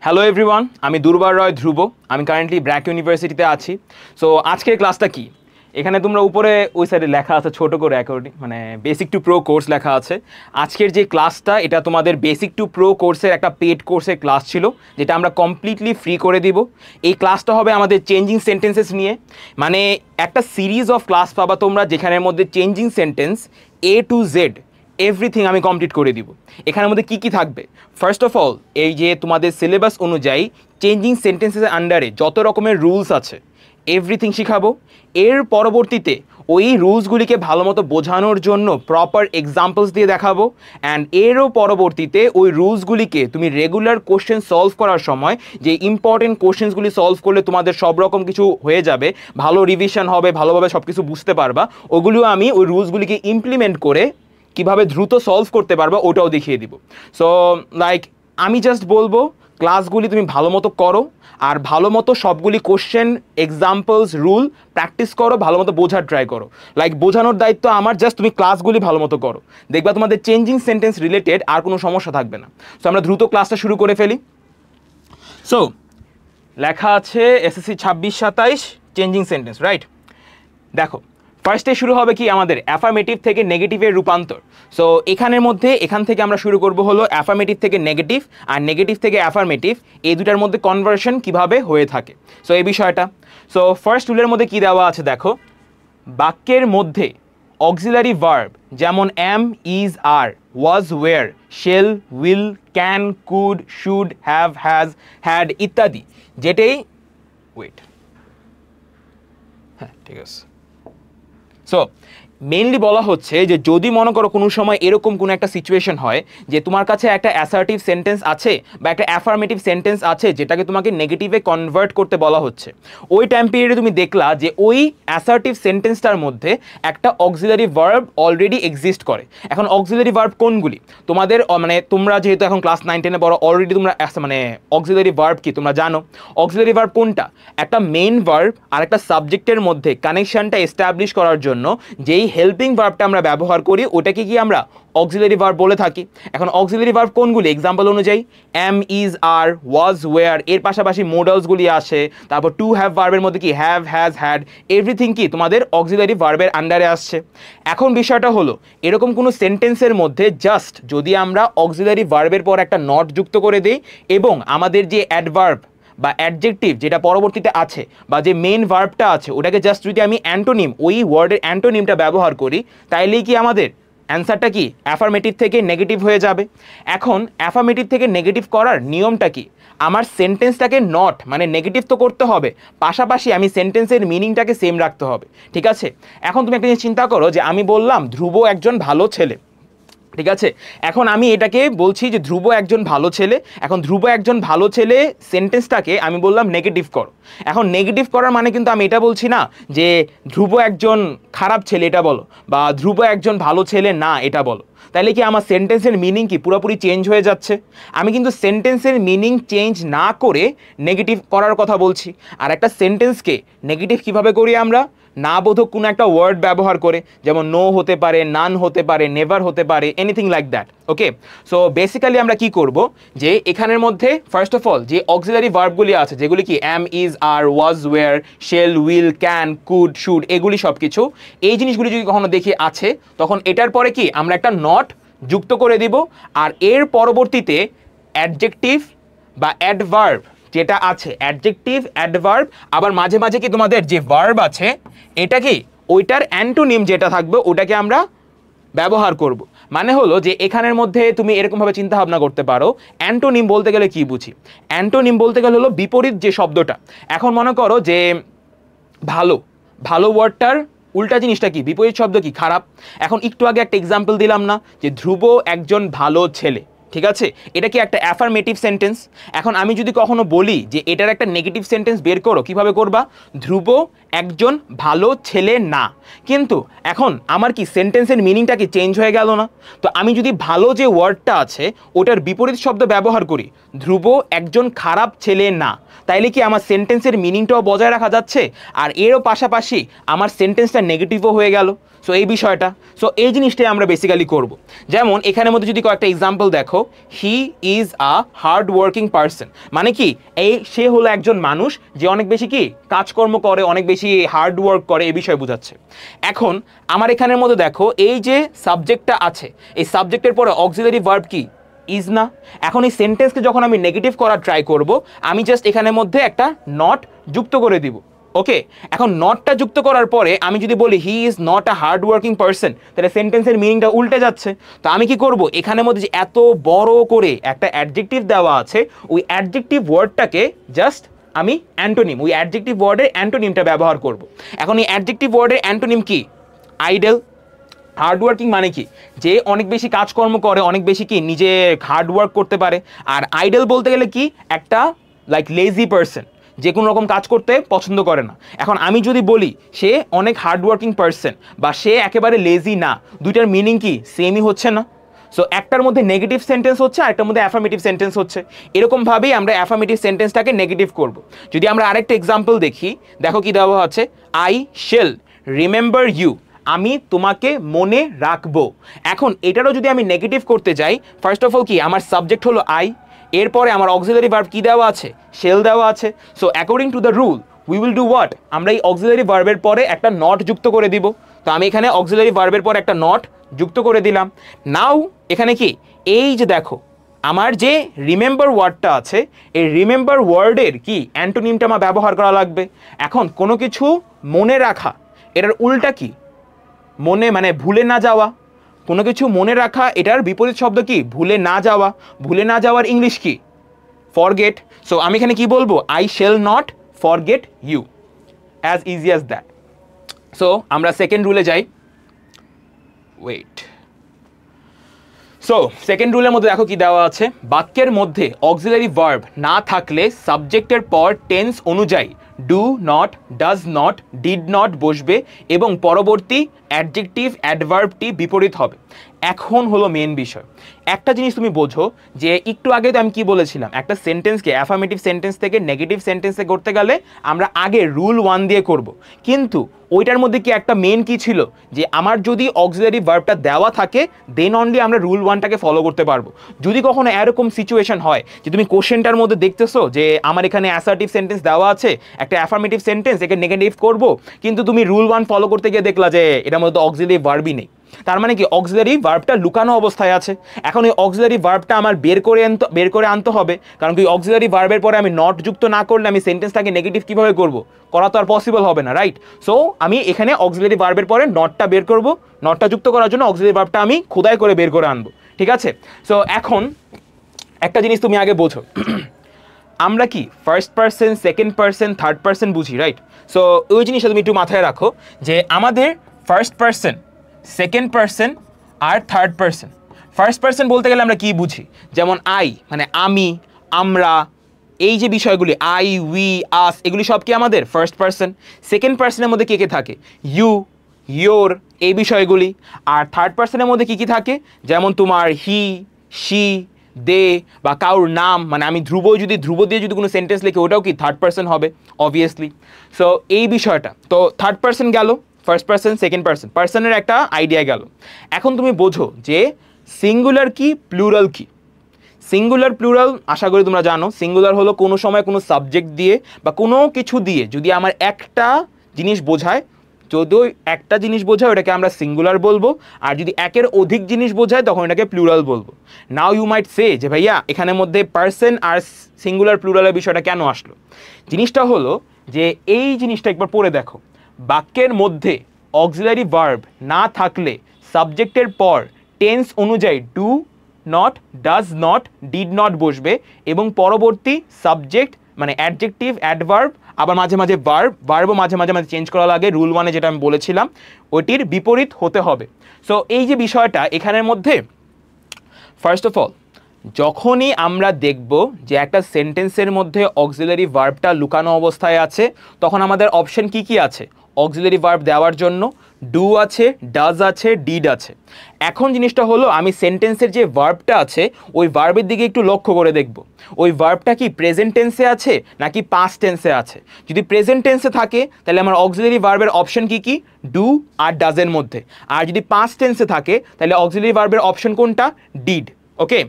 Hello everyone, আমি দুর্বার রয় ধ্রুব। আমি কারেন্টলি ব্র্যাক ইউনিভার্সিটিতে আছি। সো আজকের ক্লাসটা কি, এখানে তোমরা উপরে ওই সাইডে লেখা আছে ছোটো করে অ্যাকর্ডিং মানে বেসিক টু প্রো কোর্স লেখা আছে। আজকের যে ক্লাসটা এটা তোমাদের বেসিক টু প্রো কোর্সের একটা পেড কোর্সের ক্লাস ছিল, যেটা আমরা কমপ্লিটলি ফ্রি করে দিব। এই ক্লাসটা হবে আমাদের চেঞ্জিং সেন্টেন্সেস নিয়ে, মানে একটা সিরিজ অফ ক্লাস পাবা তোমরা, যেখানের মধ্যে changing sentence A to Z everything আমি কমপ্লিট করে দিব। এখানের মধ্যে কী কী থাকবে, ফার্স্ট অফ অল এই যে তোমাদের সিলেবাস অনুযায়ী চেঞ্জিং সেন্টেন্সেসের আন্ডারে যত রকমের রুলস আছে এভরিথিং শিখাবো। এর পরবর্তীতে ওই রুলসগুলিকে ভালো মতো বোঝানোর জন্য প্রপার এক্সাম্পলস দিয়ে দেখাবো। অ্যান্ড এরও পরবর্তীতে ওই রুলসগুলিকে তুমি রেগুলার কোশ্চেন সলভ করার সময় যে ইম্পর্টেন্ট কোশ্চেন্সগুলি সলভ করলে তোমাদের সব রকম কিছু হয়ে যাবে, ভালো রিভিশন হবে, ভালোভাবে সব কিছু বুঝতে পারবা, ওগুলিও আমি ওই রুলসগুলিকে ইমপ্লিমেন্ট করে কীভাবে দ্রুত সলভ করতে পারবা ওটাও দেখিয়ে দিব। সো লাইক আমি জাস্ট বলবো ক্লাসগুলি তুমি ভালো মতো করো, আর ভালো মতো সবগুলি কোশ্চেন, এক্সাম্পলস, রুল প্র্যাকটিস করো, ভালো মতো বোঝার ট্রাই করো। লাইক বোঝানোর দায়িত্ব আমার, জাস্ট তুমি ক্লাসগুলি ভালো মতো করো, দেখবা তোমাদের চেঞ্জিং সেন্টেন্স রিলেটেড আর কোনো সমস্যা থাকবে না। সো আমরা দ্রুত ক্লাসটা শুরু করে ফেলি। সো লেখা আছে এসএসসি 26-27 চেঞ্জিং সেন্টেন্স, রাইট? দেখো ফার্স্টে শুরু হবে কি আমাদের অ্যাফার্মেটিভ থেকে নেগেটিভের রূপান্তর। সো এখানের মধ্যে এখান থেকে আমরা শুরু করব হলো অ্যাফার্মেটিভ থেকে নেগেটিভ, আর নেগেটিভ থেকে অ্যাফার্মেটিভ, এই দুটার মধ্যে কনভার্সন কিভাবে হয়ে থাকে, সো এই বিষয়টা। সো ফার্স্ট রুলের মধ্যে কি দেওয়া আছে দেখো, বাক্যের মধ্যে অক্সিলারি ভার্ব যেমন am, is, are, was, were, shall, will, can, could, should, have, has, had ইত্যাদি, যেটাই হ্যাঁ ঠিক আছে। সো মেইনলি বলা হচ্ছে যে যদি মনে করো কোনো সময় এরকম কোনো একটা সিচুয়েশন হয় যে তোমার কাছে একটা অ্যাসার্টিভ সেন্টেন্স আছে বা একটা অ্যাফার্মেটিভ সেন্টেন্স আছে যেটাকে তোমাকে নেগেটিভে কনভার্ট করতে বলা হচ্ছে, ওই টাইম পিরিয়ডে তুমি দেখলা যে ওই অ্যাসার্টিভ সেন্টেন্সটার মধ্যে একটা অক্সিলারি ভার্ব অলরেডি এক্সিস্ট করে। এখন অক্সিলারি ভার্ব কোনগুলি তোমাদের, মানে তোমরা যেহেতু এখন ক্লাস 9-10-এ পড়ো, অলরেডি তোমরা মানে অক্সিলারি ভার্ব কি তোমরা জানো। অক্সিলারি ভার্ব কোনটা, একটা মেইন ভার্ব আর একটা সাবজেক্টের মধ্যে কানেকশনটা এস্টাবলিশ করার জন্য যেই হেল্পিং ভার্বটা আমরা ব্যবহার করি ওটাকে কি আমরা অক্সিলারি ভার্ব বলে থাকি। এখন অক্সিলারি ভার্ব কোনগুলি, এক্সাম্পল অনুযায়ী am, is, are, was, were, এর পাশাপাশি মোডালসগুলি আসে, তারপর টু হ্যাভ ভার্বের মধ্যে কি হ্যাভ, হ্যাজ, হ্যাড, এভরিথিং কি তোমাদের অক্সিলারি ভার্বের আন্ডারে আসছে। এখন বিষয়টা হলো এরকম কোনো সেন্টেন্সের মধ্যে জাস্ট যদি আমরা অক্সিলারি ভার্বের পর একটা নট যুক্ত করে দিই এবং আমাদের যে অ্যাডভার্ব বা অ্যাডজেক্টিভ যেটা পরবর্তীতে আছে বা যে মেইন ভার্বটা আছে ওটাকে জাস্ট যদি আমি অ্যান্টোনিম, ওই ওয়ার্ডের অ্যান্টোনিমটা ব্যবহার করি, তাইলেই কি আমাদের অ্যান্সারটা কি অ্যাফার্মেটিভ থেকে নেগেটিভ হয়ে যাবে। এখন অ্যাফার্মেটিভ থেকে নেগেটিভ করার নিয়মটা কি, আমার সেন্টেন্সটাকে নট মানে নেগেটিভ তো করতে হবে, পাশাপাশি আমি সেন্টেন্সের মিনিংটাকে সেম রাখতে হবে, ঠিক আছে? এখন তুমি একটা জিনিস চিন্তা করো যে আমি বললাম ধ্রুব একজন ভালো ছেলে, ঠিক আছে? এখন আমি এটাকে বলছি যে ধ্রুব একজন ভালো ছেলে। এখন ধ্রুব একজন ভালো ছেলে সেন্টেন্সটাকে আমি বললাম নেগেটিভ করো। এখন নেগেটিভ করার মানে কিন্তু আমি এটা বলছি না যে ধ্রুব একজন খারাপ ছেলে এটা বলো, বা ধ্রুব একজন ভালো ছেলে না এটা বলো, তাহলে কি আমার সেন্টেন্সের মিনিং কি পুরোপুরি চেঞ্জ হয়ে যাচ্ছে? আমি কিন্তু সেন্টেন্সের মিনিং চেঞ্জ না করে নেগেটিভ করার কথা বলছি। আর একটা সেন্টেন্সকে নেগেটিভ কিভাবে করি আমরা, না বোধক কোনো একটা ওয়ার্ড ব্যবহার করে, যেমন নো হতে পারে, নান হতে পারে, নেভার হতে পারে, anything like that. Okay, so basically আমরা কি করব যে এখানের মধ্যে ফার্স্ট অফ অল যে অক্সিলারি ভার্বগুলি আছে যেগুলি কি am, is, are, was, were, shall, will, can, could, should, এগুলি সব কিছু, এই জিনিসগুলি যদি কখনো দেখি আছে তখন এটার পরে কি আমরা একটা নট যুক্ত করে দিব, আর এর পরবর্তীতে অ্যাডজেক্টিভ বা অ্যাডভার্ব যেটা আছে, অ্যাডজেক্টিভ, অ্যাডভার্ব, আবার মাঝে মাঝে কি তোমাদের যে ভার্ব আছে এটা কি ওইটার অ্যান্টোনিম যেটা থাকবে ওটাকে আমরা ব্যবহার করব। মানে হলো যে এখানের মধ্যে তুমি এরকমভাবে চিন্তা ভাবনা করতে পারো, অ্যান্টোনিম বলতে গেলে কি বুঝি, অ্যান্টোনিম বলতে গেলে হলো বিপরীত যে শব্দটা। এখন মনে করো যে ভালো, ভালো ওয়ার্ডটার উল্টা জিনিসটা কি, বিপরীত শব্দ কি খারাপ। এখন একটু আগে একটা এক্সাম্পল দিলাম না যে ধ্রুব একজন ভালো ছেলে, ঠিক আছে? এটা কি একটা অ্যাফার্মেটিভ সেন্টেন্স। এখন আমি যদি কখনো বলি যে এটার একটা নেগেটিভ সেন্টেন্স বের করো, কিভাবে করবা, ধ্রুব একজন ভালো ছেলে না, কিন্তু এখন আমার কি সেন্টেন্সের মিনিংটা কি চেঞ্জ হয়ে গেল না? তো আমি যদি ভালো যে ওয়ার্ডটা আছে ওটার বিপরীত শব্দ ব্যবহার করি, ধ্রুব একজন খারাপ ছেলে না, তাইলে কি আমার সেন্টেন্সের মিনিংটাও বজায় রাখা যাচ্ছে, আর এরও পাশাপাশি আমার সেন্টেন্সটা নেগেটিভও হয়ে গেল। সো এই বিষয়টা, সো এই জিনিসটাই আমরা বেসিক্যালি করব। যেমন এখানের মধ্যে যদি কয়েকটা এক্সাম্পল দেখো, he is a hard working person, মানে কি সে হলো একজন মানুষ যে অনেক বেশি কি কাজকর্ম করে, অনেক বেশি হার্ড ওয়ার্ক করে, এই বিষয়ে বোঝাচ্ছে। এখন আমার এখানের মধ্যে দেখো এই যে সাবজেক্টটা আছে, এই সাবজেক্টের পরে অক্সিলারি ভার্ব কি ইজ না। এখন এই সেন্টেন্সকে যখন আমি নেগেটিভ করার ট্রাই করব, আমি জাস্ট এখানের মধ্যে একটা নট যুক্ত করে দিব। ওকে, এখন নটটা যুক্ত করার পরে আমি যদি বলি he is not a hard working person, তাহলে সেন্টেন্সের মিনিংটা উল্টে যাচ্ছে। তো আমি কি করব, এখানের মধ্যে যে এত বড় করে একটা অ্যাডজেক্টিভ দেওয়া আছে, ওই অ্যাডজেক্টিভ ওয়ার্ডটাকে জাস্ট আমি অ্যান্টোনিম, ওই অ্যাডজেক্টিভ ওয়ার্ডের অ্যান্টোনিমটা ব্যবহার করব। এখন এই অ্যাডজেক্টিভ ওয়ার্ডের অ্যান্টোনিম কি? আইডল। হার্ডওয়ার্কিং মানে কি? যে অনেক বেশি কাজকর্ম করে, অনেক বেশি কি নিজে হার্ডওয়ার্ক করতে পারে। আর আইডল বলতে গেলে কি একটা লাইক লেজি পারসন, যে কোনো রকম কাজ করতে পছন্দ করে না। এখন আমি যদি বলি সে অনেক হার্ডওয়ার্কিং পারসন বা সে একেবারে লেজি না, দুইটার মিনিং কি সেমই হচ্ছে না? সো একটার মধ্যে নেগেটিভ সেন্টেন্স হচ্ছে, আর একটার মধ্যে অ্যাফার্মেটিভ সেন্টেন্স হচ্ছে। এরকমভাবেই আমরা অ্যাফার্মেটিভ সেন্টেন্সটাকে নেগেটিভ করব। যদি আমরা আরেকটা এক্সাম্পল দেখি, দেখো কি দেওয়া আছে, আই শেল রিমেম্বার ইউ, আমি তোমাকে মনে রাখবো। এখন এটারও যদি আমি নেগেটিভ করতে যাই, ফার্স্ট অফ অল কি আমার সাবজেক্ট হলো আই, এরপরে আমার অক্সিলারি ভার্ব কি দেওয়া আছে? শেল দেওয়া আছে। So according to the rule we will do what, আমরা এই অক্সিলারি ভার্বের পরে একটা নট যুক্ত করে দিব। তো আমি এখানে অক্সিলারি ভার্বের পরে একটা নট যুক্ত করে দিলাম। নাও এখানে কি এই যে দেখো আমার যে রিমেম্বার ওয়ার্ডটা আছে, এই রিমেম্বার ওয়ার্ডের কি অ্যান্টোনিমটা আমার ব্যবহার করা লাগবে। এখন কোনো কিছু মনে রাখা, এটার উল্টা কি? মনে মানে ভুলে না যাওয়া। কোনো কিছু মনে রাখা, এটার বিপরীত শব্দ কি? ভুলে না যাওয়া। ভুলে না যাওয়ার ইংলিশ কি? ফরগেট। সো আমি এখানে কি বলবো? I shall not forget you, as easy as that. So আমরা সেকেন্ড রুলে যাই। ওয়েট, সো সেকেন্ড রুলের মধ্যে দেখো কি দেওয়া আছে, বাক্যের মধ্যে অক্সিলারি ভার্ব না থাকলে সাবজেক্টের পর টেন্স অনুযায়ী do not, does not, did not বসবে এবং পরবর্তী অ্যাডজেক্টিভ অ্যাডভার্বটি বিপরীত হবে। এখন হলো মেন বিষয়, একটা জিনিস তুমি বোঝো যে একটু আগে তো আমি কি বলেছিলাম, একটা সেন্টেন্সকে অ্যাফার্মেটিভ সেন্টেন্স থেকে নেগেটিভ সেন্টেন্সে করতে গেলে আমরা আগে রুল 1 দিয়ে করব। কিন্তু ওইটার মধ্যে কি একটা মেন কি ছিল, যে আমার যদি অক্সিলারি ভার্বটা দেওয়া থাকে দেন অনলি আমরা রুল 1টাকে ফলো করতে পারবো। যদি কখনো এরকম সিচুয়েশন হয় যে তুমি কোশ্চেনটার মধ্যে দেখতেছো যে আমার এখানে অ্যাসার্টিভ সেন্টেন্স দেওয়া আছে, একটা অ্যাফার্মেটিভ সেন্টেন্স, একে নেগেটিভ করব, কিন্তু তুমি রুল 1 ফলো করতে গিয়ে দেখলা যে এটার মধ্যে অক্সিলারি ভার্বই নেই, তার মানে কি অক্সিলারি ভার্বটা লুকানো অবস্থায় আছে। এখন এই অক্সিলারি ভার্বটা আমার বের করে আনতে হবে, কারণ কি অক্সিলারি ভার্বের পরে আমি নট যুক্ত না করলে আমি সেন্টেন্সটাকে নেগেটিভ কিভাবে করব? করা তো আর পসিবল হবে না, রাইট? সো আমি এখানে অক্সিলারি ভার্বের পরে নটটা বের করব, নটটা যুক্ত করার জন্য অক্সিলারি ভার্বটা আমি খোদাই করে বের করে আনবো, ঠিক আছে? সো এখন একটা জিনিস তুমি আগে বোঝো, আমরা কি first person, second person, third person বুঝি, রাইট? সো ওই জিনিসটা তুমি একটু মাথায় রাখো যে আমাদের ফার্স্ট পারসন, সেকেন্ড পারসন আর থার্ড পারসন। ফার্স্ট পারসন বলতে গেলে আমরা কি বুঝি? যেমন আই মানে আমি, আমরা, এই যে বিষয়গুলি আই, উই, আস, এগুলি সব কি আমাদের ফার্স্ট পারসন। সেকেন্ড পারসনের মধ্যে কে কে থাকে? ইউ, ইয়োর, এই বিষয়গুলি। আর থার্ড পারসনের মধ্যে কি কি থাকে? যেমন তোমার হি, শি, দে, বা কারোর নাম, মানে আমি ধ্রুব, যদি ধ্রুব দিয়ে যদি কোনো সেন্টেন্স লিখি ওটাও কি থার্ড পারসন হবে অবভিয়াসলি। সো এই বিষয়টা তো থার্ড পারসন গেল, ফার্স্ট পারসন, সেকেন্ড পারসন, পারসনের একটা আইডিয়া গেল। এখন তুমি বোঝো যে সিঙ্গুলার কি, প্লুরাল কি। সিঙ্গুলার প্লুরাল আশা করি তোমরা জানো। সিঙ্গুলার হলো কোনো সময় কোনো সাবজেক্ট দিয়ে বা কোনো কিছু দিয়ে যদি আমার একটা জিনিস বোঝায়, যদিও একটা জিনিস বোঝায় ওটাকে আমরা সিঙ্গুলার বলবো, আর যদি একের অধিক জিনিস বোঝায় তখন এটাকে প্লুরাল বলবো। নাও ইউ মাইট সে যে ভাইয়া এখানের মধ্যে পারসন আর সিঙ্গুলার প্লুরালের বিষয়টা কেন আসলো? জিনিসটা হলো যে এই জিনিসটা একবার পড়ে দেখো, বাক্যের মধ্যে অক্সিলারি ভার্ব না থাকলে সাবজেক্টের পর টেন্স অনুযায়ী do not, does not, did not বসবে এবং পরবর্তী সাবজেক্ট মানে অ্যাডজেক্টিভ অ্যাডভার্ব, আবার মাঝে মাঝে ভার্বও মাঝে মাঝে চেঞ্জ করা লাগে, রুল 1-এ যেটা আমি বলেছিলাম ওইটির বিপরীত হতে হবে। সো এই যে বিষয়টা এখানের মধ্যে, ফার্স্ট অফ অল যখনই আমরা দেখব যে একটা সেন্টেন্সের মধ্যে অক্সিলারি ভার্বটা লুকানো অবস্থায় আছে, তখন আমাদের অপশন কি কি আছে অক্সিলারি ভার্ব দেওয়ার জন্য? ডু আছে, ডাজ আছে, ডিড আছে। এখন জিনিসটা হলো আমি সেন্টেন্সের যে ভার্বটা আছে ওই ভার্বের দিকে একটু লক্ষ্য করে দেখব, ওই ভার্বটা কি প্রেজেন্ট টেন্সে আছে নাকি পাস্ট টেন্সে আছে। যদি প্রেজেন্ট টেন্সে থাকে তাহলে আমার অক্সিলারি ভার্বের অপশন কি কি? ডু আর ডাজের মধ্যে। আর যদি পাস্ট টেন্সে থাকে তাহলে অক্সিলারি ভার্বের অপশন কোনটা? ডিড। ওকে,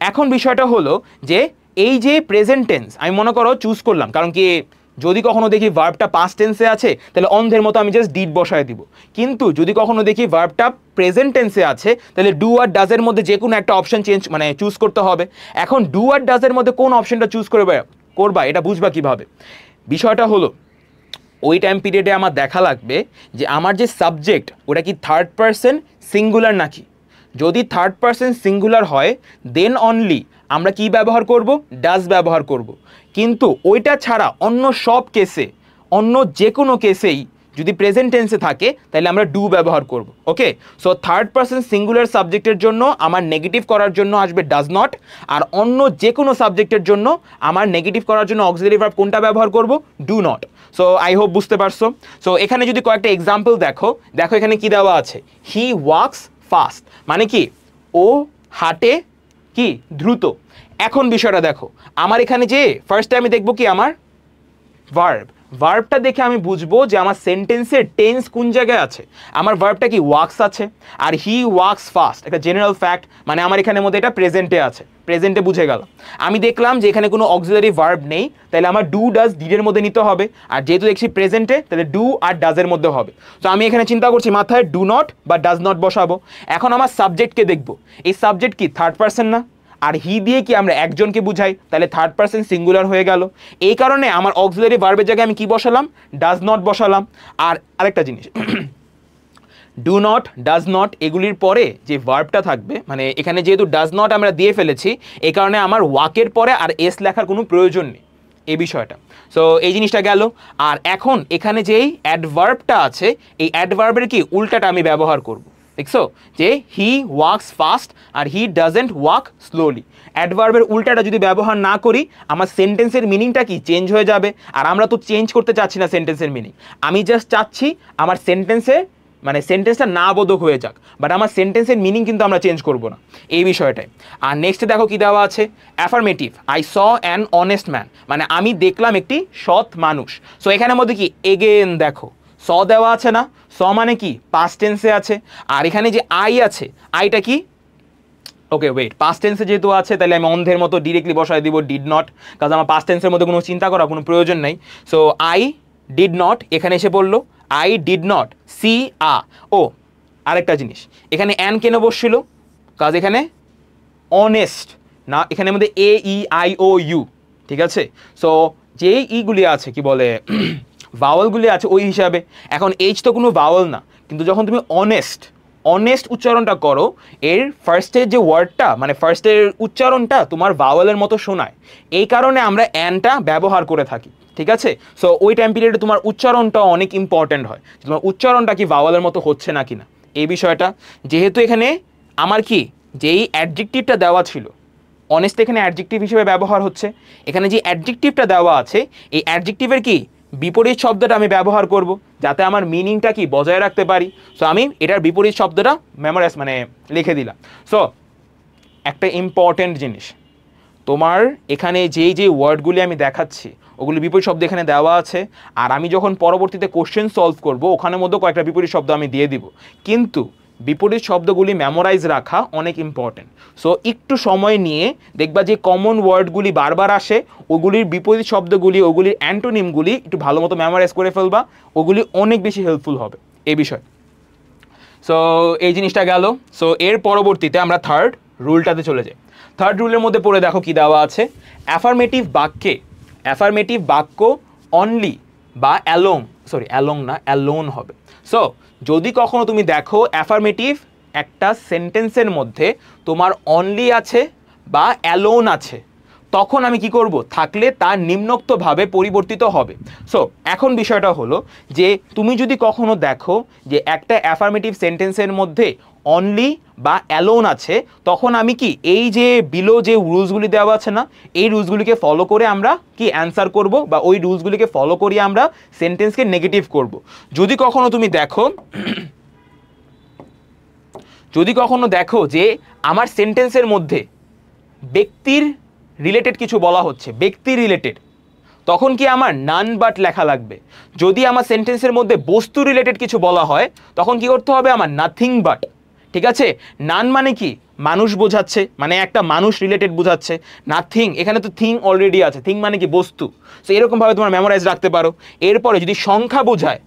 এখন বিষয়টা হলো যে এই যে প্রেজেন্ট টেন্স আমি মনে করো চুজ করলাম, কারণ কি যদি কখনো দেখি ভার্বটা পাস্ট টেন্সে আছে তাহলে অন্ধের মতো আমি জাস্ট ডিড বসায় দিব, কিন্তু যদি কখনো দেখি ভার্বটা প্রেজেন্ট টেন্সে আছে তাহলে ডু আর ডাজের মধ্যে যে কোনো একটা অপশন চুজ করতে হবে। এখন ডু আর ডাজের মধ্যে কোন অপশনটা চুজ করবা এটা বুঝবা কিভাবে? বিষয়টা হলো ওই টাইম পিরিয়ডে আমার দেখা লাগবে যে আমার যে সাবজেক্ট ওটা কি থার্ড পারসন সিঙ্গুলার নাকি। যদি থার্ড পারসন সিঙ্গুলার হয় দেন অনলি আমরা কি ব্যবহার করব? ডাজ ব্যবহার করব। কিন্তু ওইটা ছাড়া অন্য সব কেসে, অন্য যে কোনো কেসেই যদি প্রেজেন্ট টেন্সে থাকে তাহলে আমরা ডু ব্যবহার করব। ওকে, সো থার্ড পারসন সিঙ্গুলার সাবজেক্টের জন্য আমার নেগেটিভ করার জন্য আসবে ডাজ নট, আর অন্য যে কোনো সাবজেক্টের জন্য আমার নেগেটিভ করার জন্য অক্সিলারি ভার্ব কোনটা ব্যবহার করব? Do not. So I hope বুঝতে পারছো। সো এখানে যদি কয়েকটা এক্সাম্পল দেখো এখানে কি দেওয়া আছে, হি ওয়াক্স ফাস্ট, মানে কি ও হাঁটে কি দ্রুত। এখন বিষয়টা দেখো, আমার এখানে যে ফার্স্ট টাইমে দেখবো কি আমার ভার্বটা দেখে আমি বুঝবো যে আমার সেন্টেন্সের টেন্স কোন জায়গায় আছে। আমার ভার্বটা কি ওয়াক্স আছে, আর হি ওয়াক্স ফাস্ট একটা জেনারেল ফ্যাক্ট, মানে আমার এখানের মধ্যে এটা প্রেজেন্টে আছে, প্রেজেন্টে বুঝে গেল। আমি দেখলাম যে এখানে কোনো অক্সিলারি ভার্ব নেই, তাহলে আমার ডু ডাজ ডিডের মধ্যে নিতে হবে, আর যেহেতু দেখছি প্রেজেন্টে তাহলে ডু আর ডাজের মধ্যে হবে। তো আমি এখানে চিন্তা করছি মাথায় ডু নট বা ডাজ নট বসাবো। এখন আমার সাবজেক্টকে দেখবো, এই সাবজেক্ট কি থার্ড পারসন না, আর হি দিয়ে কি আমরা একজনকে বুঝাই, তাহলে থার্ড পারসন সিঙ্গুলার হয়ে গেল। এই কারণে আমার অক্সিলারি ভার্বের জায়গায় আমি কি বসালাম? ডাজ নট বসালাম। আর আরেকটা জিনিস, ডু নট, ডাজ নট এগুলির পরে যে ভার্বটা থাকবে, মানে এখানে যেহেতু ডাজ নট আমরা দিয়ে ফেলেছি এই কারণে আমার ওয়াকের পরে আর এস লেখার কোনো প্রয়োজন নেই, এই বিষয়টা। সো এই জিনিসটা গেল। আর এখন এখানে যেই অ্যাডভার্বটা আছে এই অ্যাডভার্বের কি উল্টাটা আমি ব্যবহার করব। দেখছো যে হি ওয়াক্স ফাস্ট আর হি ডাজেন্ট ওয়াক স্লোলি, অ্যাডভার্বের উল্টাটা যদি ব্যবহার না করি আমার সেন্টেন্সের মিনিংটা কি চেঞ্জ হয়ে যাবে। আর আমরা তো চেঞ্জ করতে চাচ্ছি না সেন্টেন্সের মিনিং, আমি জাস্ট চাচ্ছি আমার সেন্টেন্সটা না বোধক হয়ে যাক, বাট আমার সেন্টেন্সের মিনিং কিন্তু আমরা চেঞ্জ করব না, এই বিষয়টাই। আর নেক্সটে দেখো কি দেওয়া আছে, affirmative, I saw an honest man, মানে আমি দেখলাম একটি সৎ মানুষ। সো এখানের মধ্যে কি এগেন দেখো স দেওয়া আছে না, স মানে কি পাস্ট টেন্সে আছে, আর এখানে যে আই আছে আইটা কি ওকে ওয়েট পাস্ট টেন্সে যেহেতু আছে তাহলে আমি অন্ধের মতো ডিরেক্টলি বসায় দিব ডিড নট, কারণ আমার পাস্ট টেন্সের মধ্যে কোনো চিন্তা করার কোনো প্রয়োজন নেই। সো আই ডিড নট এখানে এসে পড়লো, আই ডিড নট সি ও আরেকটা জিনিস এখানে অ্যান কেন বসছিল, কাজ এখানে অনেস্ট না, এখানের মধ্যে এ ই আই ও ইউ, ঠিক আছে। সো যে ইগুলি আছে কি বলে ভাওয়ালগুলি আছে ওই হিসাবে, এখন এইচ তো কোনো ভাওয়াল না, কিন্তু যখন তুমি অনেস্ট উচ্চারণটা করো এর ফার্স্টের যে ওয়ার্ডটা মানে ফার্স্টের উচ্চারণটা তোমার ভাওয়ালের মতো শোনায়, এই কারণে আমরা অ্যানটা ব্যবহার করে থাকি, ঠিক আছে। সো ওই টাইম পিরিয়ডে তোমার উচ্চারণটা অনেক ইম্পর্ট্যান্ট হয়, তোমার উচ্চারণটা কি ভাওয়ালের মতো হচ্ছে না কিনা এই বিষয়টা। যেহেতু এখানে আমার কি যেই অ্যাডজেক্টিভটা দেওয়া ছিল অনেস্ট এখানে অ্যাডজেক্টিভ হিসেবে ব্যবহার হচ্ছে, এখানে যে অ্যাডজেক্টিভটা দেওয়া আছে এই অ্যাডজেক্টিভের কি বিপরীত শব্দটা আমি ব্যবহার করব যাতে আমার মিনিংটা কি বজায় রাখতে পারি। সো আমি এটার বিপরীত শব্দটা লিখে দিলাম। সো একটা ইম্পর্টেন্ট জিনিস, তোমার এখানে যেই ওয়ার্ডগুলি আমি দেখাচ্ছি ওগুলি বিপরীত শব্দ এখানে দেওয়া আছে, আর আমি যখন পরবর্তীতে কোশ্চেন সলভ করব ওখানের মধ্যে কয়েকটা বিপরীত শব্দ আমি দিয়ে দিব, কিন্তু বিপরীত শব্দগুলি মেমোরাইজ রাখা অনেক ইম্পর্টেন্ট। সো একটু সময় নিয়ে দেখবা যে কমন ওয়ার্ডগুলি বারবার আসে ওগুলির বিপরীত শব্দগুলি ওগুলির অ্যান্টোনিমগুলি একটু ভালো মতো মেমোরাইজ করে ফেলবা, ওগুলি অনেক বেশি হেল্পফুল হবে এই বিষয়। সো এই জিনিসটা গেল। সো এর পরবর্তীতে আমরা থার্ড রুলটাতে চলে যাই। থার্ড রুলের মধ্যে পড়ে দেখো কি দেওয়া আছে, অ্যাফার্মেটিভ বাক্য অনলি বা অ্যালোন হবে। সো যদি কখনো তুমি দেখো অ্যাফার্মেটিভ একটা সেন্টেন্সের মধ্যে তোমার অনলি আছে বা অ্যালোন আছে, তখন আমি কি করব, থাকলে তার নিম্নোক্তভাবে পরিবর্তিত হবে। সো এখন বিষয়টা হলো যে তুমি যদি কখনো দেখো যে একটা অ্যাফার্মেটিভ সেন্টেন্সের মধ্যে অনলি বা অ্যালোন আছে, তখন আমি কি এই যে বিলো যে রুলসগুলি দেওয়া আছে না এই রুলসগুলিকে ফলো করে আমরা কি অ্যান্সার করব, বা ওই রুলসগুলিকে ফলো করিয়ে আমরা সেন্টেন্সকে নেগেটিভ করব। যদি কখনো দেখো যে আমার সেন্টেন্সের মধ্যে ব্যক্তির রিলেটেড কিছু বলা হচ্ছে, ব্যক্তি রিলেটেড, তখন কি আমার নান বাট লেখা লাগবে। যদি আমার সেন্টেন্সের মধ্যে বস্তু রিলেটেড কিছু বলা হয় তখন কি করতে হবে, আমার নাথিং বাট, ঠিক আছে। নান মানে কি, মানুষ বোঝাচ্ছে, মানে একটা মানুষ রিলেটেড বোঝাচ্ছে। নাথিং, এখানে তো থিং অলরেডি আছে, থিং মানে কি বস্তু। সো এরকমভাবে তোমার মেমোরাইজ রাখতে পারো। এরপরে যদি সংখ্যা বোঝায়,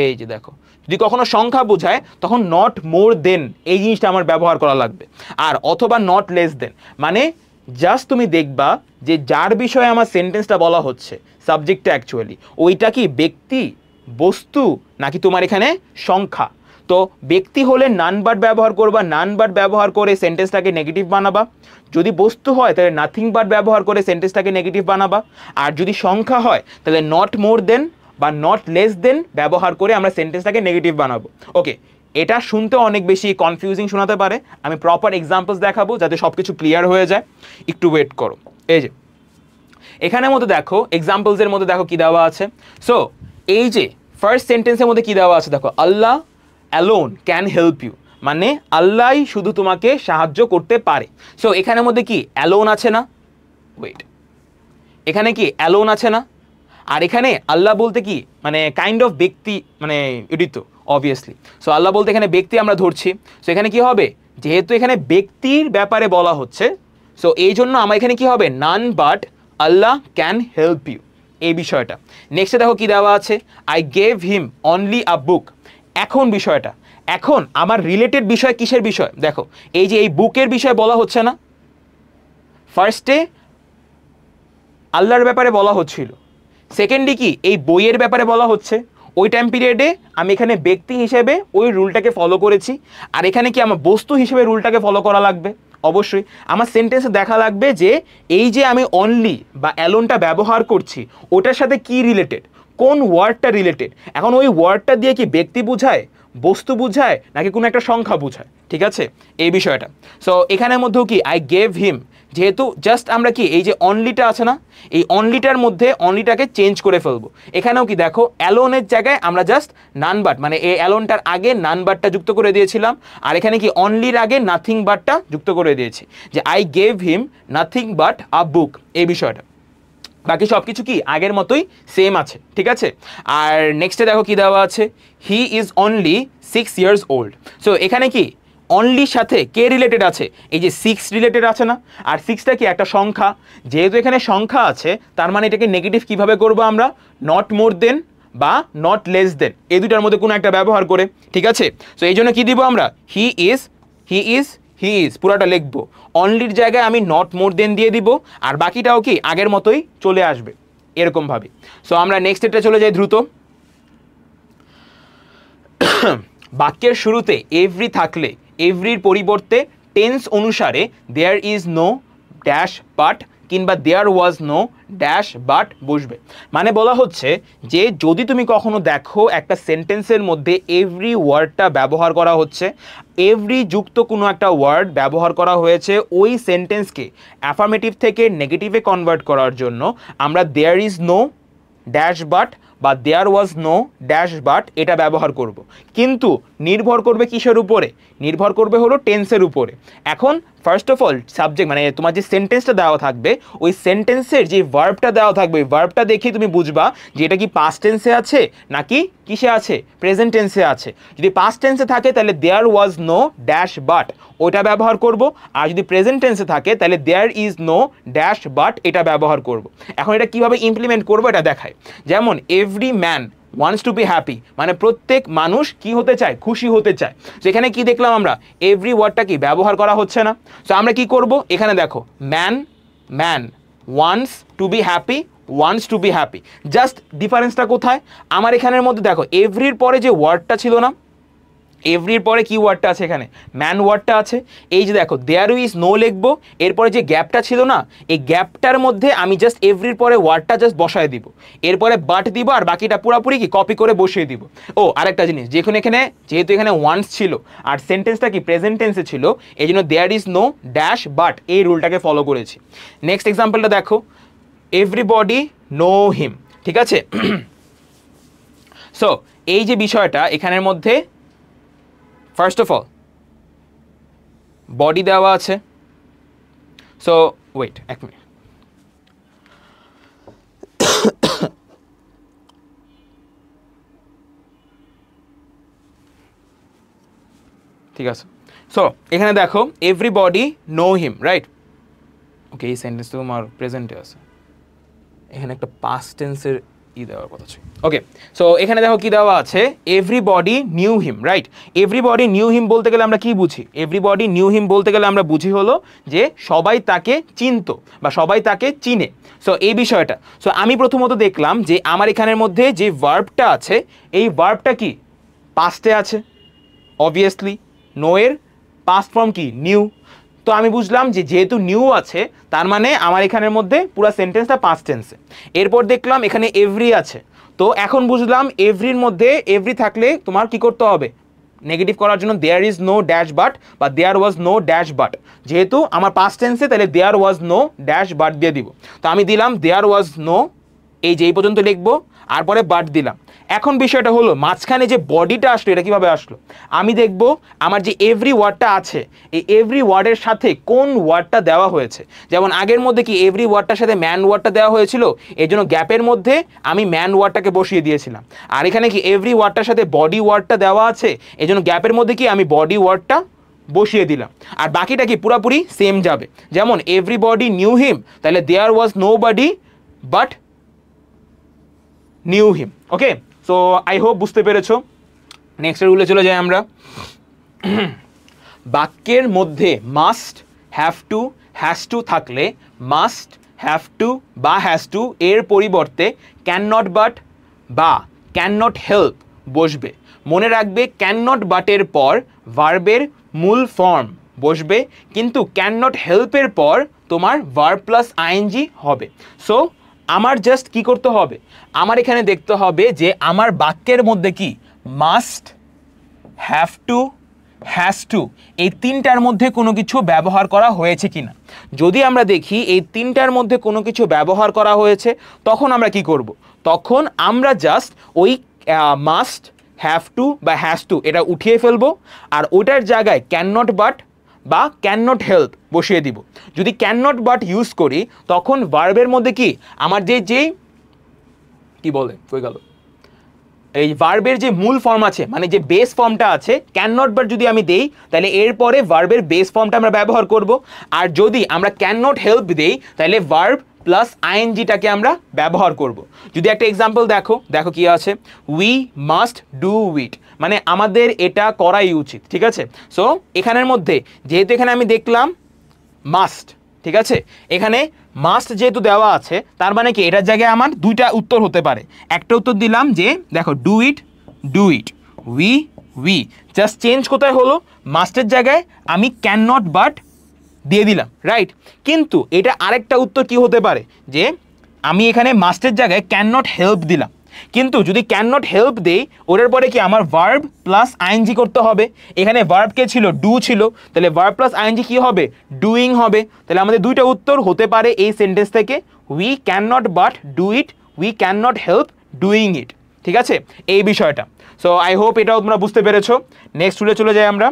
এই যে দেখো, যদি কখনো সংখ্যা বোঝায় তখন নট মোর দেন এই জিনিসটা আমার ব্যবহার করা লাগবে। আর অথবা নট লেস দেন, মানে জাস্ট তুমি দেখবা যে যার বিষয়ে আমার সেন্টেন্সটা বলা হচ্ছে, সাবজেক্টটা অ্যাকচুয়ালি ওইটা কি ব্যক্তি, বস্তু, নাকি তোমার এখানে সংখ্যা। তো ব্যক্তি হলে নান বাট ব্যবহার করবা, নান বাট ব্যবহার করে সেন্টেন্সটাকে নেগেটিভ বানাবা। যদি বস্তু হয় তাহলে নাথিং বাট ব্যবহার করে সেন্টেন্সটাকে নেগেটিভ বানাবা। আর যদি সংখ্যা হয় তাহলে নট মোর দেন বা নট লেস দেন ব্যবহার করে আমরা সেন্টেন্সটাকে নেগেটিভ বানাবো। ওকে, এটা শুনতে অনেক বেশি কনফিউজিং শোনাতে পারে, আমি প্রপার এক্সাম্পলস দেখাবো যাতে সব কিছু ক্লিয়ার হয়ে যায়। একটু ওয়েট করো। এই যে এখানের মধ্যে দেখো, এক্সাম্পলসের মধ্যে দেখো কি দেওয়া আছে। সো এই যে ফার্স্ট সেন্টেন্সের মধ্যে কি দেওয়া আছে দেখো, আল্লাহ অ্যালোন ক্যান হেল্প ইউ, মানে আল্লাহই শুধু তোমাকে সাহায্য করতে পারে। সো এখানের মধ্যে কি অ্যালোন আছে না, ওয়েট, এখানে কি অ্যালোন আছে না, আর এখানে আল্লাহ বলতে কি মানে কাইন্ড অফ ব্যক্তি, মানে এটি তো অবভিয়াসলি। সো আল্লাহ বলতে এখানে ব্যক্তি আমরা ধরছি। সো এখানে কি হবে, যেহেতু এখানে ব্যক্তির ব্যাপারে বলা হচ্ছে, সো এই জন্য আমার এখানে কি হবে, none but Allah can help you, এই বিষয়টা। নেক্সটে দেখো কি দেওয়া আছে, I gave him only a book. এখন বিষয়টা, এখন আমার রিলেটেড বিষয় কিসের বিষয় দেখো, এই যে এই বুকের বিষয়ে বলা হচ্ছে না, ফার্স্টে আল্লাহর ব্যাপারে বলা হচ্ছিল, সেকেন্ডে কি এই বইয়ের ব্যাপারে বলা হচ্ছে। ওই টাইম পিরিয়ডে আমি এখানে ব্যক্তি হিসেবে ওই রুলটাকে ফলো করেছি, আর এখানে কি আমার বস্তু হিসেবে রুলটাকে ফলো করা লাগবে। অবশ্যই আমার সেন্টেন্সে দেখা লাগবে যে এই যে আমি অনলি বা অ্যালোনটা ব্যবহার করছি ওটার সাথে কি রিলেটেড, কোন ওয়ার্ডটা রিলেটেড। এখন ওই ওয়ার্ডটা দিয়ে কি ব্যক্তি বোঝায়, বস্তু বোঝায়, নাকি কোনো একটা সংখ্যা বোঝায়, ঠিক আছে, এই বিষয়টা। সো এখানের মধ্যেও কি আই গেভ হিম, যেহেতু জাস্ট আমরা কি এই যে অনলিটা আছে না, এই অনলিটার মধ্যে অনলিটাকে চেঞ্জ করে ফেলবো। এখানেও কি দেখো, অ্যালোনের জায়গায় আমরা জাস্ট নান বাট, মানে এই অ্যালোনটার আগে নান বাটটা যুক্ত করে দিয়েছিলাম, আর এখানে কি অনলির আগে নাথিং বাটটা যুক্ত করে দিয়েছি, যে I gave him nothing but a book, এই বিষয়টা। বাকি সব কিছু কি আগের মতোই সেম আছে, ঠিক আছে। আর নেক্সটে দেখো কি দেওয়া আছে, he is only 6 years old। So এখানে কি অনলির সাথে কে রিলেটেড আছে, এই যে 6 রিলেটেড আছে না, আর 6টা কি একটা সংখ্যা, যেহেতু এখানে সংখ্যা আছে তার মানে এটাকে নেগেটিভ কিভাবে করবো আমরা, নট মোর দেন বা নট লেস দেন, এই দুটার মধ্যে কোনো একটা ব্যবহার করে, ঠিক আছে। সো এই জন্য কি দিব আমরা, he is, he is, he is পুরাটা লিখবো, অনলির জায়গায় আমি নট মোর দেন দিয়ে দিব, আর বাকিটাও কি আগের মতোই চলে আসবে এরকমভাবে। সো আমরা নেক্সট এটা চলে যাই দ্রুত। বাক্যের শুরুতে এভরি থাকলে এভরির পরিবর্তে টেন্স অনুসারে there is no dash but কিংবা there was no dash but বসবে। মানে বলা হচ্ছে যে যদি তুমি কখনো দেখো একটা সেন্টেন্সের মধ্যে এভরি ওয়ার্ডটা ব্যবহার করা হচ্ছে, এভরি যুক্ত কোনো একটা ওয়ার্ড ব্যবহার করা হয়েছে ওই সেন্টেন্সকে অ্যাফার্মেটিভ থেকে নেগেটিভে কনভার্ট করার জন্য আমরা there is no dash but বা there was no dash but এটা ব্যবহার করব। কিন্তু নির্ভর করবে কিসের উপরে, নির্ভর করবে হলো টেন্সের উপরে। এখন ফার্স্ট অফ অল সাবজেক্ট মানে তোমার যে সেন্টেন্সটা দেওয়া থাকবে ওই সেন্টেন্সের যে ভার্বটা দেওয়া থাকবে ওই ভার্বটা দেখে তুমি বুঝবা যে এটা কি পাস্ট টেন্সে আছে নাকি কিসে আছে, প্রেজেন্ট টেন্সে আছে। যদি পাস্ট টেন্সে থাকে তাহলে there was no dash but ওটা ব্যবহার করব, আর যদি প্রেজেন্ট টেন্সে থাকে তাহলে there is no dash but এটা ব্যবহার করব। এখন এটা কিভাবে ইমপ্লিমেন্ট করবো এটা দেখায়, যেমন every man wants to be happy, মানে প্রত্যেক মানুষ কি হতে চায়, খুশি হতে চায়। সেখানে কি দেখলাম আমরা, এভরি ওয়ার্ডটা কি ব্যবহার করা হচ্ছে না। সো আমরা কি করব, এখানে দেখো man, man wants to be happy, wants to be happy, just ডিফারেন্সটা কোথায়, আমার এখানের মধ্যে দেখো এভরির পরে যে ওয়ার্ডটা ছিল না, এভরির পরে কি ওয়ার্ডটা আছে, এখানে ম্যান ওয়ার্ডটা আছে। এই যে দেখো দেয়ার ইজ নো লিখবো, এরপরে যে গ্যাপটা ছিল না এই গ্যাপটার মধ্যে আমি জাস্ট এভরির পরে ওয়ার্ডটা জাস্ট বসায় দিব, এরপরে বাট দিব, আর বাকিটা পুরোপুরি কি কপি করে বসিয়ে দিব। ও আরেকটা জিনিস, এখানে যেহেতু এখানে ওয়ান্টস ছিল আর সেন্টেন্সটা কি প্রেজেন্ট টেন্সে ছিল, এই জন্য there is no dash but এই রুলটাকে ফলো করেছি। নেক্সট এক্সাম্পলটা দেখো, এভরিবডি নো হিম, ঠিক আছে। সো এই যে বিষয়টা এখানের মধ্যে ফার্স্ট অফ অল বডি দেওয়া আছে। সো ওয়েট এক মিনিট, ঠিক আছে। সো এখানে দেখো এভরিবডি নো হিম, রাইট? ওকে, এই সেন্টেন্স তো আমার প্রেজেন্টে আছে, এখানে একটা পাস্ট টেন্সের দেওয়ার কথা ছিল। ওকে, সো এখানে দেখো কি দেওয়া আছে, এভরিবডি নিউ হিম, রাইট? এভরিবডি নিউ হিম বলতে গেলে আমরা কি বুঝি? এভরিবডি নিউ হিম বলতে গেলে আমরা বুঝি হলো যে সবাই তাকে চিনত বা সবাই তাকে চিনে। সো এই বিষয়টা, সো আমি প্রথমত দেখলাম যে আমার এখানের মধ্যে যে ভার্বটা আছে, এই ভার্বটা কি পাস্টে আছে, অবভিয়াসলি নো এর পাস্ট ফর্ম কি নিউ। তো আমি বুঝলাম যে যেহেতু নিউ আছে তার মানে আমার এখানের মধ্যে পুরো সেন্টেন্সটা পাস্ট টেন্সে। এরপর দেখলাম এখানে এভরি আছে, তো এখন বুঝলাম এভরির মধ্যে এভরি থাকলে তোমার কি করতে হবে, নেগেটিভ করার জন্য there is no dash but বা there was no dash but, যেহেতু আমার পাস্ট টেন্সে তাহলে there was no dash but দিয়ে দিব। তো আমি দিলাম দেয়ার ওয়াজ নো, এই যে এই পর্যন্ত লিখবো, আর পরে বাট দিলাম। এখন বিষয়টা হলো মাঝখানে যে বডিটা আসলো এটা কিভাবে আসলো, আমি দেখব আমার যে এভরি ওয়ার্ডটা আছে এই এভরি ওয়ার্ডের সাথে কোন ওয়ার্ডটা দেওয়া হয়েছে। যেমন আগের মধ্যে কি এভরি ওয়ার্ডটার সাথে ম্যান ওয়ার্ডটা দেওয়া হয়েছিল, এই জন্য গ্যাপের মধ্যে আমি ম্যান ওয়ার্ডটাকে বসিয়ে দিয়েছিলাম। আর এখানে কি এভরি ওয়ার্ডটার সাথে বডি ওয়ার্ডটা দেওয়া আছে, এই জন্য গ্যাপের মধ্যে কি আমি বডি ওয়ার্ডটা বসিয়ে দিলাম। আর বাকিটা কি পুরাপুরি সেম যাবে, যেমন এভরিবডি নিউ হিম, তাহলে there was nobody but knew him. Okay, so I hope বুঝতে পেরেছো। নেক্সট রুলে চলে যাই আমরা। বাক্যের মধ্যে must, have to, has to থাকলে মাস্ট, হ্যাভ টু বা হ্যাজ টু এর পরিবর্তে ক্যান নট বাট বা ক্যান নট হেল্প বসবে। মনে রাখবে ক্যান নট বাটের পর ভার্বের মূল ফর্ম বসবে, কিন্তু ক্যান নট হেল্পের পর তোমার ভার্ব প্লাস আইএনজি হবে। সো আমার জাস্ট কি করতে হবে, আমার এখানে দেখতে হবে যে আমার বাক্যের মধ্যে কি must, have to, has two এই তিনটার মধ্যে কোনো কিছু ব্যবহার করা হয়েছে কিনা। যদি আমরা দেখি এই তিনটার মধ্যে কোনো কিছু ব্যবহার করা হয়েছে, তখন আমরা কি করব, তখন আমরা জাস্ট ওই মাস্ট, হ্যাভ টু বা হ্যাজ টু এটা উঠিয়ে ফেলবো, আর ওটার জায়গায় ক্যান নট বাট বা ক্যান নট হেল্প বসিয়ে দিব। যদি ক্যান নট বাট ইউজ করি তখন ভার্বের মধ্যে কি আমার যেই কি বলে কই গেল, এই ভার্বের যে মূল ফর্ম আছে মানে যে বেস ফর্মটা আছে, ক্যান নট বাট যদি আমি দেই তাহলে এরপরে ভার্বের বেস ফর্মটা আমরা ব্যবহার করব। আর যদি আমরা ক্যান নট হেল্প দেই তাহলে ভার্ব প্লাস আইএনজিটাকে আমরা ব্যবহার করব। যদি একটা এক্সাম্পল দেখো, দেখো কি আছে, উই মাস্ট ডু ইট, মানে আমাদের এটা করাই উচিত, ঠিক আছে। সো এখানের মধ্যে যেহেতু এখানে আমি দেখলাম মাস্ট, ঠিক আছে, এখানে মাস্ট যেহেতু দেওয়া আছে তার মানে কি এটার জায়গায় আমার দুইটা উত্তর হতে পারে। একটা উত্তর দিলাম যে দেখো do it, we just change কোথায় হলো, মাস্টের জায়গায় আমি ক্যান নট বাট দিয়ে দিলাম, রাইট। কিন্তু এটা আরেকটা উত্তর কি হতে পারে যে আমি এখানে মাস্টের জায়গায় ক্যান নট হেল্প দিলাম, কিন্তু যদি ক্যান নট হেল্প দেই ওটার পরে কি আমার ভার্ব প্লাস আইএনজি করতে হবে। এখানে ভার্ব কে ছিল, ডু ছিল, তাহলে ভার্ব প্লাস আইএনজি কি হবে, ডুইং হবে। তাহলে আমাদের দুইটা উত্তর হতে পারে এই সেন্টেন্স থেকে, we can not but do it, we can not help doing it, ঠিক আছে, এই বিষয়টা। সো আই হোপ এটাও তোমরা বুঝতে পেরেছো। নেক্সট রুলে চলে যাই আমরা।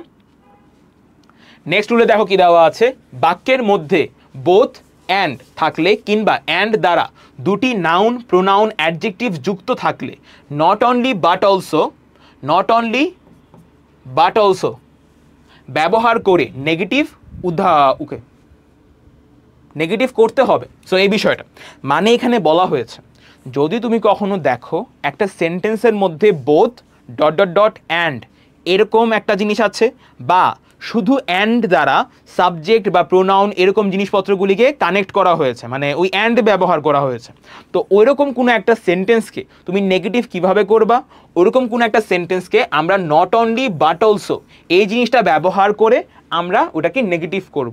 নেক্সট রুলে দেখো কি দেওয়া আছে, বাক্যের মধ্যে বোথ অ্যান্ড থাকলে কিংবা অ্যান্ড দ্বারা দুটি নাউন, প্রোনাউন, অ্যাডজেক্টিভ যুক্ত থাকলে নট অনলি বাট অলসো ব্যবহার করে নেগেটিভ করতে হবে। সো এই বিষয়টা মানে এখানে বলা হয়েছে যদি তুমি কখনো দেখো একটা সেন্টেন্সের মধ্যে both dot dot dot and এরকম একটা জিনিস আছে, বা শুধু অ্যান্ড দ্বারা সাবজেক্ট বা প্রোনাউন এরকম জিনিসপত্রগুলিকে কানেক্ট করা হয়েছে, মানে ওই অ্যান্ড ব্যবহার করা হয়েছে, তো ওইরকম কোনো একটা সেন্টেন্সকে তুমি নেগেটিভ কিভাবে করবা, ওরকম কোনো একটা সেন্টেন্সকে আমরা নট অনলি বাট অলসো এই জিনিসটা ব্যবহার করে আমরা ওটাকে নেগেটিভ করব।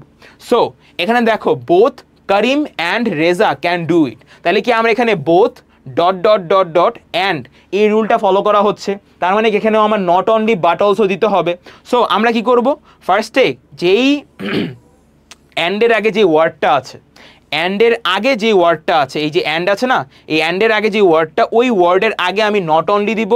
সো এখানে দেখো both Karim and Reza can do it, তাহলে কি আমরা এখানে both dot dot dot dot and এই রুলটা ফলো করা হচ্ছে, তার মানে এখানেও আমার নট অনলি বাট অলসো দিতে হবে। সো আমরা কি করব, ফার্স্টে যেই অ্যান্ডের আগে যে ওয়ার্ডটা আছে, অ্যান্ডের আগে যে ওয়ার্ডটা আছে, এই যে অ্যান্ড আছে না, এই অ্যান্ডের আগে যে ওয়ার্ডটা ওই ওয়ার্ডের আগে আমি নট অনলি দিব,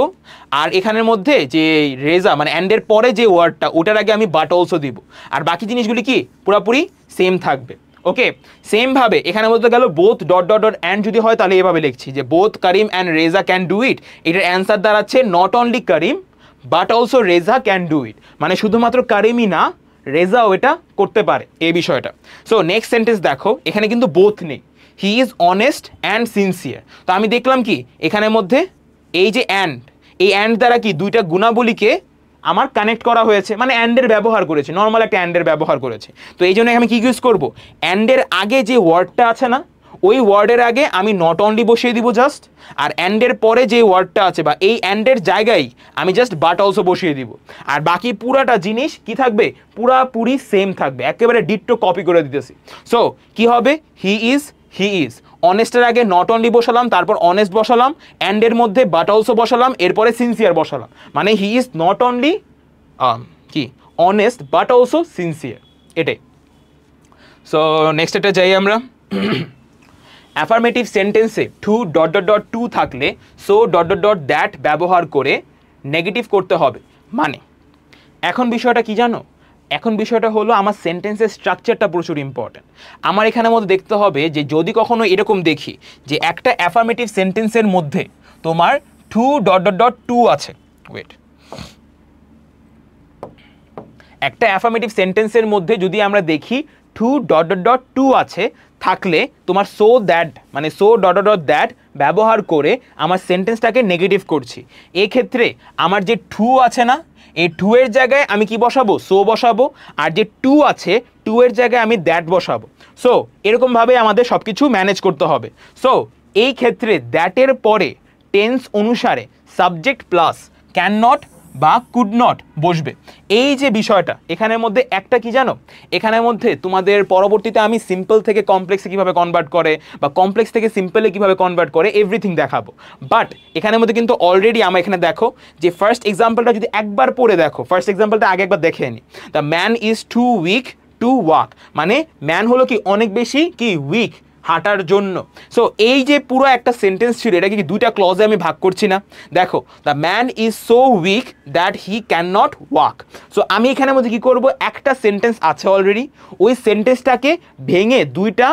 আর এখানের মধ্যে যে রেজা মানে অ্যান্ডের পরে যে ওয়ার্ডটা ওটার আগে আমি বাট অলসো দিব, আর বাকি জিনিসগুলি কি পুরোপুরি সেম থাকবে। ওকে, সেম ভাবে এখানে বলতে গেল both dot dot dot and যদি হয় তাহলে এভাবে লিখছি যে both Karim and Reza can do it, এটার অ্যান্সার দাঁড়াচ্ছে not only Karim but also Reza can do it, মানে শুধুমাত্র করিমই না রেজাও এটা করতে পারে এই বিষয়টা। সো নেক্সট সেন্টেন্স দেখো, এখানে কিন্তু বোথ নেই, he is honest and sincere. তো আমি দেখলাম কি এখানের মধ্যে এই যে অ্যান্ড, এই অ্যান্ড দ্বারা কি দুইটা গুণাবলীকে আমার কানেক্ট করা হয়েছে, মানে অ্যান্ডের ব্যবহার করেছে, নর্মাল একটা অ্যান্ডের ব্যবহার করেছে। তো এই জন্য আমি কি ইউজ করবো, অ্যান্ডের আগে যে ওয়ার্ডটা আছে না, ওই ওয়ার্ডের আগে আমি নট অনলি বসিয়ে দিব জাস্ট, আর অ্যান্ডের পরে যে ওয়ার্ডটা আছে বা এই অ্যান্ডের জায়গায় আমি জাস্ট বাট অলসো বসিয়ে দিব, আর বাকি পুরাটা জিনিস কি থাকবে, পুরাপুরি সেম থাকবে, একেবারে ডিট্টো কপি করে দিতেছি। সো কি হবে, হি ইজ অনেস্টের আগে নট অনলি বসালাম, তারপর অনেস্ট বসালাম, অ্যান্ডের মধ্যে বাট অলসো বসালাম, এরপরে সিনসিয়ার বসালাম, মানে হি ইজ নট অনলি কি অনেস্ট বাট অলসো সিনসিয়ার, এটাই। সো নেক্সট এটা যাই আমরা। অ্যাফার্মেটিভ সেন্টেন্সে টু থাকলে সো দ্যাট ব্যবহার করে নেগেটিভ করতে হবে। মানে এখন বিষয়টা কি জানো, এখন বিষয়টা হলো আমার সেন্টেন্সের স্ট্রাকচারটা প্রচুর ইম্পর্ট্যান্ট। আমার এখানের মধ্যে দেখতে হবে যে যদি কখনো এরকম দেখি যে একটা অ্যাফার্মেটিভ সেন্টেন্সের মধ্যে তোমার টু আছে, ওয়েট, একটা অ্যাফার্মেটিভ সেন্টেন্সের মধ্যে যদি আমরা দেখি টু আছে, থাকলে তোমার সো দ্যাট মানে সো দ্যাট ব্যবহার করে আমার সেন্টেন্সটাকে নেগেটিভ করছি। এক্ষেত্রে আমার যে টু আছে না, এই টু এর জায়গায় আমি কি বসাবো, সো বসাবো, আর যে টু আছে টু এর জায়গায় আমি দ্যাট বসাবো। সো এরকমভাবে আমাদের সব কিছু ম্যানেজ করতে হবে। সো এই ক্ষেত্রে দ্যাটের পরে টেন্স অনুসারে সাবজেক্ট প্লাস ক্যান নট বা কুড নট বসবে। এই যে বিষয়টা এখানের মধ্যে একটা কি জানো, এখানের মধ্যে তোমাদের পরবর্তীতে আমি সিম্পল থেকে কমপ্লেক্সে কীভাবে কনভার্ট করে বা কমপ্লেক্স থেকে সিম্পলে কীভাবে কনভার্ট করে এভরিথিং দেখাবো। বাট এখানের মধ্যে কিন্তু অলরেডি আমার এখানে দেখো যে ফার্স্ট এক্সাম্পলটা যদি একবার পড়ে দেখো, ফার্স্ট এক্সাম্পলটা আগে একবার দেখে নিই। The man is too weak to walk, মানে ম্যান হলো কি অনেক বেশি কি উইক হাঁটার জন্য। সো এই যে পুরো একটা সেন্টেন্স ছিল, এটাকে কি দুইটা ক্লজে আমি ভাগ করছি না, দেখো the man is so weak that he can not walk. So আমি এখানের মধ্যে কি করব, একটা সেন্টেন্স আছে অলরেডি, ওই সেন্টেন্সটাকে ভেঙে দুইটা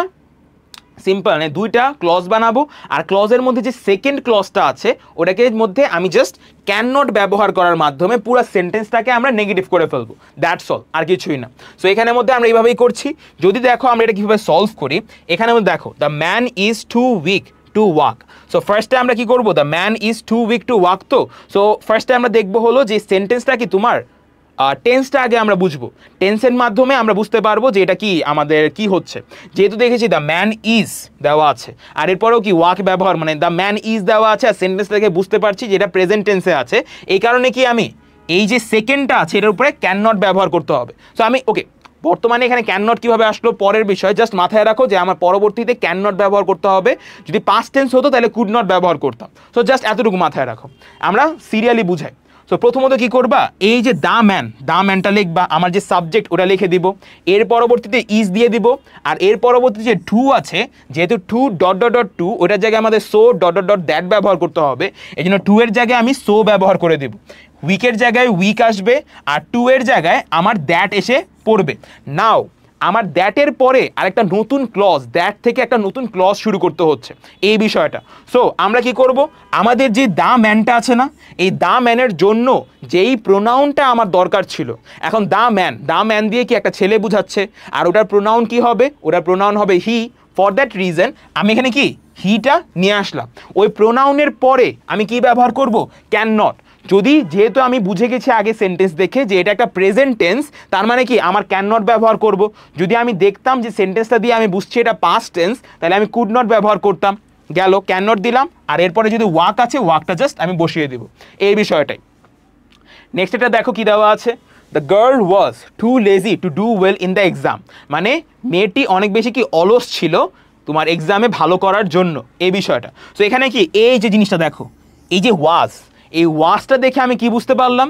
সিম্পল মানে দুইটা ক্লজ বানাবো, আর ক্লজের মধ্যে যে সেকেন্ড ক্লজটা আছে ওটাকে মধ্যে আমি জাস্ট ক্যান নট ব্যবহার করার মাধ্যমে পুরো সেন্টেন্সটাকে আমরা নেগেটিভ করে ফেলবো, দ্যাটস অল, আর কিছুই না। সো এখানের মধ্যে আমরা এইভাবেই করছি। যদি দেখো আমরা এটা কীভাবে সলভ করি, এখানের মধ্যে দেখো the man is too weak to walk. So ফার্স্টে আমরা কি করবো, the man is too weak to walk. তো সো ফার্স্টে আমরা দেখবো হলো যে সেন্টেন্সটা কি তোমার টেন্সটা আগে আমরা বুঝবো, টেন্সের মাধ্যমে আমরা বুঝতে পারবো যে এটা কি আমাদের কি হচ্ছে। যেহেতু দেখেছি দ্য ম্যান ইজ দেওয়া আছে, আর এরপরেও কি ওয়াক ব্যবহার, মানে দ্য ম্যান ইজ দেওয়া আছে, আর সেন্টেন্স থেকে বুঝতে পারছি যে এটা প্রেজেন্ট টেন্সে আছে, এই কারণে কি আমি এই যে সেকেন্ডটা আছে এটার উপরে ক্যান নট ব্যবহার করতে হবে। সো আমি ওকে, বর্তমানে এখানে ক্যান নট কীভাবে আসলো পরের বিষয়, জাস্ট মাথায় রাখো যে আমার পরবর্তীতে ক্যান নট ব্যবহার করতে হবে। যদি পাস্ট টেন্স হতো তাহলে কুড নট ব্যবহার করতাম। সো জাস্ট এতটুকু মাথায় রাখো, আমরা সিরিয়ালি বুঝাই। সো প্রথমত কি করবা, এই যে দ্য ম্যানটা লিখবা, আমার যে সাবজেক্ট ওটা লিখে দিব, এর পরবর্তীতে ইজ দিয়ে দিব, আর এর পরবর্তীতে যে টু আছে, যেহেতু টু ওটার জায়গায় আমাদের সো দ্যাট ব্যবহার করতে হবে, এই জন্য টু এর জায়গায় আমি সো ব্যবহার করে দেব। উইকের জায়গায় উইক আসবে, আর টু এর জায়গায় আমার দ্যাট এসে পড়বে। নাও আমার দ্যাটের পরে আরেকটা নতুন ক্লজ, দ্যাট থেকে একটা নতুন ক্লজ শুরু করতে হচ্ছে এই বিষয়টা। সো আমরা কি করব, আমাদের যে দ্য ম্যানটা আছে না, এই দ্য ম্যানের জন্য যেই প্রোনাউনটা আমার দরকার ছিল, এখন দ্য ম্যান দিয়ে কি একটা ছেলে বুঝাচ্ছে, আর ওটার প্রোনাউন কি হবে, ওটার প্রোনাউন হবে হি। ফর দ্যাট রিজন আমি এখানে কি হিটা নিয়ে আসলাম। ওই প্রোনাউনের পরে আমি কি ব্যবহার করব, ক্যান নট। যদি যেহেতু আমি বুঝে গেছি আগে সেন্টেন্স দেখে যে এটা একটা প্রেজেন্ট টেন্স, তার মানে কি আমার ক্যান নট ব্যবহার করব। যদি আমি দেখতাম যে সেন্টেন্সটা দিয়ে আমি বুঝছি এটা পাস্ট টেন্স, তাহলে আমি কুড নট ব্যবহার করতাম, গেল ক্যান নট দিলাম, আর এরপরে যদি ওয়াক আছে ওয়াকটা জাস্ট আমি বসিয়ে দেব, এই বিষয়টাই। নেক্সট এটা দেখো কি দেওয়া আছে, the girl was too lazy to do well in the exam, মানে মেয়েটি অনেক বেশি কি অলস ছিল তোমার এক্সামে ভালো করার জন্য, এই বিষয়টা। সো এখানে কি এই যে জিনিসটা দেখো, এই যে ওয়াজ, এই ওয়াজটা দেখে আমি কি বুঝতে পারলাম,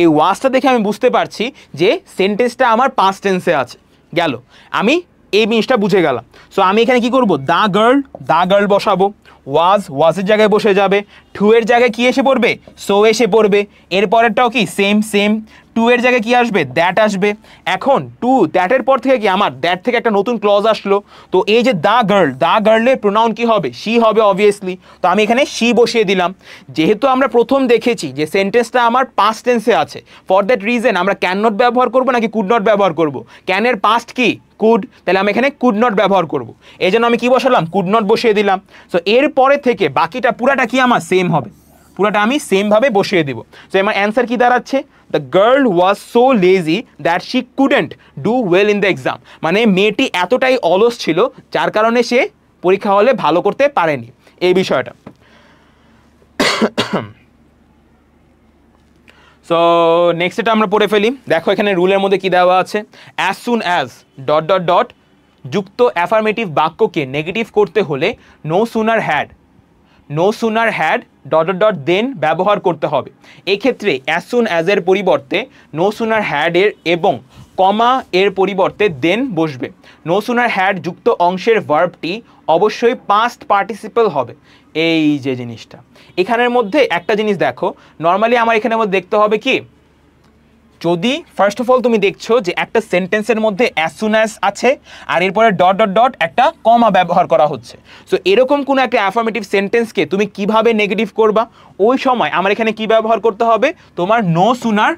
এই ওয়াজটা দেখে আমি বুঝতে পারছি যে সেন্টেন্সটা আমার পাস্ট টেন্সে আছে, গেল আমি এই জিনিসটা বুঝে গেলাম। সো আমি এখানে কি করব, দ্য গার্ল বসাবো, ওয়াজের জায়গায় বসে যাবে, টু এর জায়গায় কি এসে পড়বে, সো এসে পড়বে, এরপরেরটাও কি সেম, টু এর জায়গায় কি আসবে, দ্যাট আসবে। এখন টু দ্যাটের পর থেকে কি আমার দ্যাট থেকে একটা নতুন ক্লজ আসলো, তো এই যে দ্য গার্লের প্রোনাউন কি হবে, শি হবে অবভিয়াসলি। তো আমি এখানে শি বসিয়ে দিলাম। যেহেতু আমরা প্রথম দেখেছি যে সেন্টেন্সটা আমার পাস্ট টেন্সে আছে, ফর দ্যাট রিজন আমরা ক্যান নট ব্যবহার করব নাকি কুড নট ব্যবহার করব। ক্যানের পাস্ট কি কুড, তাহলে আমি এখানে কুড নট ব্যবহার করব। এই জন্য আমি কি বসালাম, কুড নট বসিয়ে দিলাম। সো এর পরে থেকে বাকিটা পুরাটা কি আমার সেম হবে, পুরাটা আমি সেমভাবে বসিয়ে দেবো। সো আমার অ্যান্সার কি দাঁড়াচ্ছে, the girl was so lazy that she couldn't do well in the exam. মানে মেয়েটি এতটাই অলস ছিল যার কারণে সে পরীক্ষা হলে ভালো করতে পারেনি, এই বিষয়টা। সো নেক্সট এটা আমরা পড়ে ফেলি। দেখো এখানে রুলের মধ্যে কি দেওয়া আছে, as soon as dot dot dot যুক্ত অ্যাফার্মেটিভ বাক্যকে নেগেটিভ করতে হলে no sooner had dot dot dot than ব্যবহার করতে হবে। এক্ষেত্রে অ্যাজ সুন অ্যাজ এর পরিবর্তে নো সুনার হ্যাড এর এবং কমা এর পরিবর্তে দেন বসবে। নো সুনার হ্যাড যুক্ত অংশের ভার্বটি অবশ্যই পাস্ট পার্টিসিপল হবে। এই যে জিনিসটা এখানের মধ্যে একটা জিনিস দেখো, নর্মালি আমার এখানের মধ্যে দেখতে হবে কি, যদি ফার্স্ট অফ অল তুমি দেখছো যে একটা সেন্টেন্সের মধ্যে অ্যাজ সুন অ্যাজ আছে আর এরপরে ডট ডট ডট একটা কমা ব্যবহার করা হচ্ছে, সো এরকম কোনো একটা অ্যাফার্মেটিভ সেন্টেন্সকে তুমি কিভাবে নেগেটিভ করবা, ওই সময় আমার এখানে কি ব্যবহার করতে হবে, তোমার no sooner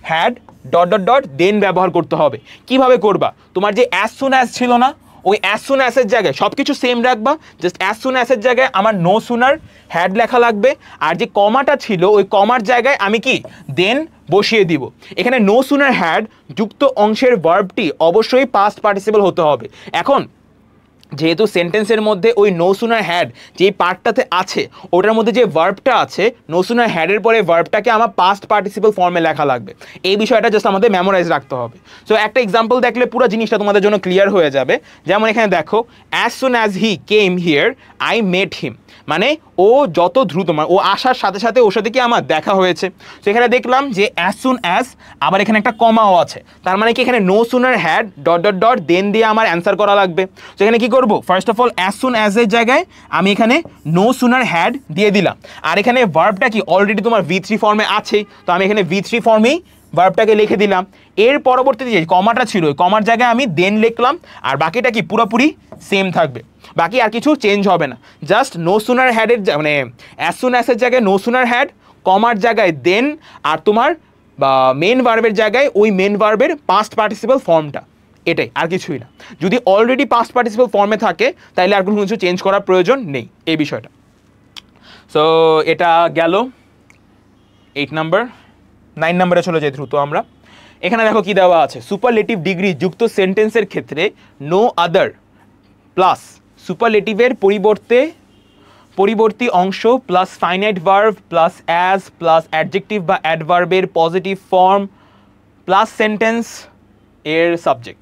had dot dot dot than ব্যবহার করতে হবে। কিভাবে করবা, তোমার যে অ্যাজ সুন অ্যাজ ছিল না, ওই অ্যাজ সুন অ্যাজের জায়গায় সব কিছু সেম রাখবা, জাস্ট অ্যাজ সুন অ্যাজের জায়গায় আমার নো সুনার হ্যাড লেখা লাগবে, আর যে কমাটা ছিল ওই কমার জায়গায় আমি কি দেন বসিয়ে দিব। এখানে নো সুনার হ্যাড যুক্ত অংশের ভার্বটি অবশ্যই পাস্ট পার্টিসিপল হতে হবে। এখন যেহেতু সেন্টেন্সের মধ্যে ওই নো সুনার হ্যাড যেই পার্টটাতে আছে ওটার মধ্যে যে ভার্বটা আছে, নো সুনার হ্যাডের পরে ভার্বটাকে আমার পাস্ট পার্টিসিপল ফর্মে লেখা লাগবে। এই বিষয়টা জাস্ট আমাদের মেমোরাইজ রাখতে হবে। সো একটা এক্সাম্পল দেখলে পুরো জিনিসটা তোমাদের জন্য ক্লিয়ার হয়ে যাবে। যেমন এখানে দেখো, as soon as he came here I met him, মানে ও যত দ্রুত, মানে ও আসার সাথে সাথে ওর সাথে কি আমার দেখা হয়েছে। তো এখানে দেখলাম যে অ্যাজ সুন অ্যাজ, আবার এখানে একটা কমাও আছে, তার মানে কি এখানে no sooner had dot dot dot than দিয়ে আমার অ্যান্সার করা লাগবে। তো এখানে কি করবো, first of all as soon as এর জায়গায় আমি এখানে নো সুনার হ্যাড দিয়ে দিলাম, আর এখানে ভার্বটা কি অলরেডি তোমার V3 ফর্মে আছে, তো আমি এখানে V3 ফর্মেই ভার্বটাকে লিখে দিলাম। এর পরবর্তীতে যে কমাটা ছিল ওই কমার জায়গায় আমি দেন লিখলাম, আর বাকিটা কি পুরোপুরি সেম থাকবে, বাকি আর কিছু চেঞ্জ হবে না। জাস্ট নো সুনার হ্যাডের মানে অ্যাজ সুন অ্যাজের জায়গায় নো সুনার হ্যাড, কমার জায়গায় দেন, আর তোমার বা মেন ভার্বের জায়গায় ওই মেন ভার্বের পাস্ট পার্টিসিপল ফর্মটা, এটাই, আর কিছুই না। যদি অলরেডি পাস্ট পার্টিসিপল ফর্মে থাকে তাহলে আর কোনো কিছু চেঞ্জ করার প্রয়োজন নেই, এই বিষয়টা। সো এটা গেল 8 নাম্বার। 9 নাম্বারে চলে যাই দ্রুত আমরা। এখানে দেখো কি দেওয়া আছে, সুপারলেটিভ ডিগ্রি যুক্ত সেন্টেন্সের ক্ষেত্রে নো আদার প্লাস সুপারলেটিভের পরিবর্তী অংশ plus finite verb plus as plus adjective বা অ্যাডভার্বের পজিটিভ ফর্ম প্লাস সেন্টেন্স এর সাবজেক্ট।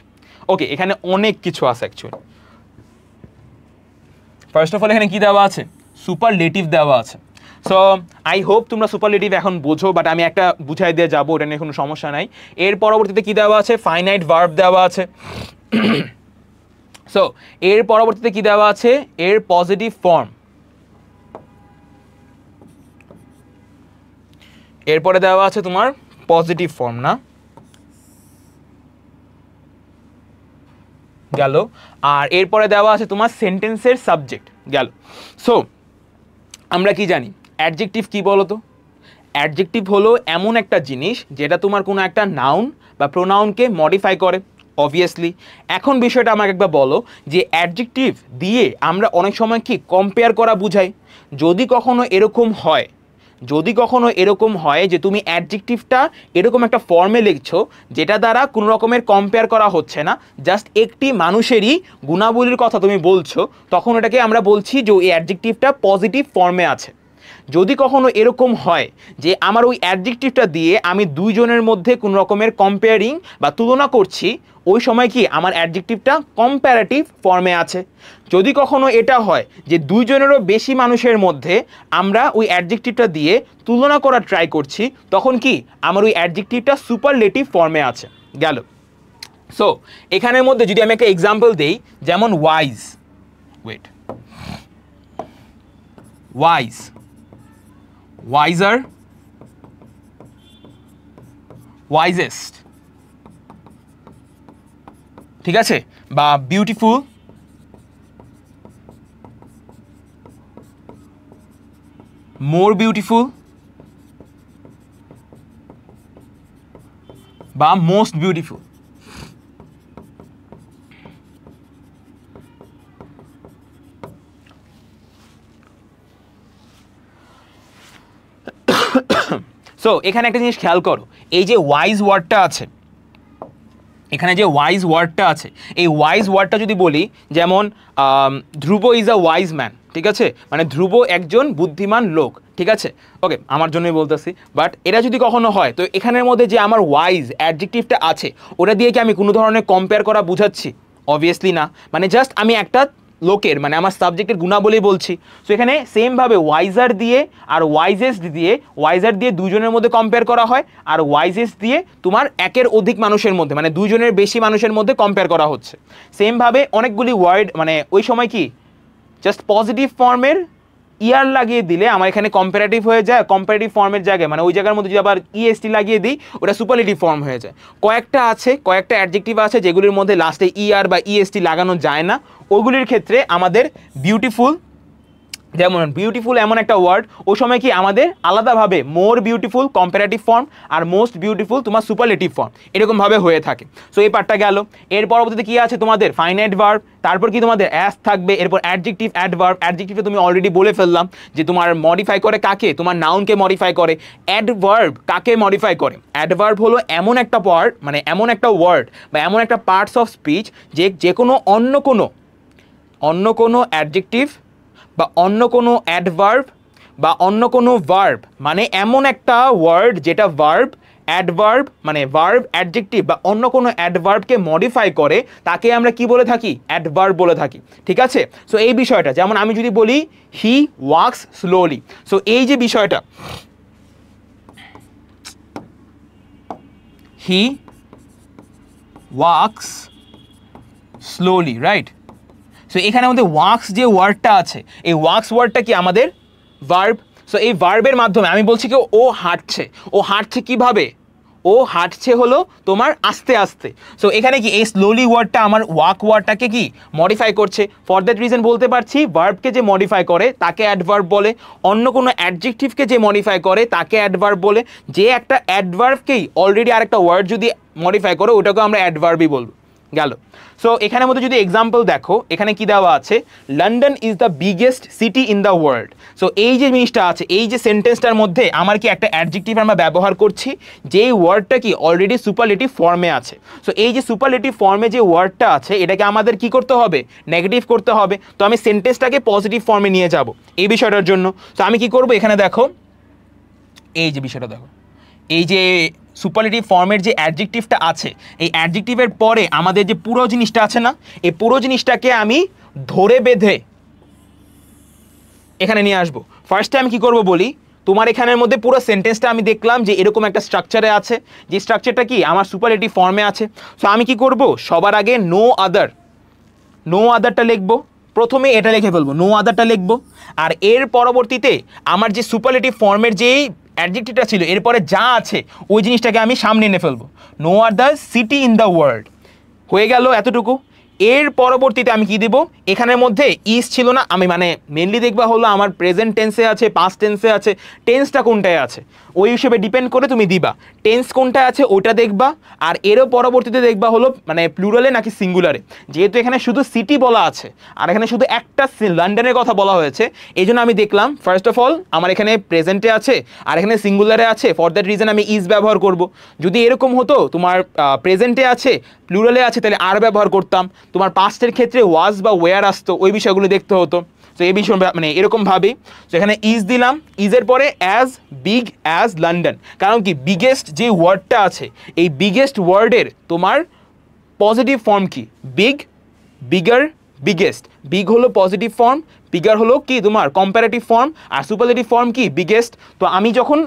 ওকে, এখানে অনেক কিছু আছে অ্যাকচুয়ালি। ফার্স্ট অফ অল এখানে কি দেওয়া আছে, সুপারলেটিভ দেওয়া আছে। সো আই হোপ তোমরা সুপারলেটিভ এখন বোঝো, বাট আমি একটা বুঝাই দিয়ে যাবো, ওটা নিয়ে কোনো সমস্যা নাই। এর পরবর্তীতে কি দেওয়া আছে, ফাইনাইট ভার্ব দেওয়া আছে। সো এর পরবর্তীতে কি দেওয়া আছে, এর পজিটিভ ফর্ম, এরপরে দেওয়া আছে তোমার পজিটিভ ফর্ম না গেল, আর এরপরে দেওয়া আছে তোমার সেন্টেন্সের সাবজেক্ট গেল। সো আমরা কি জানি অ্যাডজেক্টিভ কি বলো তো, অ্যাডজেক্টিভ হলো এমন একটা জিনিস যেটা তোমার কোনো একটা নাউন বা প্রোনাউনকে মডিফাই করে অবভিয়াসলি। এখন বিষয়টা আমাকে একবার বলো যে অ্যাডজেক্টিভ দিয়ে আমরা অনেক সময় কি কম্পেয়ার করা বুঝাই। যদি কখনো এরকম হয় যে তুমি অ্যাডজেক্টিভটা এরকম একটা ফর্মে লিখছো যেটা দ্বারা কোনো রকমের কম্পেয়ার করা হচ্ছে না, জাস্ট একটি মানুষেরই গুণাবলীর কথা তুমি বলছো, তখন এটাকে আমরা বলছি যে ওই অ্যাডজেক্টিভটা পজিটিভ ফর্মে আছে। যদি কখনো এরকম হয় যে আমার ওই অ্যাডজেক্টিভটা দিয়ে আমি দুইজনের মধ্যে কোনো রকমের কম্পেয়ারিং বা তুলনা করছি, ওই সময় কি আমার অ্যাডজেক্টিভটা কম্প্যারেটিভ ফর্মে আছে। যদি কখনো এটা হয় যে দুইজনেরও বেশি মানুষের মধ্যে আমরা ওই অ্যাডজেক্টিভটা দিয়ে তুলনা করার ট্রাই করছি, তখন কি আমার ওই অ্যাডজেক্টিভটা সুপারলেটিভ ফর্মে আছে গেল। সো এখানের মধ্যে যদি আমি একটা এক্সাম্পল দেই, যেমন ওয়াইজ, ওয়াইজার, ওয়াইজেস্ট, ঠিক আছে, বা বিউটিফুল, মোর বিউটিফুল, বা মোস্ট বিউটিফুল। সো এখানে একটা জিনিস খেয়াল করো, এই যে ওয়াইজ ওয়ার্ডটা আছে, এখানে যে ওয়াইজ ওয়ার্ডটা আছে, এই ওয়াইজ ওয়ার্ডটা যদি বলি, যেমন ধ্রুব ইজ আ ওয়াইজ ম্যান, ঠিক আছে, মানে ধ্রুব একজন বুদ্ধিমান লোক, ঠিক আছে, ওকে, আমার জন্যই বলতেছি। বাট এটা যদি কখনো হয়, তো এখানের মধ্যে যে আমার ওয়াইজ অ্যাডজেক্টিভটা আছে, ওটা দিয়ে কি আমি কোনো ধরনের কম্পেয়ার করা বুঝাচ্ছি? অবভিয়াসলি না, মানে জাস্ট আমি একটা লোকের, মানে আমার সাবজেক্টের গুণাবলী বলছি। সো এখানে সেমভাবে ওয়াইজার দিয়ে আর ওয়াইজেস্ট দিয়ে, ওয়াইজার দিয়ে দুজনের মধ্যে কম্পেয়ার করা হয়, আর ওয়াইজেস্ট দিয়ে তোমার একের অধিক মানুষের মধ্যে, মানে দুজনের বেশি মানুষের মধ্যে কম্পেয়ার করা হচ্ছে। সেমভাবে অনেকগুলি ওয়ার্ড, মানে ওই সময় কি জাস্ট পজিটিভ ফর্মের ইয়ার লাগিয়ে দিলে আমার এখানে কম্পারেটিভ হয়ে যায়, কম্পারেটিভ ফর্মের জায়গায়, মানে ওই জায়গার মধ্যে যদি আবার ইএসটি লাগিয়ে দিই, ওটা সুপারলেটিভ ফর্ম হয়ে যায়। কয়েকটা আছে, কয়েকটা অ্যাডজেক্টিভ আছে যেগুলির মধ্যে লাস্টে ইআর বা ইএসটি লাগানো যায় না, ওগুলির ক্ষেত্রে আমাদের বিউটিফুল, যেমন বিউটিফুল এমন একটা ওয়ার্ড, ওই সময় কি আমাদের আলাদাভাবে মোর বিউটিফুল কম্পারেটিভ ফর্ম আর মোস্ট বিউটিফুল তোমার সুপারলেটিভ ফর্ম, এরকমভাবে হয়ে থাকে। সো এই পার্টটা গেল। এর পরবর্তীতে কি আছে তোমাদের ফাইনাইট ভার্ব, তারপর কি তোমাদের অ্যাস থাকবে, এরপর অ্যাডজেক্টিভ, অ্যাডভার্ব। অ্যাডজেক্টিভটা তুমি অলরেডি বলে ফেললাম যে তোমার মডিফাই করে কাকে, তোমার নাউনকে মডিফাই করে। অ্যাডভার্ব কাকে মডিফাই করে? অ্যাডভার্ব হলো এমন একটা পার্ট, মানে এমন একটা ওয়ার্ড বা এমন একটা পার্টস অফ স্পিচ যে কোনো অন্য কোনো অ্যাডজেক্টিভ বা অন্য কোনো অ্যাডভার্ব বা অন্য কোনো ভার্ব, মানে এমন একটা ওয়ার্ড যেটা ভার্ব, অ্যাডভার্ব মানে ভার্ব, অ্যাডজেক্টিভ বা অন্য কোনো অ্যাডভার্বকে মডিফাই করে, তাকে আমরা কি বলে থাকি? অ্যাডভার্ব বলে থাকি, ঠিক আছে। সো এই বিষয়টা, যেমন আমি যদি বলি হি ওয়াক্স স্লোলি, সো এই যে বিষয়টা, হি ওয়াক্স স্লোলি, রাইট। সো এখানে আমাদের ওয়াক্স যে ওয়ার্ডটা আছে, এই ওয়াক্স ওয়ার্ডটা কি আমাদের ভার্ব। সো এই ভার্বের মাধ্যমে আমি বলছি কি ও হাঁটছে, ও হাঁটছে কিভাবে? ও হাঁটছে হলো তোমার আস্তে আস্তে। সো এখানে কি এই স্লোলি ওয়ার্ডটা আমার ওয়াক ওয়ার্ডটাকে কি মডিফাই করছে। ফর দ্যাট রিজন বলতে পারছি ভার্বকে যে মডিফাই করে তাকে অ্যাডভার্ব বলে, অন্য কোনো অ্যাডজেক্টিভকে যে মডিফাই করে তাকে অ্যাডভার্ব বলে, যে একটা অ্যাডভার্বকেই অলরেডি আরেকটা ওয়ার্ড যদি মডিফাই করে ওটাকে আমরা অ্যাডভার্বই বলবো। গেল। সো এখানের মধ্যে যদি এক্সাম্পল দেখো, এখানে কি দেওয়া আছে? London is the biggest city in the world. So এই যে জিনিসটা আছে, এই যে সেন্টেন্সটার মধ্যে আমার কি একটা অ্যাডজেক্টিভ আমরা ব্যবহার করছি, যেই ওয়ার্ডটা কি অলরেডি সুপারলেটিভ ফর্মে আছে। সো এই যে সুপারলেটিভ ফর্মে যে ওয়ার্ডটা আছে, এটাকে আমাদের কি করতে হবে? নেগেটিভ করতে হবে। তো আমি সেন্টেন্সটাকে পজিটিভ ফর্মে নিয়ে যাব এই বিষয়টার জন্য। তো আমি কি করব? এখানে দেখো, এই যে বিষয়টা দেখো, এই যে সুপারলেটিভ ফর্মের যে অ্যাডজেক্টিভটা আছে, এই অ্যাডজেক্টিভের পরে আমাদের যে পুরো জিনিসটা আছে না, এই পুরো জিনিসটাকে আমি ধরে বেঁধে এখানে নিয়ে আসবো। ফার্স্টে আমি কি করব বলি, তোমার এখানের মধ্যে পুরো সেন্টেন্সটা আমি দেখলাম যে এরকম একটা স্ট্রাকচারে আছে, যে স্ট্রাকচারটা কি আমার সুপারলেটিভ ফর্মে আছে। সো আমি কি করব, সবার আগে নো আদারটা লিখবো। প্রথমে এটা লিখে ফেলবো, নো আদারটা লিখবো। আর এর পরবর্তীতে আমার যে সুপারলেটিভ ফর্মের যেই অ্যাডজেক্টিভটা ছিল, এরপরে যা আছে ওই জিনিসটাকে আমি সামনে এনে ফেলবো। No other city in the world, হয়ে গেল এতটুকু। এর পরবর্তীতে আমি কি দেব, এখানের মধ্যে ইজ ছিল না, আমি মানে মেনলি দেখবা হলো আমার প্রেজেন্ট টেন্সে আছে, পাস্ট টেন্সে আছে, টেন্সটা কোনটায় আছে ওই হিসেবে ডিপেন্ড করে তুমি দিবা। টেন্স কোনটায় আছে ওটা দেখবা, আর এরও পরবর্তীতে দেখবা হলো মানে প্লুরালে নাকি সিঙ্গুলারে। যেহেতু এখানে শুধু সিটি বলা আছে আর এখানে শুধু একটা লন্ডনের কথা বলা হয়েছে, এই জন্য আমি দেখলাম ফার্স্ট অফ অল আমার এখানে প্রেজেন্টে আছে আর এখানে সিঙ্গুলারে আছে, ফর দ্যাট রিজন আমি ইজ ব্যবহার করব। যদি এরকম হতো তোমার প্রেজেন্টে আছে প্লুরালে আছে, তাহলে আর ব্যবহার করতাম। তোমার পাস্টের ক্ষেত্রে ওয়াজ বা ওয়ার আসতো, ওই বিষয়গুলো দেখতে হতো। তো এই বিষয় মানে এরকমভাবেই। তো এখানে ইজ দিলাম, ইজের পরে অ্যাজ বিগ অ্যাজ লন্ডন, কারণ কি বিগেস্ট যে ওয়ার্ডটা আছে, এই বিগেস্ট ওয়ার্ডের তোমার পজিটিভ ফর্ম কি? Big, bigger, biggest. বিগ হলো পজিটিভ ফর্ম, বিগার হলো কি তোমার কম্পারেটিভ ফর্ম, আর সুপারলেটিভ ফর্ম কি? বিগেস্ট। তো আমি যখন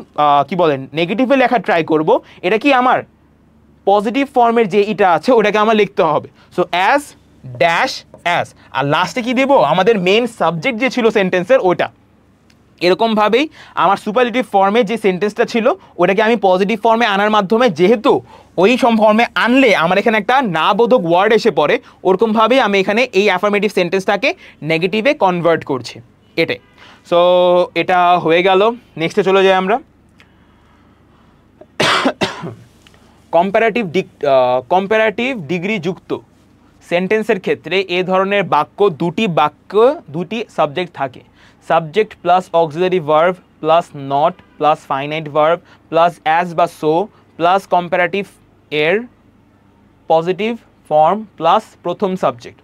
কি বলেন নেগেটিভে লেখা ট্রাই করব, এটা কি আমার পজিটিভ ফর্মের যে এটা আছে ওটাকে আমার লিখতে হবে। সো অ্যাজ ড্যাশ অ্যাজ, আর লাস্টে কি দেবো? আমাদের মেন সাবজেক্ট যে ছিল সেন্টেন্সের ওটা। এরকমভাবেই আমার সুপারলেটিভ ফর্মে যে সেন্টেন্সটা ছিল ওটাকে আমি পজিটিভ ফর্মে আনার মাধ্যমে, যেহেতু ওই ফর্মে আনলে আমার এখানে একটা না বোধক ওয়ার্ড এসে পড়ে, ওরকমভাবেই আমি এখানে এই অ্যাফার্মেটিভ সেন্টেন্সটাকে নেগেটিভে কনভার্ট করছি, এটাই। সো এটা হয়ে গেল। নেক্সটে চলে যাই আমরা। কম্পারেটিভ ডিগ্রি যুক্ত সেন্টেন্সের ক্ষেত্রে এ ধরনের দুটি সাবজেক্ট থাকে। Subject plus auxiliary verb plus not plus finite verb plus as বা সো প্লাস কম্পারেটিভ এর পজিটিভ ফর্ম প্লাস প্রথম সাবজেক্ট,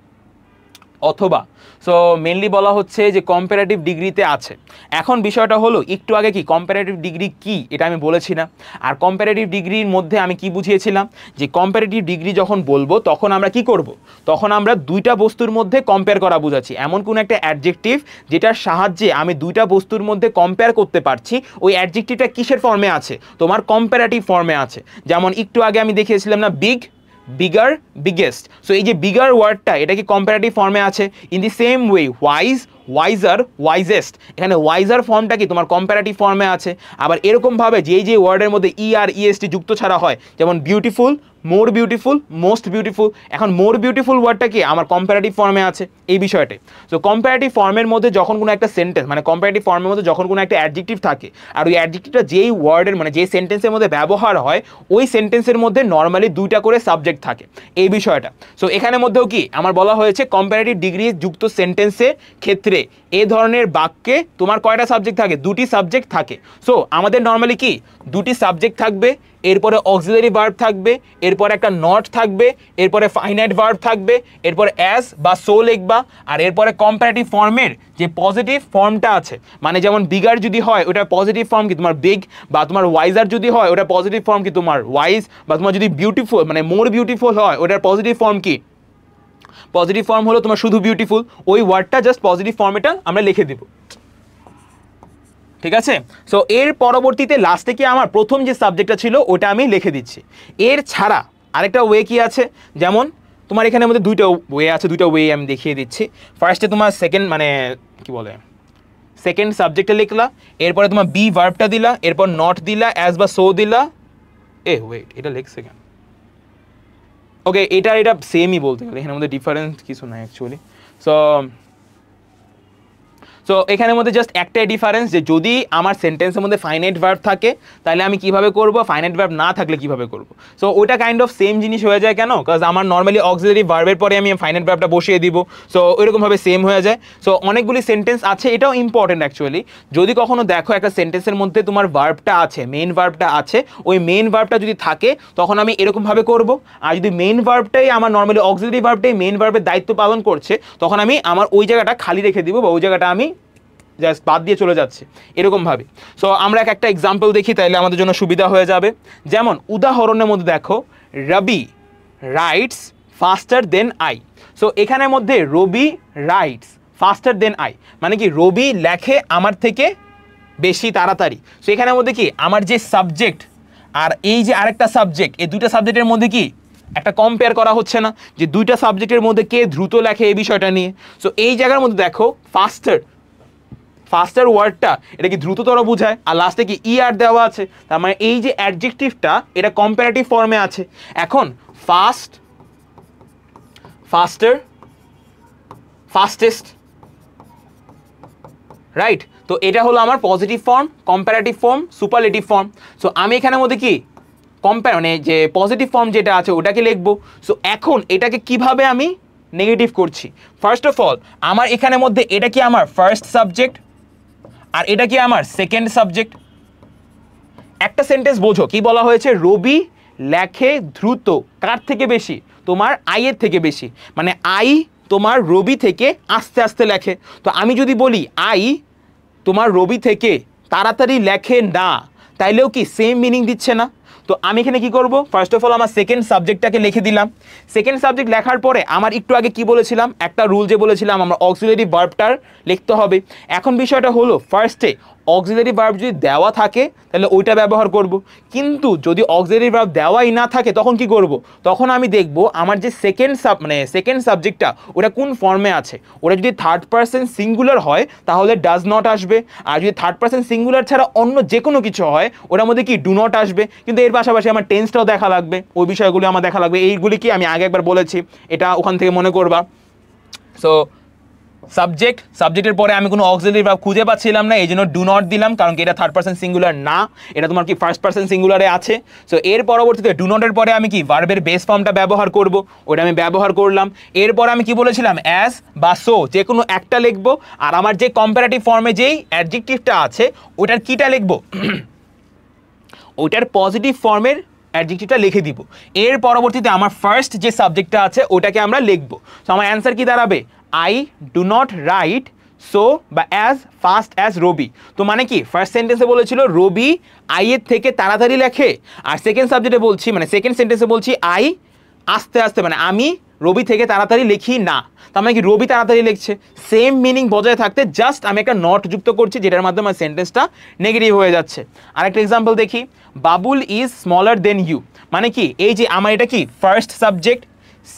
অথবা সো মেনলি বলা হচ্ছে যে কম্পারেটিভ ডিগ্রিতে আছে। এখন বিষয়টা হলো, একটু আগে কি কম্পারেটিভ ডিগ্রি কি এটা আমি বলেছি না, আর কম্পারেটিভ ডিগ্রির মধ্যে আমি কি বুঝিয়েছিলাম যে কম্পারেটিভ ডিগ্রি যখন বলবো তখন আমরা কি করব, তখন আমরা দুইটা বস্তুর মধ্যে কম্পেয়ার করা বুঝাচ্ছি। এমন কোন একটা অ্যাডজেক্টিভ যেটার সাহায্যে আমি দুইটা বস্তুর মধ্যে কম্পেয়ার করতে পারছি, ওই অ্যাডজেক্টিভটা কিসের ফর্মে আছে, তোমার কম্পারেটিভ ফর্মে আছে। যেমন একটু আগে আমি দেখিয়েছিলাম না, বিগ, বিগার, বিগেস্ট। সো এই যে বিগার ওয়ার্ডটা এটা কি কম্পারেটিভ ফর্মে আছে। In the same way wise, wiser, wisest, এখানে ওয়াইজার ফর্মটা কি তোমার কম্পারেটিভ ফর্মে আছে। আবার এরকমভাবে যে ওয়ার্ডের মধ্যে ই আর ইএসটি যুক্ত ছাড়া হয়, যেমন beautiful, more beautiful, most beautiful, এখন মোর বিউটিফুল ওয়ার্ডটা কি আমার কম্পারেটিভ ফর্মে আছে, এই বিষয়টাই। সো কম্পারেটিভ ফর্মের মধ্যে যখন কোনো একটা সেন্টেন্স, মানে কম্পারেটিভ ফর্মের মধ্যে যখন কোনো একটা অ্যাডজেক্টিভ থাকে, আর ওই অ্যাডজেক্টিভটা যেই ওয়ার্ডের মানে যে সেন্টেন্সের মধ্যে ব্যবহার হয়, ওই সেন্টেন্সের মধ্যে নর্মালি দুইটা করে সাবজেক্ট থাকে, এই বিষয়টা। সো এখানের মধ্যেও কি আমার বলা হয়েছে কম্পারেটিভ ডিগ্রি যুক্ত সেন্টেন্সের ক্ষেত্রে এ ধরনের বাক্যে তোমার কয়টা সাবজেক্ট থাকে, দুটি সাবজেক্ট থাকে। সো আমাদের নর্মালি কি দুটি সাবজেক্ট থাকবে, এরপরে অক্সিলারি ভার্ব থাকবে, এরপরে একটা নট থাকবে, এরপরে ফাইনাইট ভার্ব থাকবে, এরপরে অ্যাজ বা সো লিখবা, আর এরপরে কম্পারেটিভ ফর্মের যে পজিটিভ ফর্মটা আছে, মানে যেমন বিগার যদি হয় ওটার পজিটিভ ফর্ম কি তোমার বিগ, বা তোমার ওয়াইজার যদি হয় ওটার পজিটিভ ফর্ম কি তোমার ওয়াইজ, বা তোমার যদি বিউটিফুল মানে মোর বিউটিফুল হয় ওটার পজিটিভ ফর্ম কি, পজিটিভ ফর্ম হলো তোমার শুধু বিউটিফুল। ওই ওয়ার্ডটা জাস্ট পজিটিভ ফর্মেটা আমরা লিখে দেব, ঠিক আছে। সো এর পরবর্তীতে লাস্টে কি আমার প্রথম যে সাবজেক্টটা ছিল ওটা আমি লিখে দিচ্ছি। এর ছাড়া আরেকটা ওয়ে কি আছে, যেমন তোমার এখানের মধ্যে দুইটা ওয়ে আছে, দুইটা ওয়ে আমি দেখিয়ে দিচ্ছি। ফার্স্টে তোমার সেকেন্ড সাবজেক্টটা লিখলা, এরপরে তোমার বি ভার্বটা দিলা, এরপর নট দিলা, অ্যাজ বা সো দিলা। ওয়েট, এটা লিখছে কেন? ওকে, এটা সেমই বলতে গেলে, এখানের মধ্যে ডিফারেন্স কিছু নাই অ্যাকচুয়ালি। সো এখানের মধ্যে জাস্ট একটাই ডিফারেন্স, যে যদি আমার সেন্টেন্সের মধ্যে ফাইনাইট ভার্ব থাকে তাহলে আমি কিভাবে করব, ফাইনাইট ভার্ব না থাকলে কিভাবে করব। সো ওটা কাইন্ড অফ সেম জিনিস হয়ে যায়। কেন? কারণ আমার নর্মালি অক্সিলারি ভার্বের পরে আমি ফাইনাইট ভার্বটা বসিয়ে দিব, সো ওইরকমভাবে সেম হয়ে যায়। সো অনেকগুলি সেন্টেন্স আছে, এটাও ইম্পর্টেন্ট অ্যাকচুয়ালি। যদি কখনো দেখো একটা সেন্টেন্সের মধ্যে তোমার ভার্বটা আছে, মেইন ভার্বটা আছে, ওই মেইন ভার্বটা যদি থাকে তখন আমি এরকমভাবে করব। আর যদি মেইন ভার্বটাই আমার নর্মালি অক্সিলারি ভার্বটাই মেইন ভার্বের দায়িত্ব পালন করছে, তখন আমি আমার ওই জায়গাটা খালি রেখে দিব, বা ওই জায়গাটা আমি জাস্ট বাদ দিয়ে চলে যাচ্ছে, এরকমভাবে। সো আমরা একটা এক্সাম্পল দেখি, তাইলে আমাদের জন্য সুবিধা হয়ে যাবে। যেমন উদাহরণের মধ্যে দেখো, Rabi writes faster than I. So এখানের মধ্যে রবি রাইটস ফাস্টার দেন আই মানে কি রবি লেখে আমার থেকে বেশি তাড়াতাড়ি। সো এখানের মধ্যে কি আমার যে সাবজেক্ট আর এই যে আরেকটা সাবজেক্ট, এই দুইটা সাবজেক্টের মধ্যে কি একটা কম্পেয়ার করা হচ্ছে না, যে দুইটা সাবজেক্টের মধ্যে কে দ্রুত লেখে এই বিষয়টা নিয়ে। সো এই জায়গার মধ্যে দেখো ফাস্টার ওয়ার্ডটা এটা কি দ্রুততর বোঝায়, আর লাস্টে কি ই আর দেওয়া আছে, তার মানে এই যে অ্যাডজেক্টিভটা এটা কম্পারেটিভ ফর্মে আছে। এখন ফাস্টার, ফাস্টেস্ট, রাইট। তো এটা হলো আমার positive form, comparative form, superlative form. So আমি এখানের মধ্যে কি মানে যে পজিটিভ ফর্ম যেটা আছে ওটাকে লিখবো। সো এখন এটাকে কিভাবে আমি নেগেটিভ করছি, ফার্স্ট অফ অল আমার এখানের মধ্যে এটা কি আমার ফার্স্ট সাবজেক্ট, আর এটা কি আমার সেকেন্ড সাবজেক্ট। একটা সেন্টেন্স বোঝো, কি বলা হয়েছে, রবি লেখে দ্রুত, কার থেকে বেশি, তোমার আই এর থেকে বেশি, মানে আই তোমার রবি থেকে আস্তে আস্তে লেখে। তো আমি যদি বলি আই তোমার রবি থেকে তাড়াতাড়ি লেখে না, তাইলেও কি সেম মিনিং দিচ্ছে না। তো আমি এখানে কি করব, ফার্স্ট অফ অল আমার সেকেন্ড সাবজেক্টটাকে লিখে দিলাম। সেকেন্ড সাবজেক্ট লেখার পরে আমার একটু আগে কি বলেছিলাম, একটা রুল যে বলেছিলাম আমরা অক্সিলারি ভার্বটার লিখতে হবে। এখন বিষয়টা হলো ফার্স্টে অক্সিলারি ভার্ব যদি দেওয়া থাকে তাহলে ওইটা ব্যবহার করব, কিন্তু যদি অক্সিলারি ভার্ব দেওয়াই না থাকে তখন কি করব, তখন আমি দেখব আমার যে সেকেন্ড সাবজেক্টটা ওটা কোন ফর্মে আছে। ওটা যদি থার্ড পারসন সিঙ্গুলার হয় তাহলে ডাজ নট আসবে, আর যদি থার্ড পারসন সিঙ্গুলার ছাড়া অন্য যে কোনো কিছু হয় ওটার মধ্যে কি ডু নট আসবে। কিন্তু এর পাশাপাশি আমার টেন্সটাও দেখা লাগবে, ওই বিষয়গুলো আমার দেখা লাগবে। এইগুলি কি আমি আগে একবার বলেছি, এটা ওখান থেকে মনে করবা। সো সাবজেক্টের পরে আমি কোনো অক্সিলারি ভার্ব খুঁজে পাচ্ছিলাম না, এই জন্য ডু নট দিলাম, কারণ কি এটা থার্ড পারসন সিঙ্গুলার না, এটা তোমার কি ফার্স্ট পারসন সিঙ্গুলারে আছে। সো এর পরবর্তীতে ডু নটের পরে আমি কি ভার্বের বেস ফর্মটা ব্যবহার করব, ওটা আমি ব্যবহার করলাম। এরপর আমি কি বলেছিলাম, অ্যাজ বা সো যে কোনো একটা লিখবো, আর আমার যে কম্পারেটিভ ফর্মে যেই অ্যাডজেক্টিভটা আছে ওটার কিটা লিখবো ওইটার পজিটিভ ফর্মের অ্যাডজেক্টিভটা লিখে দিব। এর পরবর্তীতে আমার ফার্স্ট যে সাবজেক্টটা আছে ওটাকে আমরা লিখবো। সো আমার অ্যান্সার কি দাঁড়াবে, I do not right so বা অ্যাজ ফাস্ট অ্যাজ রবি। তো মানে কি ফার্স্ট সেন্টেন্সে বলেছিল রবি আই এর থেকে তাড়াতাড়ি লেখে, আর সেকেন্ড সাবজেক্টে বলছি মানে সেকেন্ড সেন্টেন্সে বলছি আই আস্তে আস্তে, মানে আমি রবি থেকে তাড়াতাড়ি লিখি না। তার মানে কি রবি তাড়াতাড়ি লিখছে, সেম মিনিং বজায় থাকতে জাস্ট আমি একটা নট যুক্ত করছি যেটার মাধ্যমে আমার সেন্টেন্সটা নেগেটিভ হয়ে যাচ্ছে। আরেকটা এক্সাম্পল দেখি, Babul is smaller than you. মানে কি এই যে আমার এটা কি first subject,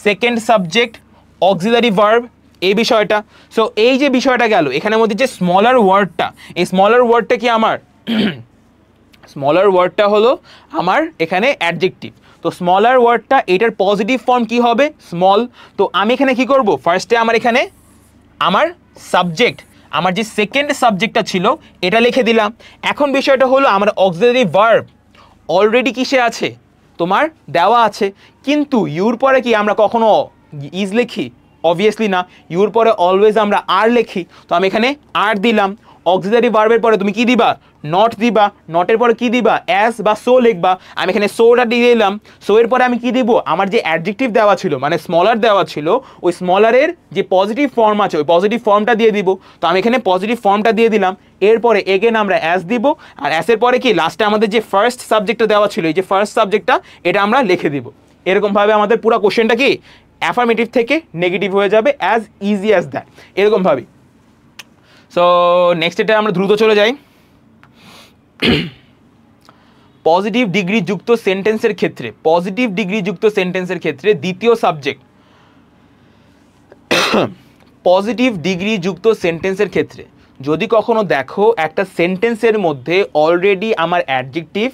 second subject, auxiliary verb, এই বিষয়টা। সো এই যে বিষয়টা গেল এখানের মধ্যে যে স্মলার ওয়ার্ডটা, এই স্মলার ওয়ার্ডটা কি আমার স্মলার ওয়ার্ডটা হলো আমার এখানে অ্যাডজেক্টিভ। তো স্মলার ওয়ার্ডটা এটার পজিটিভ ফর্ম কি হবে, স্মল। তো আমি এখানে কি করব, ফার্স্টে আমার এখানে আমার সাবজেক্ট, আমার যে সেকেন্ড সাবজেক্টটা ছিল এটা লিখে দিলাম। এখন বিষয়টা হলো আমার অক্সিলারি ভার্ব অলরেডি কিসে আছে, তোমার দেওয়া আছে, কিন্তু ইউর পরে কি আমরা কখনো ইজ লিখি, অবভিয়াসলি না। ইউর পরে অলওয়েজ আমরা আর লিখি, তো আমি এখানে আর দিলাম। অক্সিলারি ভার্বের পরে তুমি কি দিবা, নট দিবা। নটের পরে কি দিবা, অ্যাজ বা সো লিখবা। আমি এখানে সোটা দিয়ে দিলাম। সো এর পরে আমি কি দিব, আমার যে অ্যাডজেক্টিভ দেওয়া ছিল মানে স্মলার দেওয়া ছিল, ওই স্মলারের যে পজিটিভ ফর্ম আছে ওই পজিটিভ ফর্মটা দিয়ে দিব। তো আমি এখানে পজিটিভ ফর্মটা দিয়ে দিলাম। এরপরে এগেন আমরা অ্যাজ দিব, আর অ্যাসের পরে কি লাস্টে আমাদের যে ফার্স্ট সাবজেক্টটা দেওয়া ছিল, এই যে ফার্স্ট সাবজেক্টটা এটা আমরা লিখে দিব। এরকমভাবে আমাদের পুরো কোশ্চেনটা কি অ্যাফার্মেটিভ থেকে নেগেটিভ হয়ে যাবে, অ্যাজ ইজি অ্যাজ দ্যাট, এরকমভাবেই। সো নেক্সট এটা আমরা দ্রুত চলে যাই। পজিটিভ ডিগ্রি যুক্ত সেন্টেন্সের ক্ষেত্রে, পজিটিভ ডিগ্রি যুক্ত সেন্টেন্সের ক্ষেত্রে দ্বিতীয় সাবজেক্ট, পজিটিভ ডিগ্রি যুক্ত সেন্টেন্সের ক্ষেত্রে যদি কখনো দেখো একটা সেন্টেন্সের মধ্যে অলরেডি আমার অ্যাডজেক্টিভ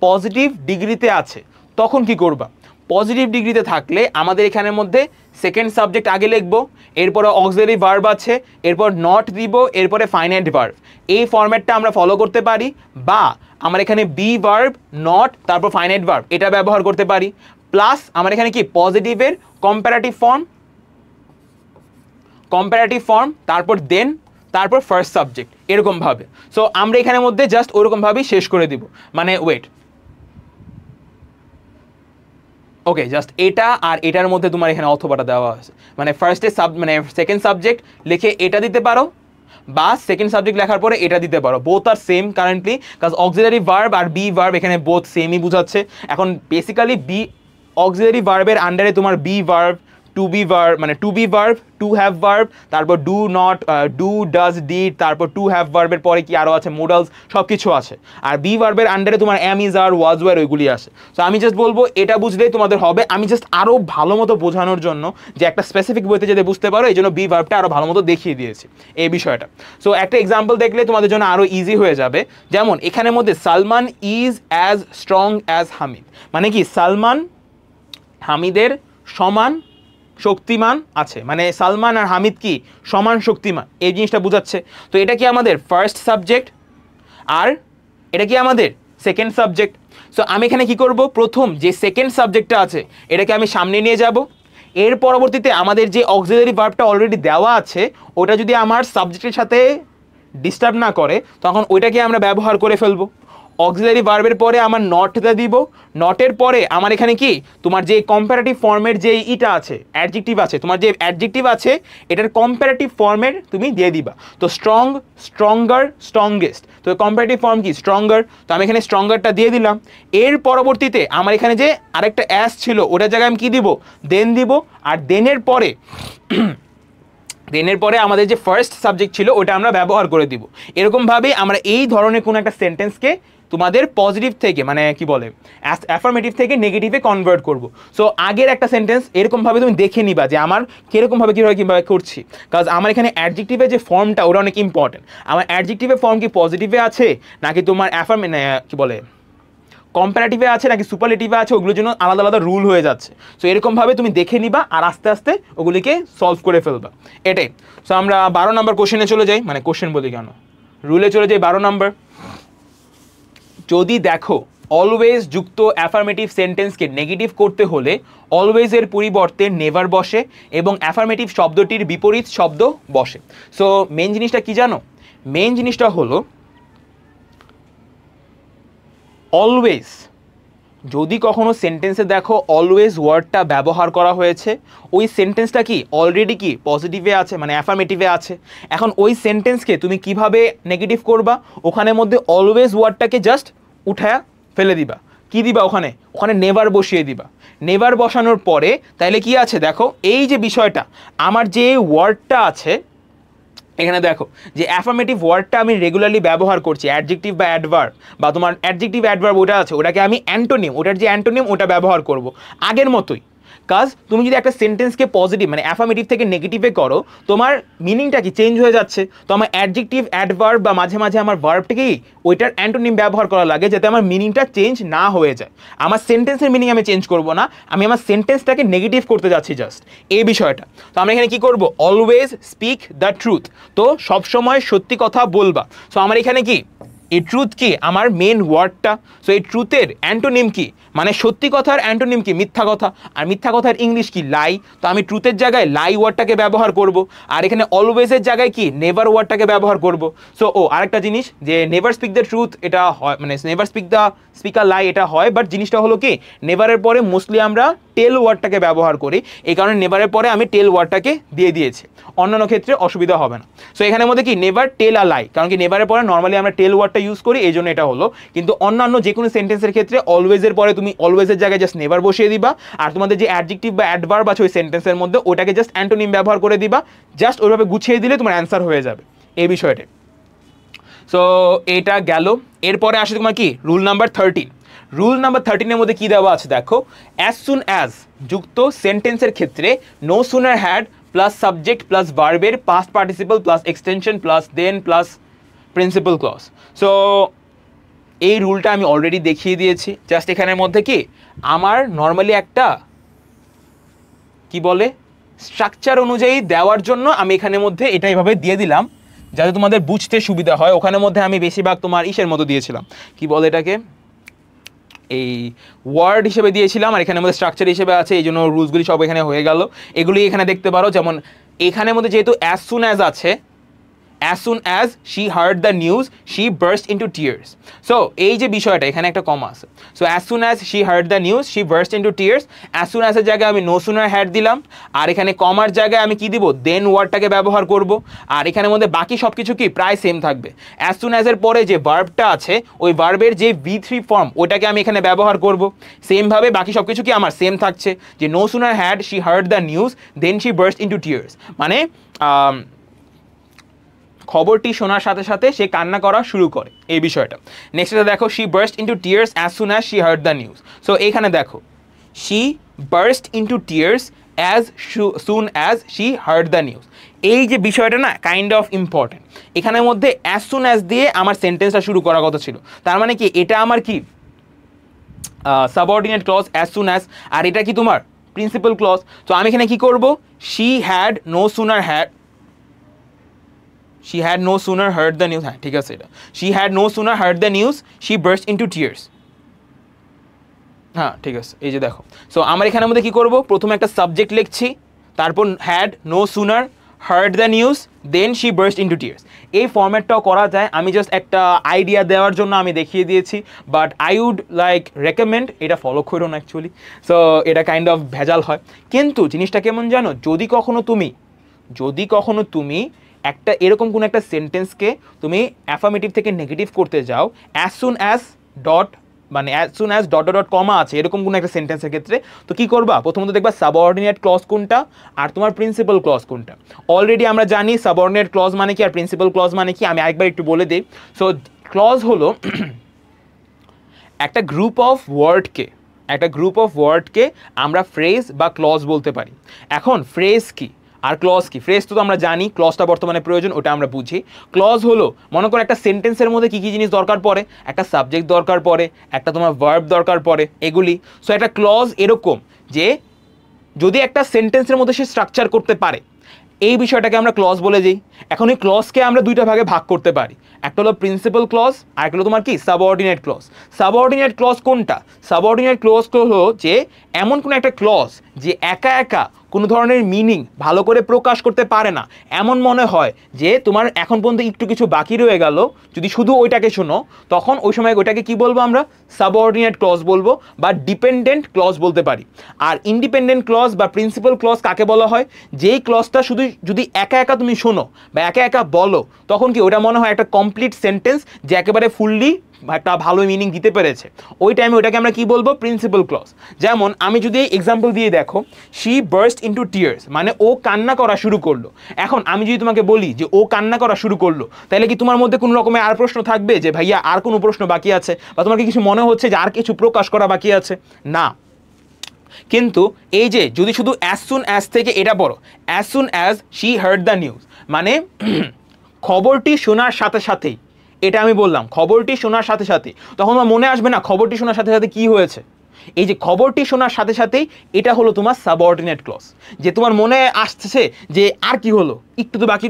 পজিটিভ ডিগ্রিতে আছে, তখন কি করবা, পজিটিভ ডিগ্রিতে থাকলে আমাদের এখানের মধ্যে সেকেন্ড সাবজেক্ট আগে লিখবো, এরপরে অক্সিলারি ভার্ব আছে, এরপর নট দিব, এরপরে ফাইনাইট ভার্ব। এই ফরম্যাটটা আমরা ফলো করতে পারি, বা আমার এখানে বি ভার্ব নট তারপর ফাইনাইট ভার্ব এটা ব্যবহার করতে পারি। প্লাস আমার এখানে কি পজিটিভের কম্পারেটিভ ফর্ম তারপর দেন তারপর ফার্স্ট সাবজেক্ট, এরকমভাবে। সো আমরা এখানের মধ্যে জাস্ট ওরকমভাবেই শেষ করে দিব। মানে ওয়েট, ওকে, জাস্ট এটা আর এটার মধ্যে তোমার এখানে অথবাটা দেওয়া আছে, মানে ফার্স্টে মানে সেকেন্ড সাবজেক্ট লিখে এটা দিতে পারো, বা সেকেন্ড সাবজেক্ট লেখার পরে এটা দিতে পারো। বোথ আর সেম কারেন্টলি, কাজ অক্সিলারি ভার্ব আর বি ভার্ব এখানে বোথ সেমই বুঝাচ্ছে। এখন বেসিক্যালি বি অক্সিলারি ভার্বের আন্ডারে তোমার be verb, to be verb, মানে to be verb, to have verb, তারপর do not, do does did, তারপর টু হ্যাভ ভার্বের পরে কি আরও আছে, মোডালস, সব কিছু আছে। আর বি ভার্বের আন্ডারে তোমার অ্যাম, ইজ, আর, ওয়াজ, ওয়ার ওইগুলি আছে। সো আমি জাস্ট বলবো এটা বুঝলেই তোমাদের হবে। আমি জাস্ট আরও ভালো মতো বোঝানোর জন্য যে একটা স্পেসিফিক বইতে যাতে বুঝতে পারো এই জন্য বি ভার্বটা আরও ভালো মতো দেখিয়ে দিয়েছি এই বিষয়টা। সো একটা এক্সাম্পল দেখলে তোমাদের জন্য আরও ইজি হয়ে যাবে। যেমন এখানের মধ্যে Salman is as strong as Hamid, মানে কি সালমান হামিদের সমান শক্তিমান আছে, মানে সালমান আর হামিদ কি সমান শক্তিমান, এই জিনিসটা বোঝাচ্ছে। তো এটা কি আমাদের ফার্স্ট সাবজেক্ট, আর এটা কি আমাদের সেকেন্ড সাবজেক্ট। সো আমি এখানে কি করব, প্রথম যে সেকেন্ড সাবজেক্টটা আছে এটাকে আমি সামনে নিয়ে যাব। এর পরবর্তীতে আমাদের যে অক্সিলারি ভার্বটা অলরেডি দেওয়া আছে ওটা যদি আমার সাবজেক্টের সাথে ডিস্টার্ব না করে তখন ওইটাকে আমরা ব্যবহার করে ফেলবো। অক্সিলারি ভার্বের পরে আমার নটটা দিব, নটের পরে আমার এখানে কি তোমার যে কম্পারেটিভ ফর্মের যে ইটা আছে অ্যাডজেক্টিভ আছে, তোমার যে অ্যাডজেক্টিভ আছে এটার কম্পারেটিভ ফর্মের তুমি দিয়ে দিবা। তো স্ট্রং, স্ট্রঙ্গার, স্ট্রংগেস্ট, তো কম্পারেটিভ ফর্ম কি স্ট্রঙ্গার, তো আমি এখানে স্ট্রঙ্গারটা দিয়ে দিলাম। এর পরবর্তীতে আমার এখানে যে আরেকটা অ্যাস ছিল ওটার জায়গায় আমি কি দিব, দেন দিব। আর দেনের পরে দেনের পরে আমাদের যে ফার্স্ট সাবজেক্ট ছিল ওটা আমরা ব্যবহার করে দিব। এরকমভাবে আমরা এই ধরনের কোনো একটা সেন্টেন্সকে তোমাদের পজিটিভ থেকে মানে কি বলে অ্যাফার্মেটিভ থেকে নেগেটিভে কনভার্ট করব। সো আগের একটা সেন্টেন্স এরকমভাবে তুমি দেখে নিবা যে আমার কীরকমভাবে কীভাবে করছি, কাজ আমার এখানে অ্যাডজেক্টিভের যে ফর্মটা ওটা অনেক ইম্পর্টেন্ট। আমার অ্যাডজেক্টিভের ফর্ম কি পজিটিভে আছে নাকি তোমার কি বলে কম্পারেটিভে আছে নাকি সুপারলেটিভে আছে, ওগুলোর জন্য আলাদা আলাদা রুল হয়ে যাচ্ছে। সো এরকমভাবে তুমি দেখে নিবা আর আস্তে আস্তে ওগুলিকে সলভ করে ফেলবা, এটাই। সো আমরা 12 নম্বর কোশ্চেনে চলে যাই, মানে কোশ্চেন বলি কেন, রুলে চলে যাই। 12 নম্বর, যদি দেখো অলওয়েজ যুক্ত অ্যাফার্মেটিভ সেন্টেন্সকে নেগেটিভ করতে হলে অলওয়েজের পরিবর্তে নেভার বসে এবং অ্যাফার্মেটিভ শব্দটির বিপরীত শব্দ বসে। সো মেন জিনিসটা কি জানো, মেন জিনিসটা হলো অলওয়েজ, যদি কখনো সেন্টেন্সে দেখো অলওয়েজ ওয়ার্ডটা ব্যবহার করা হয়েছে, ওই সেন্টেন্সটা কি অলরেডি কি পজিটিভে আছে মানে অ্যাফার্মেটিভে আছে। এখন ওই সেন্টেন্সকে তুমি কিভাবে নেগেটিভ করবা, ওখানের মধ্যে অলওয়েজ ওয়ার্ডটাকে জাস্ট উঠায়া ফেলে দিবা, কি দিবা ওখানে, ওখানে নেভার বসিয়ে দিবা। নেভার বসানোর পরে তাইলে কি আছে দেখো, এই যে বিষয়টা আমার যে ওয়ার্ডটা আছে এখানে দেখো যে অ্যাফার্মেটিভ ওয়ার্ডটা আমি রেগুলারলি ব্যবহার করছি, অ্যাডজেক্টিভ বা অ্যাডভার্ব বা তোমার অ্যাডজেক্টিভ অ্যাডভার্ব ওটা আছে, ওটাকে আমি অ্যান্টোনিম, ওটার যে অ্যান্টোনিম ওটা ব্যবহার করব আগের মতোই। কাজ তুমি যদি একটা সেন্টেন্সকে পজিটিভ মানে অ্যাফার্মেটিভ থেকে নেগেটিভে করো, তোমার মিনিংটা কি চেঞ্জ হয়ে যাচ্ছে। তো আমার অ্যাডজেক্টিভ অ্যাডভার্ব বা মাঝে মাঝে আমার ভার্বটাকেই ওইটার অ্যান্টোনিম ব্যবহার করা লাগে যাতে আমার মিনিংটা চেঞ্জ না হয়ে যায়। আমার সেন্টেন্সের মিনিং আমি চেঞ্জ করব না, আমি আমার সেন্টেন্সটাকে নেগেটিভ করতে যাচ্ছি জাস্ট এই বিষয়টা। তো আমরা এখানে কি করব, অলওয়েজ স্পিক দ্য ট্রুথ, তো সবসময় সত্যি কথা বলবা। সো আমার এখানে কি এই ট্রুথ কি আমার মেন ওয়ার্ডটা, সো এই ট্রুথের অ্যান্টোনিম কি মানে সত্যি কথার অ্যান্টোনিম কি মিথ্যা কথা, আর মিথ্যা কথার ইংলিশ কি লাই, তো আমি ট্রুথের জায়গায় লাই ওয়ার্ডটাকে ব্যবহার করব। আর এখানে অলওয়েজের জায়গায় কি নেভার ওয়ার্ডটাকে ব্যবহার করব। সো আরেকটা জিনিস যে নেভার স্পিক দ্য ট্রুথ এটা হয় মানে নেভার স্পিক আ লাই এটা হয়, বাট জিনিসটা হলো কি নেভারের পরে মোস্টলি আমরা টেল ওয়ার্ডটাকে ব্যবহার করি, এই কারণে নেভারের পরে আমি টেল ওয়ার্ডটাকে দিয়ে দিয়েছি, অন্যান্য ক্ষেত্রে অসুবিধা হবে না। সো এখানের মধ্যে কি নেভার টেল আ লাই, কারণ কি নেভারের পরে নর্মালি আমরা টেল ওয়ার্ডটা ইউজ করি এই জন্য এটা হলো, কিন্তু অন্যান্য যে কোনো সেন্টেন্সের ক্ষেত্রে অলওয়েজের পরে তুমি অলওয়েজের জায়গায় জাস্ট নেভার বসিয়ে দিবা, আর তোমাদের যে অ্যাডজেক্টিভ বা অ্যাডভার্ব আছে ওই সেন্টেন্সের মধ্যে ওটাকে জাস্ট অ্যান্টোনিম ব্যবহার করে দিবা, জাস্ট ওইভাবে গুছিয়ে দিলে তোমার অ্যান্সার হয়ে যাবে এই বিষয়টা। সো এটা গেল। এরপরে আসে তোমার কি রুল নাম্বার 13। রুল নাম্বার 13-এর মধ্যে কি দেওয়া আছে দেখো, অ্যাজ সুন অ্যাজ যুক্ত সেন্টেন্সের ক্ষেত্রে no sooner had plus subject plus ভার্বের past participle plus extension plus than plus principal clause. So এই রুলটা আমি অলরেডি দেখিয়ে দিয়েছি, জাস্ট এখানের মধ্যে কি আমার নর্মালি একটা কি বলে স্ট্রাকচার অনুযায়ী দেওয়ার জন্য আমি এখানের মধ্যে এটা এইভাবে দিয়ে দিলাম যাতে তোমাদের বুঝতে সুবিধা হয়। ওখানের মধ্যে আমি বেশিরভাগ তোমার ইসের মতো দিয়েছিলাম, কি বলে এটাকে এই ওয়ার্ড হিসেবে দিয়েছিলাম, আর এখানের মধ্যে স্ট্রাকচার হিসেবে আছে, এই জন্য রুলসগুলি সব এখানে হয়ে গেল। এগুলি এখানে দেখতে পারো, যেমন এখানের মধ্যে যেহেতু অ্যাজ সুন অ্যাজ আছে, as soon as she heard the news she burst into tears. So এই যে বিষয়টা এখানে একটা কমা আছে, so as soon as she heard the news she burst into tears, as soon as এর জায়গায় আমি no sooner had দিলাম, আর এখানে কমার জায়গায় আমি কি দিব then ওয়ার্ডটাকে ব্যবহার করব, আর এখানের মধ্যে বাকি সব কিছু কি প্রায় সেম থাকবে। as soon as এর পরে যে ভার্বটা আছে ওই ভার্বের যে V3 ফর্ম ওটাকে আমি এখানে ব্যবহার করব, সেম ভাবে বাকি সব কিছু কি আমার সেম থাকছে, যে no sooner had she heard the news then she burst into tears, মানে খবরটি শোনার সাথে সাথে সে কান্না করা শুরু করে এই বিষয়টা। নেক্সটটা দেখো, she burst into tears as soon as she heard the news. So এখানে দেখো she burst into tears as soon as she heard the news, এই যে বিষয়টা না কাইন্ড অফ ইম্পর্টেন্ট। এখানের মধ্যে as soon as দিয়ে আমার সেন্টেন্সটা শুরু করার কথা ছিল, তার মানে কি এটা আমার কি subordinate clause as soon as, আর এটা কি তোমার প্রিন্সিপাল ক্লজ। তো আমি এখানে কি করব, she had no sooner heard the news, হ্যাঁ ঠিক আছে এটা, she had no sooner heard the news she burst into tears, হ্যাঁ ঠিক আছে। এই যে দেখো, সো আমার এখানের মধ্যে কি করব, প্রথমে একটা সাবজেক্ট লিখছি, তারপর had no sooner heard the news, then she burst into tears. এই ফরম্যাটটাও করা যায়, আমি জাস্ট একটা আইডিয়া দেওয়ার জন্য আমি দেখিয়ে দিয়েছি, but I would like recommend এটা ফলো করো না অ্যাকচুয়ালি। সো এটা কাইন্ড অফ ভেজাল হয়, কিন্তু জিনিসটা কেমন জানো, যদি কখনো তুমি একটা এরকম কোনো একটা সেন্টেন্সকে তুমি অ্যাফার্মেটিভ থেকে নেগেটিভ করতে যাও, as soon as dot dot কমা আছে এরকম কোনো একটা সেন্টেন্সের ক্ষেত্রে, তো কি করবা, প্রথমত দেখবা সাবঅর্ডিনেট ক্লজ কোনটা আর তোমার প্রিন্সিপাল ক্লজ কোনটা। অলরেডি আমরা জানি সাবঅর্ডিনেট ক্লজ মানে কি আর প্রিন্সিপাল ক্লজ মানে কি, আমি একবার একটু বলে দিই। সো ক্লজ হলো একটা গ্রুপ অফ ওয়ার্ডকে আমরা ফ্রেজ বা ক্লজ বলতে পারি। এখন ফ্রেজ কি আর ক্লজ কি, ফ্রেজ তো আমরা জানি, ক্লজটা বর্তমানে প্রয়োজন, ওটা আমরা বুঝি। ক্লজ হলো মনে করো একটা সেন্টেন্সের মধ্যে কী কী জিনিস দরকার পড়ে, একটা সাবজেক্ট দরকার পড়ে, একটা তোমার ভার্ব দরকার পড়ে, এগুলি। সো একটা ক্লজ এরকম যে যদি একটা সেন্টেন্সের মধ্যে সে স্ট্রাকচার করতে পারে, এই বিষয়টাকে আমরা ক্লজ বলে দিই। এখন এই ক্লজকে আমরা দুইটা ভাগে ভাগ করতে পারি, একটা হলো প্রিন্সিপাল ক্লজ আর একটা হলো তোমার কি সাবঅর্ডিনেট ক্লজ। সাবঅর্ডিনেট ক্লজ কোনটা, সাবঅর্ডিনেট ক্লজ হলো যে এমন কোনো একটা ক্লজ যে একা একা কোনো ধরনের মিনিং ভালো করে প্রকাশ করতে পারে না, এমন মনে হয় যে তোমার এখন পর্যন্ত একটু কিছু বাকি রয়ে গেল, যদি শুধু ওইটাকে শোনো তখন ওই সময় ওইটাকে কি বলবো আমরা, সাবঅর্ডিনেট ক্লজ বলবো বা ডিপেন্ডেন্ট ক্লজ বলতে পারি। আর ইন্ডিপেন্ডেন্ট ক্লজ বা প্রিন্সিপাল ক্লজ কাকে বলা হয়, যেই ক্লজটা শুধু যদি একা একা তুমি শোনো বা একা একা বলো, তখন কি ওটা মনে হয় একটা কমপ্লিট সেন্টেন্স যে একেবারে ফুললি একটা ভালো মিনিং দিতে পেরেছে, ওই টাইমে ওইটাকে আমরা কি বলবো, প্রিন্সিপাল ক্লজ। যেমন আমি যদি এক্সাম্পল দিয়ে দেখো, শি বার্স্ট ইনটু টিয়ার্স, মানে ও কান্না করা শুরু করলো। এখন আমি যদি তোমাকে বলি যে ও কান্না করা শুরু করলো, তাহলে কি তোমার মধ্যে কোনো রকমের আর প্রশ্ন থাকবে যে ভাইয়া আর কোনো প্রশ্ন বাকি আছে, বা তোমার কি কিছু মনে হচ্ছে যে আর কিছু প্রকাশ করা বাকি আছে? না। কিন্তু এই যে যদি শুধু অ্যাজ সুন অ্যাজ থেকে এটা পড়ো, as soon as she heard the news, মানে খবরটি শোনার সাথে সাথেই, এটা আমি বললাম খবরটি শোনার সাথে সাথে, তখন আমার মনে আসবে না খবরটি শোনার সাথে সাথে কি হয়েছে, এই যে খবরটি শোনার সাথে সাথেই এটা হলো তোমার সাবঅর্ডিনেট ক্লজ, যে তোমার মনে আসছে যে আর কি হলো, একটু তো বাকি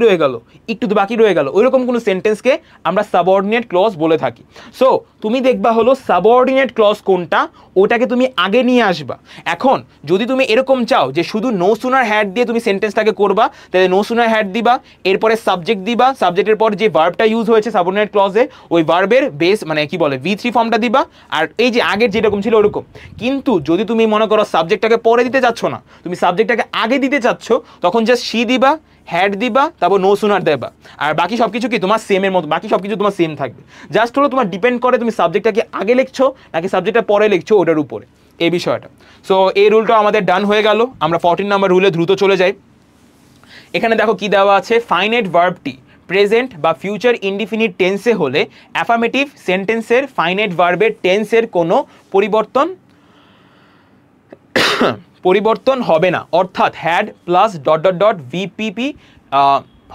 রয়ে গেল, ওইরকম কোনো সেন্টেন্সকে আমরা সাবঅর্ডিনেট ক্লজ বলে থাকি। সো তুমি দেখবা হলো সাবঅর্ডিনেট ক্লজ কোনটা, ওটাকে তুমি আগে নিয়ে আসবা। এখন যদি তুমি এরকম চাও যে শুধু নো সুনার হ্যাড দিয়ে তুমি সেন্টেন্সটাকে করবা, তাহলে নো সুনার হ্যাড দিবা, এরপরে সাবজেক্ট দিবা, সাবজেক্টের পর যে ভার্বটা ইউজ হয়েছে সাবঅর্ডিনেট ক্লজে ওই ভার্বের বেস মানে কি বলে V3 ফর্মটা দিবা, আর এই যে আগের যেরকম ছিল ওরকম। কিন্তু যদি তুমি মনে করো সাবজেক্টটাকে পরে দিতে চাচ্ছ না, তুমি সাবজেক্টটাকে আগে দিতে চাচ্ছ, তখন জাস্ট শি দিবা, হ্যাড দিবা, তারপর নো সুনার দেবা, আর বাকি সব কিছু কি তোমার সেমের মতো, বাকি সব কিছু তোমার সেম থাকবে। জাস্ট হলো তোমার ডিপেন্ড করে তুমি সাবজেক্টটাকে আগে লিখছো নাকি সাবজেক্টটা পরে লিখছো ওটার উপরে, এই বিষয়টা। সো এই রুলটা আমাদের ডান হয়ে গেল, আমরা 14 নাম্বার রুলে দ্রুত চলে যাই। এখানে দেখো কি দেওয়া আছে, ফাইনাইট ভার্বটি প্রেজেন্ট বা ফিউচার ইনডিফিনিট টেন্সে হলে অ্যাফার্মেটিভ সেন্টেন্সের ফাইনাইট ভার্বের টেন্সের কোনো পরিবর্তন হবে না, অর্থাৎ had plus dot dot dot VPP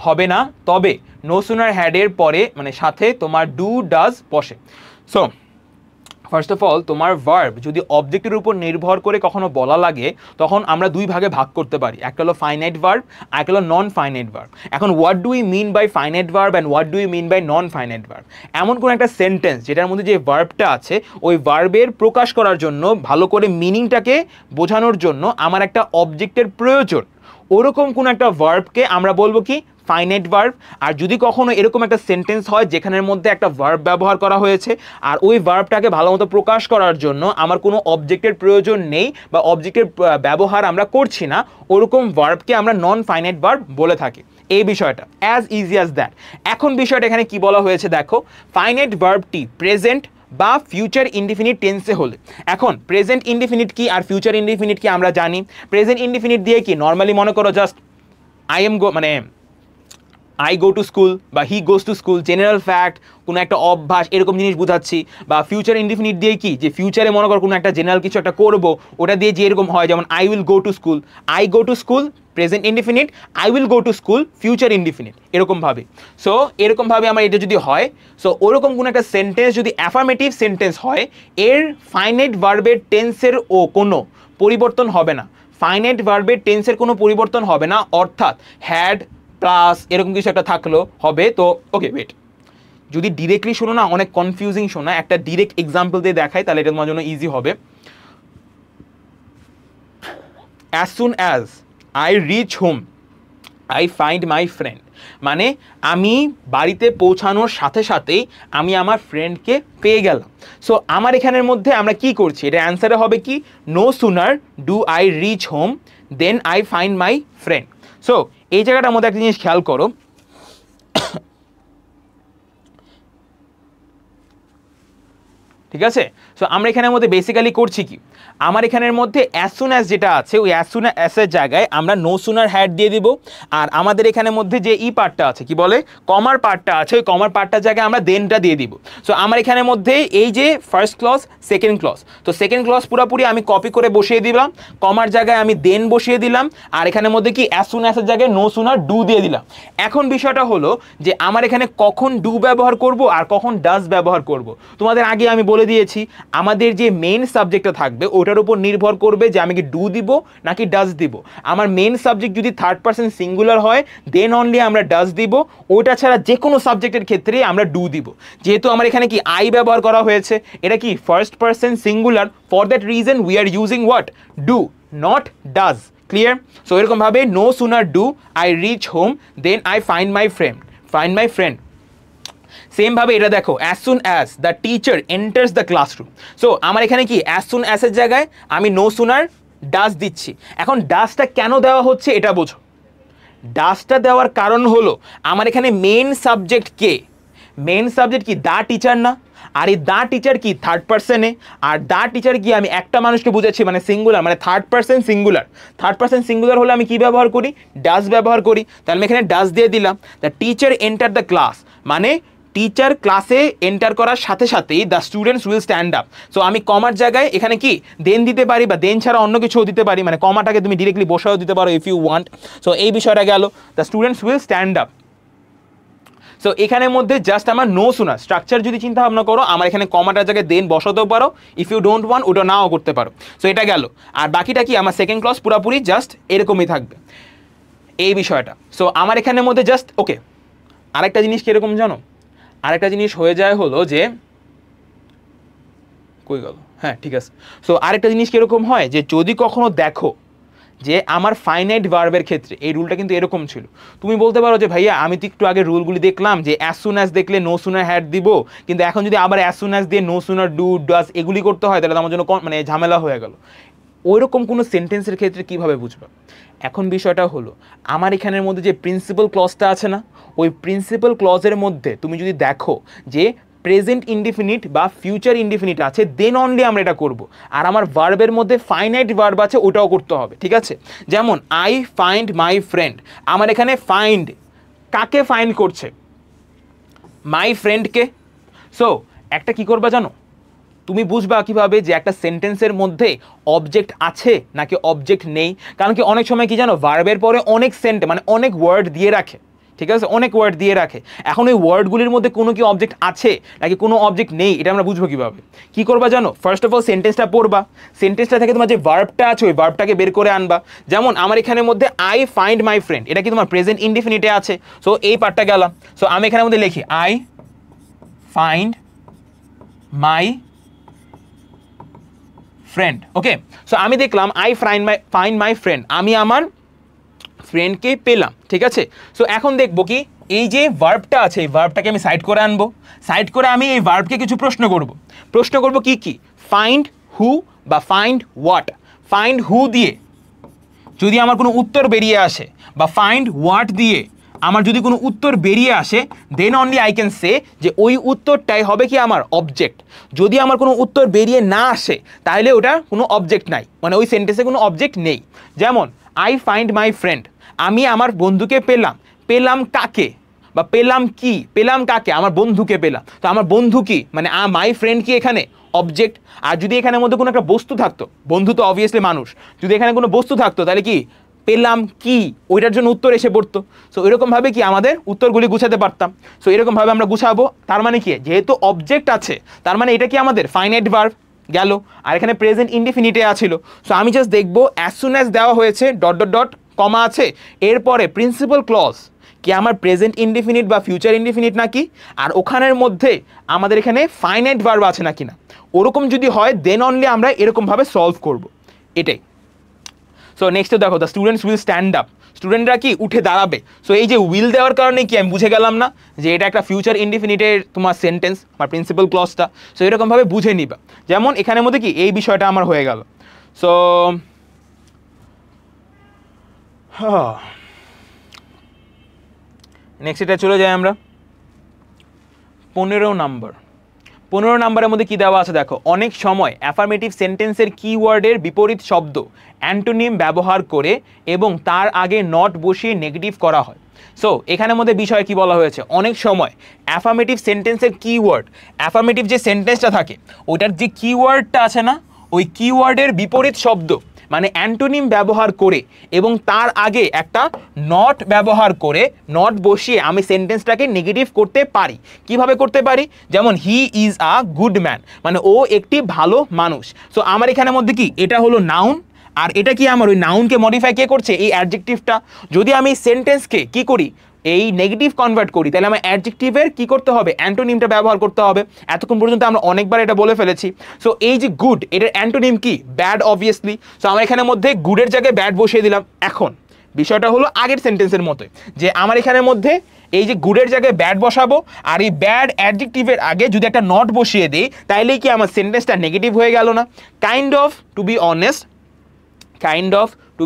হবে না, তবে নো সুনার হ্যাডের পরে মানে সাথে তোমার ডু ডাজ বসে। সো ফার্স্ট অফ অল তোমার ভার্ব যদি অবজেক্টের উপর নির্ভর করে কখনো বলা লাগে, তখন আমরা দুই ভাগে ভাগ করতে পারি, একটা হলো ফাইনাইট ভার্ব আর একটা হলো নন ফাইনাইট ভার্ব। এখন what do we mean by finite verb and what do we mean by non finite verb, এমন কোনো একটা সেন্টেন্স যেটার মধ্যে যে ভার্বটা আছে ওই ভার্বের প্রকাশ করার জন্য, ভালো করে মিনিংটাকে বোঝানোর জন্য আমার একটা অবজেক্টের প্রয়োজন, ওরকম কোনো একটা ভার্বকে আমরা বলবো কি, ফাইনাইট ভার্ব। আর যদি কখনো এরকম একটা সেন্টেন্স হয় যেখানের মধ্যে একটা ভার্ব ব্যবহার করা হয়েছে আর ওই ভার্বটাকে ভালো মতো প্রকাশ করার জন্য আমার কোনো অবজেক্টের প্রয়োজন নেই বা অবজেক্টের ব্যবহার আমরা করছি না, ওরকম ভার্বকে আমরা নন ফাইনাইট ভার্ব বলে থাকি, এই বিষয়টা অ্যাজ ইজি অ্যাজ দ্যাট। এখন বিষয়টা এখানে কি বলা হয়েছে দেখো, ফাইনাইট ভার্বটি প্রেজেন্ট বা ফিউচার ইনডিফিনিট টেন্সে হলে, এখন প্রেজেন্ট ইনডিফিনিট কি আর ফিউচার ইনডিফিনিট কি আমরা জানি। প্রেজেন্ট ইনডিফিনিট দিয়ে কি নর্মালি মনে করো just I go to school বা he goes to school, general fact, কোনো একটা অভ্যাস এরকম জিনিস বোঝাচ্ছি। বা ফিউচার ইনডিফিনিট দিয়ে কি, যে ফিউচারে মনে করো কোনো একটা জেনারেল কিছু একটা করবো, ওটা দিয়ে যে এরকম হয়, যেমন I will go to school, I go to school present indefinite, I will go to school future indefinite, এরকমভাবে। সো এরকমভাবে আমার এটা যদি হয়, সো ওরকম কোনো একটা সেন্টেন্স যদি অ্যাফার্মেটিভ সেন্টেন্স হয়, এর ফাইনাইট ভার্বের টেন্সের ও কোনো পরিবর্তন হবে না, ফাইনাইট ভার্বের টেন্সের কোনো পরিবর্তন হবে না, অর্থাৎ হ্যাড প্লাস এরকম কিছু একটা থাকলো হবে। তো ওকে ওয়েট, যদি ডিরেক্টলি শোনো না অনেক কনফিউজিং শোনা, একটা ডিরেক্ট এক্সাম্পল দিয়ে দেখাই তাহলে এটা তোমার জন্য ইজি হবে। As soon as I reach home I find my friend মানে আমি বাড়িতে পৌঁছানোর সাথে সাথেই আমি আমার ফ্রেন্ডকে পেয়ে গেলাম। সো আমার এখানের মধ্যে আমরা কি করছি, এটা অ্যান্সারে হবে কি, no sooner do I reach home then I find my friend. So এই জায়গাটার মধ্যে একটা জিনিস খেয়াল করো, ঠিক আছে। সো আমরা এখানের মধ্যে বেসিক্যালি করছি কি, আমার এখানের মধ্যে অ্যাজ সুন অ্যাজ যেটা আছে ওই অ্যাজ সুন অ্যাজের জায়গায় আমরা নো সুনার হ্যাড দিয়ে দিব, আর আমাদের এখানের মধ্যে যে ই পার্টটা আছে কি বলে কমার পার্টটা আছে ওই কমার পার্টটার জায়গায় আমরা দেনটা দিয়ে দিব। সো আমার এখানের মধ্যে এই যে ফার্স্ট ক্লজ সেকেন্ড ক্লজ, তো সেকেন্ড ক্লজ পুরোপুরি আমি কপি করে বসিয়ে দিলাম, কমার জায়গায় আমি দেন বসিয়ে দিলাম, আর এখানের মধ্যে কি অ্যাজ সুন অ্যাজের জায়গায় নো সুনার ডু দিয়ে দিলাম। এখন বিষয়টা হলো যে আমার এখানে কখন ডু ব্যবহার করব আর কখন ডাজ ব্যবহার করব। তোমাদের আগে আমি বলে দিয়েছি আমাদের যে মেইন সাবজেক্টটা থাকবে ওটার উপর নির্ভর করবে যে আমি কি ডু দিব নাকি ডাজ দিব। আমার মেইন সাবজেক্ট যদি থার্ড পারসন সিঙ্গুলার হয় দেন অনলি আমরা ডাজ দিব, ওটা ছাড়া যে কোনো সাবজেক্টের ক্ষেত্রে আমরা ডু দিব। যেহেতু আমার এখানে কি আই ব্যবহার করা হয়েছে, এটা কি first person singular, for that reason we are using what, do not does. Clear? So এরকম ভাবে no sooner do I reach home then I find my friend. Same ভাবে এটা দেখো, as soon as the teacher enters the classroom. So আমার এখানে কি as soon অ্যাজের জায়গায় আমি নো সুনার ডাজ দিচ্ছি। এখন ডাজটা কেন দেওয়া হচ্ছে এটা বোঝো। ডাজটা দেওয়ার কারণ হলো আমার এখানে মেইন সাবজেক্ট কে, মেইন সাবজেক্ট কি দা টিচার না, আর এই দা টিচার কি থার্ড পার্সনে, আর দা টিচার কি আমি একটা মানুষকে বুঝাচ্ছি মানে সিঙ্গুলার, মানে third person singular. Third person singular হলে আমি কি ব্যবহার করি, ডাজ ব্যবহার করি। তাহলে আমি এখানে ডাজ দিয়ে দিলাম। The teacher enter the class মানে টিচার ক্লাসে এন্টার করার সাথে সাথেই the students will stand up. So আমি কমার জায়গায় এখানে কি দেন দিতে পারি, বা দেন ছাড়া অন্য কিছুও দিতে পারি, মানে কমাটাকে তুমি ডিরেক্টলি বসাও দিতে পারো ইফ ইউ ওয়ান্ট। সো এই বিষয়টা গেল, the students will stand up. So এখানের মধ্যে জাস্ট আমার নো সুনার স্ট্রাকচার যদি চিন্তা ভাবনা করো, আমার এখানে কমাটার জায়গায় দেন বসাতেও পারো, ইফ ইউ ডোন্ট ওয়ান্ট ওটা নাও করতে পারো। সো এটা গেল, আর বাকিটা কি আমার সেকেন্ড ক্লজ পুরোপুরি জাস্ট এরকমই থাকবে এই বিষয়টা। সো আমার এখানের মধ্যে জাস্ট ওকে। আরেকটা জিনিস কীরকম জানো, আরেকটা জিনিস হয়ে যায় হলো যে কই গেল, হ্যাঁ ঠিক আছে। সো আরেকটা জিনিস কীরকম হয় যে যদি কখনো দেখো যে আমার ফাইনাইট ভার্বের ক্ষেত্রে এই রুলটা কিন্তু এরকম ছিল, তুমি বলতে পারো যে ভাইয়া আমি তো একটু আগে রুলগুলি দেখলাম যে অ্যাজ সুন অ্যাজ দেখলে নো সুনার হ্যাড দিব, কিন্তু এখন যদি আবার অ্যাজ সুন অ্যাজ দিয়ে নো সুনার ডু ডাজ এগুলি করতে হয় তাহলে আমার জন্য মানে ঝামেলা হয়ে গেল। ওইরকম কোনো সেন্টেন্সের ক্ষেত্রে কীভাবে বুঝবা? এখন বিষয়টা হলো আমার এখানের মধ্যে যে প্রিন্সিপাল ক্লজটা আছে না, ওই প্রিন্সিপাল ক্লজের মধ্যে তুমি যদি দেখো যে প্রেজেন্ট ইনডিফিনিট বা ফিউচার ইনডিফিনিট আছে দেন অনলি আমরা এটা করব। আর আমার ভার্বের মধ্যে ফাইনাইট ভার্ব আছে ওটাও করতে হবে, ঠিক আছে। যেমন আই ফাইন্ড মাই ফ্রেন্ড, আমার এখানে ফাইন্ড কাকে ফাইন্ড করছে, মাই ফ্রেন্ডকে। সো একটা কি করবা জানো, তুমি বুঝবা কিভাবে যে একটা সেন্টেন্সের মধ্যে অবজেক্ট আছে নাকি অবজেক্ট নেই। কারণ কি অনেক সময় কি জানো ভার্বের পরে অনেক মানে অনেক ওয়ার্ড দিয়ে রাখে, ঠিক আছে, অনেক ওয়ার্ড দিয়ে রাখে। এখন ওই ওয়ার্ডগুলির মধ্যে কোনো কি অবজেক্ট আছে নাকি কোনো অবজেক্ট নেই এটা আমরা বুঝবো কীভাবে? কী করবা জানো, ফার্স্ট অফ অল সেন্টেন্সটা পড়বা, সেন্টেন্সটা থেকে তোমার যে ভার্বটা আছে ওই ভার্বটাকে বের করে আনবা। যেমন আমার এখানের মধ্যে আই ফাইন্ড মাই ফ্রেন্ড, এটা কি তোমার প্রেজেন্ট ইনডিফিনিটে আছে। সো এই পার্টটা গেলাম। সো আমি এখানের মধ্যে লিখি I find my friend. Okay, so আমি দেখলাম আই ফাইন্ড মাই ফ্রেন্ড, আমি আমার ফ্রেন্ডকে পেলাম, ঠিক আছে। সো এখন দেখবো কি এই যে ভার্বটা আছে এই ভার্বটাকে আমি সাইড করে আনবো, সাইড করে আমি এই ভার্বকে কিছু প্রশ্ন করব কি কি, ফাইন্ড হু বা ফাইন্ড হোয়াট। ফাইন্ড হু দিয়ে যদি আমার কোনো উত্তর বেরিয়ে আসে বা ফাইন্ড হোয়াট দিয়ে আমার যদি কোনো উত্তর বেরিয়ে আসে then only I can say যে ওই উত্তরটাই হবে কি আমার অবজেক্ট। যদি আমার কোনো উত্তর বেরিয়ে না আসে তাহলে ওটা কোনো অবজেক্ট নাই, মানে ওই সেন্টেন্সে কোনো অবজেক্ট নেই। যেমন আই ফাইন্ড মাই ফ্রেন্ড, আমি আমার বন্ধুকে পেলাম, পেলাম কাকে বা পেলাম কি, পেলাম কাকে, আমার বন্ধুকে পেলাম। তো আমার বন্ধু কি, মানে মাই ফ্রেন্ড কি এখানে অবজেক্ট। আর যদি এখানের মধ্যে কোনো একটা বস্তু থাকতো, বন্ধু তো অবভিয়াসলি মানুষ, যদি এখানে কোনো বস্তু থাকতো তাহলে কি পেলাম কি ওইটার জন্য উত্তর এসে পড়তো। সো এরকমভাবে কি আমাদের উত্তরগুলি গুছাতে পারতাম। সো এরকমভাবে আমরা গুছাবো। তার মানে কি যেহেতু অবজেক্ট আছে তার মানে এটা কি আমাদের ফাইনাইট ভার্ব গেল, আর এখানে প্রেজেন্ট ইনডিফিনিটে আছিল। সো আমি জাস্ট দেখবো অ্যাজ সুন অ্যাজ দেওয়া হয়েছে ডট ডট ডট কমা আছে, এরপরে প্রিন্সিপাল ক্লজ কি আমার প্রেজেন্ট ইনডিফিনিট বা ফিউচার ইনডিফিনিট নাকি, আর ওখানের মধ্যে আমাদের এখানে ফাইনাইট ভার্ব আছে নাকি না। ওরকম যদি হয় দেন অনলি আমরা এরকমভাবে সলভ করব, এটাই। সো নেক্সটে দেখো the students will stand up. স্টুডেন্টরা কি উঠে দাঁড়াবে। সো এই যে উইল দেওয়ার কারণে কি আমি বুঝে গেলাম না যে এটা একটা ফিউচার ইনডিফিনিটের তোমার সেন্টেন্স বা প্রিন্সিপাল ক্লজটা। সো এরকমভাবে বুঝে নিবা, যেমন এখানের মধ্যে কি এই বিষয়টা আমার হয়ে গেল। সো নেক্সট এটা চলে যাই আমরা 15 নাম্বারের মধ্যে কি দেওয়া আছে দেখো, অনেক সময় অ্যাফার্মেটিভ সেন্টেন্সের কিওয়ার্ডের বিপরীত শব্দ অ্যান্টোনিম ব্যবহার করে এবং তার আগে নট বসিয়ে নেগেটিভ করা হয়। সো এখানের মধ্যে বিষয় কি বলা হয়েছে, অনেক সময় অ্যাফার্মেটিভ সেন্টেন্সের কিওয়ার্ড, অ্যাফার্মেটিভ যে সেন্টেন্সটা থাকে ওটার যে কিওয়ার্ডটা আছে না, ওই কিওয়ার্ডের বিপরীত শব্দ মানে অ্যান্টোনিম ব্যবহার করে এবং তার আগে একটা নট ব্যবহার করে নট বসিয়ে আমি সেন্টেন্সটাকে নেগেটিভ করতে পারি। কিভাবে করতে পারি, যেমন he is a good man, মানে ও একটি ভালো মানুষ। সো আমার এখানের মধ্যে কি এটা হলো নাউন, আর এটা কি আমার ওই নাউনকে মডিফাই কে করছে, এই অ্যাডজেক্টিভটা। যদি আমি সেন্টেন্সকে কি করি, এই নেগেটিভ কনভার্ট করি, তাহলে আমার অ্যাডজেক্টিভের কি করতে হবে, অ্যান্টোনিমটা ব্যবহার করতে হবে। এতক্ষণ পর্যন্ত আমরা অনেকবার এটা বলে ফেলেছি। সো এই যে গুড, এটার অ্যান্টোনিম কি, ব্যাড অবভিয়াসলি। সো আমরা এখানের মধ্যে গুডের জায়গায় ব্যাড বসিয়ে দিলাম। এখন বিষয়টা হলো আগের সেন্টেন্সের মতোই, যে আমার এখানের মধ্যে এই যে গুডের জায়গায় ব্যাড বসাবো, আর এই ব্যাড অ্যাডজেক্টিভের আগে যদি একটা নট বসিয়ে দিই, তাইলেই কি আমার সেন্টেন্সটা নেগেটিভ হয়ে গেল না। Kind of to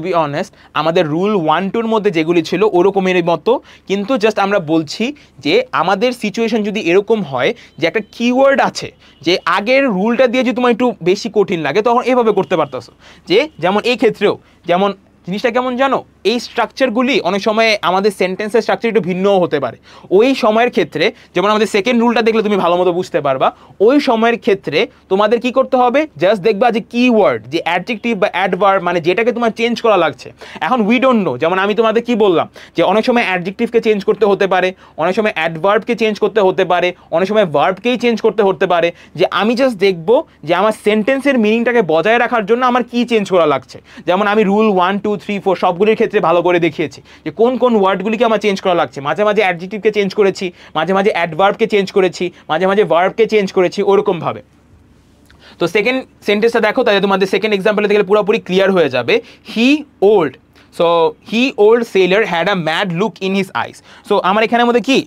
be honest আমাদের রুল 1-2 মধ্যে যেগুলি ছিল ওরকমের মতো, কিন্তু জাস্ট আমরা বলছি যে আমাদের সিচুয়েশন যদি এরকম হয় যে একটা কিওয়ার্ড আছে, যে আগের রুলটা দিয়ে যদি তোমার একটু বেশি কঠিন লাগে তখন এভাবে করতে পারতেছো। যে যেমন এই ক্ষেত্রেও যেমন জিনিসটা কেমন জানো, এই স্ট্রাকচারগুলি অনেক সময় আমাদের সেন্টেন্সের স্ট্রাকচার একটু ভিন্নও হতে পারে। ওই সময়ের ক্ষেত্রে যেমন আমাদের সেকেন্ড রুলটা দেখলে তুমি ভালো মতো বুঝতে পারবা, ওই সময়ের ক্ষেত্রে তোমাদের কি করতে হবে, জাস্ট দেখবা যে কিওয়ার্ড, যে অ্যাডজেক্টিভ বা অ্যাডভার্ব মানে যেটাকে তোমার চেঞ্জ করা লাগছে। এখন উই ডোন্ট নো, যেমন আমি তোমাদের কি বললাম যে অনেক সময় অ্যাডজেক্টিভকে চেঞ্জ করতে হতে পারে, অনেক সময় অ্যাডভার্বকে চেঞ্জ করতে হতে পারে, অনেক সময় ভার্বকেই চেঞ্জ করতে হতে পারে। যে আমি জাস্ট দেখবো যে আমার সেন্টেন্সের মিনিংটাকে বজায় রাখার জন্য আমার কি চেঞ্জ করা লাগছে। যেমন আমি রুল 1, 2, 3, 4 সবগুলির ক্ষেত্রে ভালো করে দেখিয়েছি যে কোন কোন ওয়ার্ডগুলিকে আমার চেঞ্জ করা লাগছে। মাঝে মাঝে অ্যাডজেক্টিভকে চেঞ্জ করেছি, মাঝে মাঝে অ্যাডভার্বকে চেঞ্জ করেছি, মাঝে মাঝে ভার্বকে চেঞ্জ করেছি, ওরকমভাবে। তো সেকেন্ড সেন্টেন্সটা দেখো, তাহলে তোমাদের সেকেন্ড এক্সাম্পলে দেখলে পুরোপুরি ক্লিয়ার হয়ে যাবে। He old sailor had a mad look in his eyes. So আমার এখানের মধ্যে কি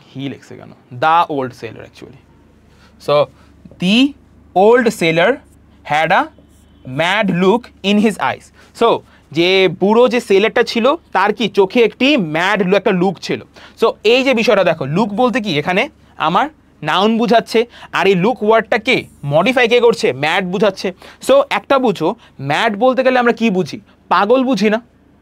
হি লিখছে কেন, the old sailor actually. So the old sailor had a mad look in his eyes. So যে বুড়ো যে সেলারটা ছিল তার কি চোখে একটি ম্যাড একটা লুক ছিল। সো এই যে বিষয়টা দেখো, লুক বলতে কি এখানে আমার নাউন বুঝাচ্ছে, আর এই লুক ওয়ার্ডটাকে মডিফাই কে করছে, ম্যাড বুঝাচ্ছে। সো একটা বুঝো, ম্যাড বলতে গেলে আমরা কি বুঝি, পাগল বুঝি না।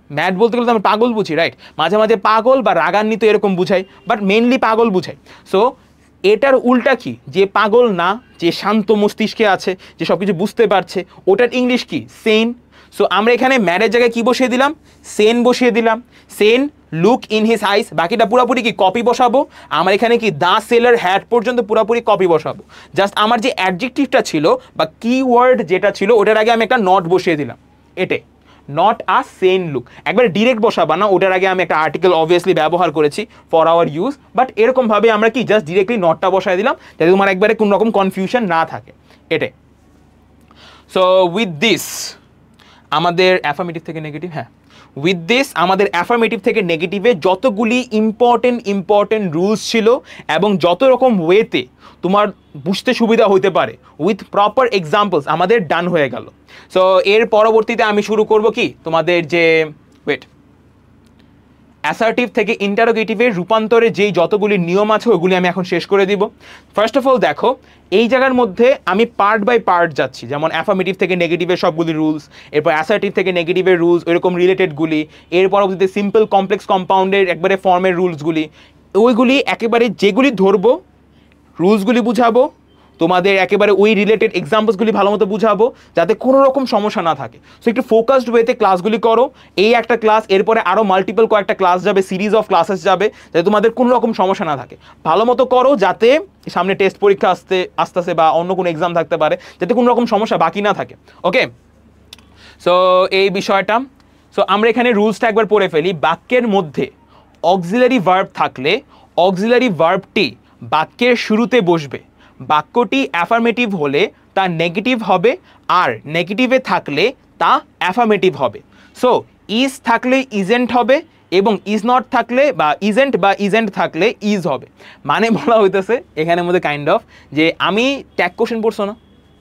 ম্যাড বলতে গেলে তো আমরা পাগল বুঝি, রাইট? মাঝে মাঝে পাগল বা রাগান্বিত এরকম বুঝাই, বাট মেনলি পাগল বুঝাই। সো এটার উল্টা কি, যে পাগল না, যে শান্ত মস্তিষ্কে আছে, যে সব কিছু বুঝতে পারছে, ওটার ইংলিশ কি, সেন। সো আমরা এখানে ম্যাডের জায়গায় কি বসিয়ে দিলাম, সেন বসিয়ে দিলাম। সেন লুক ইন হিজ আইস, বাকিটা পুরোপুরি কি কপি বসাবো। আমার এখানে কি দ্য সেলার হ্যাড পর্যন্ত পুরোপুরি কপি বসাবো। জাস্ট আমার যে অ্যাডজেক্টিভটা ছিল বা কিওয়ার্ড যেটা ছিল ওটার আগে আমি একটা নট বসিয়ে দিলাম, এটাই নট আ সেন লুক। একবার ডিরেক্ট বসাবা না, ওটার আগে আমি একটা আর্টিকেল অবভিয়াসলি ব্যবহার করেছি ফর আওয়ার ইউজ, বাট এরকমভাবে আমরা কি জাস্ট ডিরেক্টলি নটটা বসাই দিলাম যাতে তোমার একবারে কোনো রকম কনফিউশন না থাকে, এটাই। সো উইথ দিস আমাদের অ্যাফার্মেটিভ থেকে নেগেটিভ, উইথ দিস আমাদের অ্যাফার্মেটিভ থেকে নেগেটিভে যতগুলি ইম্পর্টেন্ট রুলস ছিল এবং যত রকম ওয়েতে তোমার বুঝতে সুবিধা হইতে পারে উইথ প্রপার এক্সাম্পলস আমাদের ডান হয়ে গেল। সো এর পরবর্তীতে আমি শুরু করব কি তোমাদের যে অ্যাসার্টিভ থেকে ইন্টারোগেটিভের রূপান্তরের যেই যতগুলি নিয়ম আছে ওইগুলি আমি এখন শেষ করে দিব। ফার্স্ট অফ অল দেখো, এই জায়গার মধ্যে আমি পার্ট বাই পার্ট যাচ্ছি, যেমন অ্যাফার্মেটিভ থেকে নেগেটিভের সবগুলি রুলস, এরপর অ্যাসার্টিভ থেকে নেগেটিভের রুলস ওইরকম রিলেটেডগুলি, এর পরবর্তীতে সিম্পল কমপ্লেক্স কম্পাউন্ডের একবারে ফর্মের রুলসগুলি, ওইগুলি একেবারে যেগুলি ধরবো রুলসগুলি বুঝাবো, তোমাদের একেবারে ওই রিলেটেড এক্সাম্পলসগুলি ভালো মতো বুঝাবো যাতে কোনো রকম সমস্যা না থাকে। সো একটু ফোকাসড ওয়েতে ক্লাসগুলি করো। এই একটা ক্লাস, এরপরে আরও মাল্টিপল কয়েকটা ক্লাস যাবে, সিরিজ অফ ক্লাসেস যাবে, যাতে তোমাদের কোনো রকম সমস্যা না থাকে। ভালো মতো করো যাতে সামনে টেস্ট পরীক্ষা আসতেছে বা অন্য কোনো এক্সাম থাকতে পারে, যাতে কোনো রকম সমস্যা বাকি না থাকে। ওকে, সো এই বিষয়টা। সো আমরা এখানে রুলসটা একবার পড়ে ফেলি। বাক্যের মধ্যে অক্সিলারি ভার্ব থাকলে অক্সিলারি ভার্বটি বাক্যের শুরুতে বসবে। বাক্যটি অ্যাফার্মেটিভ হলে তা নেগেটিভ হবে, আর নেগেটিভে থাকলে তা অ্যাফার্মেটিভ হবে। সো ইজ থাকলে ইজেন্ট হবে এবং ইজ নট থাকলে বা ইজেন্ট থাকলে ইজ হবে। মানে বলা হইতেছে এখানের মধ্যে কাইন্ড অফ যে আমি ট্যাগ কোশ্চেন পড়ছো না,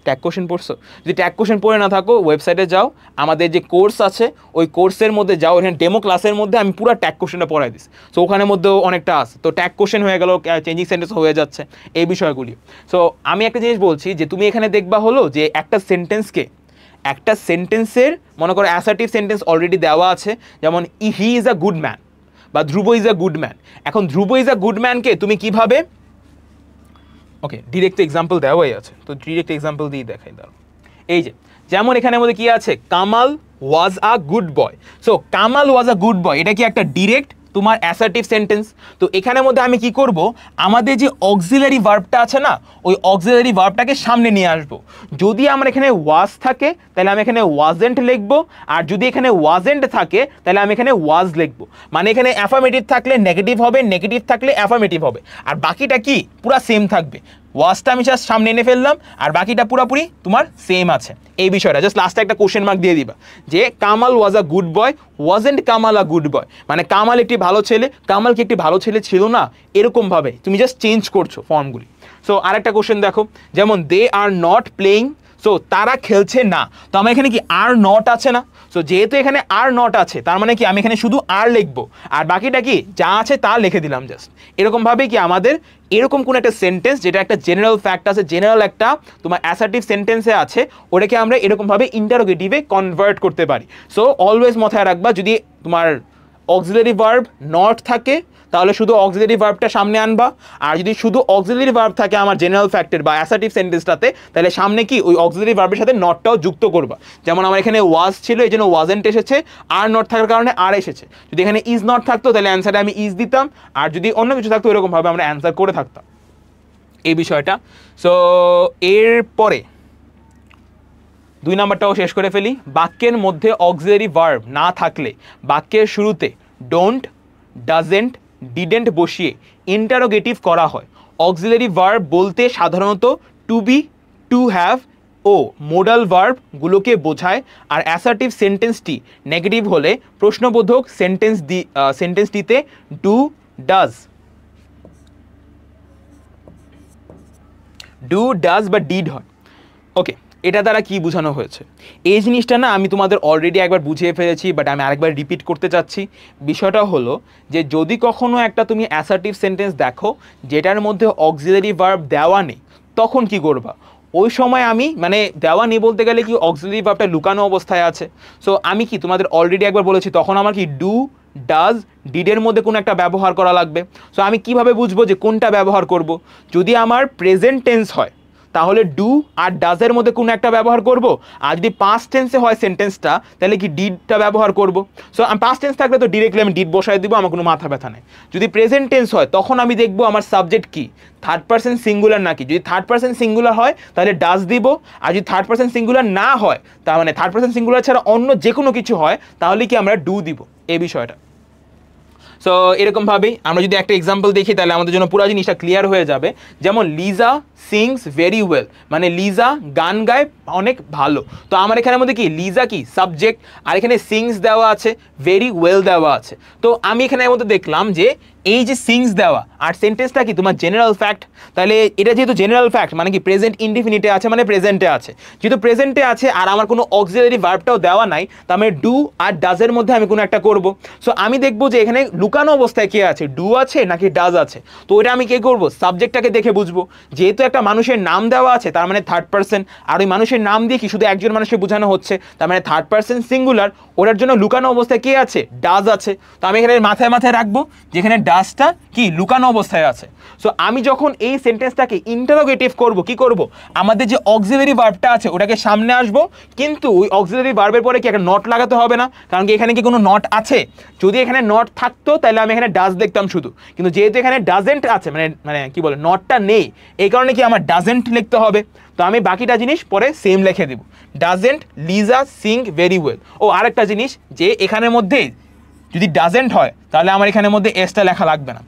ট্যাগ কোশ্চেন পড়ছো, যদি ট্যাগ কোশ্চেন পড়ে না থাকো ওয়েবসাইটে যাও, আমাদের যে কোর্স আছে ওই কোর্সের মধ্যে যাও, এখানে ডেমো ক্লাসের মধ্যে আমি পুরো ট্যাগ কোশ্চেনটা পড়াই দিচ্ছি। সো ওখানের মধ্যেও অনেকটা আছে, তো ট্যাগ কোশ্চেন হয়ে গেল, চেঞ্জিং সেন্টেন্স হয়ে যাচ্ছে, এই বিষয়গুলি। সো আমি একটা জিনিস বলছি যে তুমি এখানে দেখবা হলো যে একটা সেন্টেন্সের মনে করো অ্যাসার্টিভ সেন্টেন্স অলরেডি দেওয়া আছে, যেমন he is a good man বা ধ্রুব ইজ আ গুড ম্যান। এখন ধ্রুব ইজ আ গুড ম্যানকে তুমি কিভাবে, ওকে ডিরেক্ট এক্সাম্পল দেওয়াই আছে, তো ডিরেক্ট এক্সাম্পল দিয়ে দেখাই দাও। এই যে যেমন এখানের মধ্যে কি আছে, Kamal was a good boy. So Kamal was a good boy, এটা কি একটা ডিরেক্ট তোমার অ্যাসার্টিভ সেন্টেন্স। তো এখানের মধ্যে আমি কি করব, আমাদের যে অক্সিলারি ভার্বটা আছে না, ওই অক্সিলারি ভার্বটাকে সামনে নিয়ে আসবো। যদি আমার এখানে ওয়াজ থাকে তাহলে আমি এখানে ওয়াজেন্ট লিখবো, আর যদি এখানে ওয়াজেন্ট থাকে তাহলে আমি এখানে ওয়াজ লিখবো। মানে এখানে অ্যাফার্মেটিভ থাকলে নেগেটিভ হবে, নেগেটিভ থাকলে অ্যাফার্মেটিভ হবে, আর বাকিটা কি পুরা সেম থাকবে। ওয়াজটা আমি জাস্ট সামনে এনে ফেললাম, আর বাকিটা পুরোপুরি তোমার সেম আছে। এই বিষয়টা জাস্ট লাস্টে একটা কোশ্চেন মার্ক দিয়ে দিবা যে Kamal was a good boy, wasn't Kamal a good boy, মানে কামাল একটি ভালো ছেলে, কামাল কি একটি ভালো ছেলে ছিল না, এরকমভাবে তুমি জাস্ট চেঞ্জ করছো ফর্মগুলি। সো আরেকটা কোশ্চেন দেখো, যেমন দে আর নট প্লেয়িং, সো তারা খেলছে না। তো আমার এখানে কি আর নট আছে না, সো যেহেতু এখানে আর নট আছে তার মানে কি আমি এখানে শুধু আর লিখবো, আর বাকিটা কি যা আছে তা লিখে দিলাম জাস্ট। এরকমভাবে কি আমাদের এরকম কোন একটা সেন্টেন্স যেটা একটা জেনারেল ফ্যাক্ট আছে, জেনারেল একটা তোমার অ্যাসার্টিভ সেন্টেন্সে আছে, ওটাকে আমরা এরকমভাবে ইন্টারোগেটিভে কনভার্ট করতে পারি। সো অলওয়েজ মাথায় রাখবা, যদি তোমার অক্সিলারি ভার্ব নট থাকে তাহলে শুধু অক্সিলারি ভার্বটা সামনে আনবা, আর যদি শুধু অক্সিলারি ভার্ব থাকে আমার জেনারেল ফ্যাক্টের বা অ্যাসার্টিভ সেন্টেন্সটাতে, তাহলে সামনে কি ওই অক্সিলারি ভার্বের সাথে নটটাও যুক্ত করবা। যেমন আমার এখানে ওয়াজ ছিল এই জন্য ওয়াজেন্ট এসেছে, আর নট থাকার কারণে আর এসেছে। যদি এখানে ইজ নট থাকতো তাহলে অ্যান্সারে আমি ইজ দিতাম, আর যদি অন্য কিছু থাকতো এরকমভাবে আমরা অ্যান্সার করে থাকতাম, এই বিষয়টা। সো এরপরে 2 নাম্বারটাও শেষ করে ফেলি। বাক্যের মধ্যে অক্সিলারি ভার্ব না থাকলে বাক্যের শুরুতে ডোন্ট, ডাজেন্ট, ডিডেন্ট বসিয়ে ইন্টারোগেটিভ করা হয়। অক্সিলারি ভার্ব বলতে সাধারণত টু বি, টু হ্যাভ ও মোডাল ভার্বগুলোকে বোঝায়, আর অ্যাসার্টিভ সেন্টেন্সটি নেগেটিভ হলে প্রশ্নবোধক সেন্টেন্সটিতে ডু, ডাজ বা ডিড হয়। ওকে, এটা দ্বারা কি বোঝানো হয়েছে এই জিনিসটা না আমি তোমাদের অলরেডি একবার বুঝিয়ে ফেলেছি, বাট আমি আরেকবার রিপিট করতে চাচ্ছি। বিষয়টা হলো যে যদি কখনো একটা তুমি অ্যাসার্টিভ সেন্টেন্স দেখো যেটার মধ্যে অক্সিলারি ভার্ব দেওয়া নেই, তখন কি করবা, ওই সময় আমি মানে দেওয়া নেই বলতে গেলে কি অক্সিলারি ভার্বটা লুকানো অবস্থায় আছে। সো আমি কি তোমাদের অলরেডি একবার বলেছি, তখন আমার কি ডু, ডাজ, ডিডের মধ্যে কোনো একটা ব্যবহার করা লাগবে। সো আমি কিভাবে বুঝবো যে কোনটা ব্যবহার করব, যদি আমার প্রেজেন্ট টেন্স হয় তাহলে ডু আর ডাজের মধ্যে কোনো একটা ব্যবহার করব, আর যদি পাস্ট টেন্সে হয় সেন্টেন্সটা তাহলে কি ডিডটা ব্যবহার করব। সো আমি পাস্ট টেন্স থাকলে তো ডিরেক্টলি আমি ডিড বসাই দিব, আমার কোনো মাথা ব্যথা নেই। যদি প্রেজেন্ট টেন্স হয় তখন আমি দেখবো আমার সাবজেক্ট কি, থার্ড পারসন সিঙ্গুলার নাকি। যদি থার্ড পারসন সিঙ্গুলার হয় তাহলে ডাজ দিব, আর যদি থার্ড পারসন সিঙ্গুলার না হয় তার মানে থার্ড পারসন সিঙ্গুলার ছাড়া অন্য যে কোনো কিছু হয় তাহলে কি আমরা ডু দিব, এই বিষয়টা। সো এরকমভাবেই আমরা যদি একটা এক্সাম্পল দেখি তাহলে আমাদের জন্য পুরো জিনিসটা ক্লিয়ার হয়ে যাবে। যেমন লিজা সিংস ভেরি ওয়েল, মানে লিজা গান গায় অনেক ভালো। তো আমার এখানের মধ্যে কি লিজা কি সাবজেক্ট, আর এখানে সিংস দেওয়া আছে, ভেরি ওয়েল দেওয়া আছে। তো আমি এখানের মধ্যে দেখলাম যে এই যে সিংস দেওয়া আর সেন্টেন্সটা কি তোমার জেনারেল ফ্যাক্ট, তাহলে এটা যেহেতু জেনারেল ফ্যাক্ট মানে কি প্রেজেন্ট ইনডিফিনিটে আছে, মানে প্রেজেন্টে আছে। যেহেতু প্রেজেন্টে আছে আর আমার কোনো অক্সিলারি ভার্বটাও দেওয়া নাই, তার মানে ডু আর ডাজের মধ্যে আমি কোনো একটা করব। সো আমি দেখবো যে এখানে লুকানো অবস্থায় কে আছে, ডু আছে নাকি ডাজ আছে। তো ওইটা আমি কে করবো, সাবজেক্টটাকে দেখে বুঝবো। যেহেতু একটা মানুষের নাম দেওয়া আছে তার মানে থার্ড পারসন, আর ওই মানুষের নাম দিয়ে কি শুধু একজন মানুষকে বোঝানো হচ্ছে, তার মানে থার্ড পারসন সিঙ্গুলার, ওটার জন্য লুকানো অবস্থায় কে আছে, ডাজ আছে। তো আমি এখানে মাথায় মাথায় রাখবো যেখানে ডাজটা কি লুকানো অবস্থায় আছে। সো আমি যখন এই সেন্টেন্সটাকে ইন্টারোগেটিভ করব, কি করব, আমাদের যে অক্সিলারি ভার্বটা আছে ওটাকে সামনে আসবো, কিন্তু ওই অক্সিলারি ভার্বের পরে কি একটা নট লাগাতে হবে না, কারণ কি এখানে কি কোনো নট আছে। যদি এখানে নট থাকতো তাহলে আমি এখানে ডাজ লিখতাম শুধু, কিন্তু যেহেতু এখানে ডাজেন্ট আছে মানে মানে কি বলে নটটা নেই, এই কারণে কি আমার ডাজেন্ট লিখতে হবে। তো আমি বাকিটা জিনিস পরে সেম লিখে দেব, doesn't Liza Singh very well. ও আরেকটা জিনিস যে এখানের মধ্যে যদি ডাজেন্ট হয় তাহলে আমার এখানের মধ্যে এসটা লেখা লাগবে না,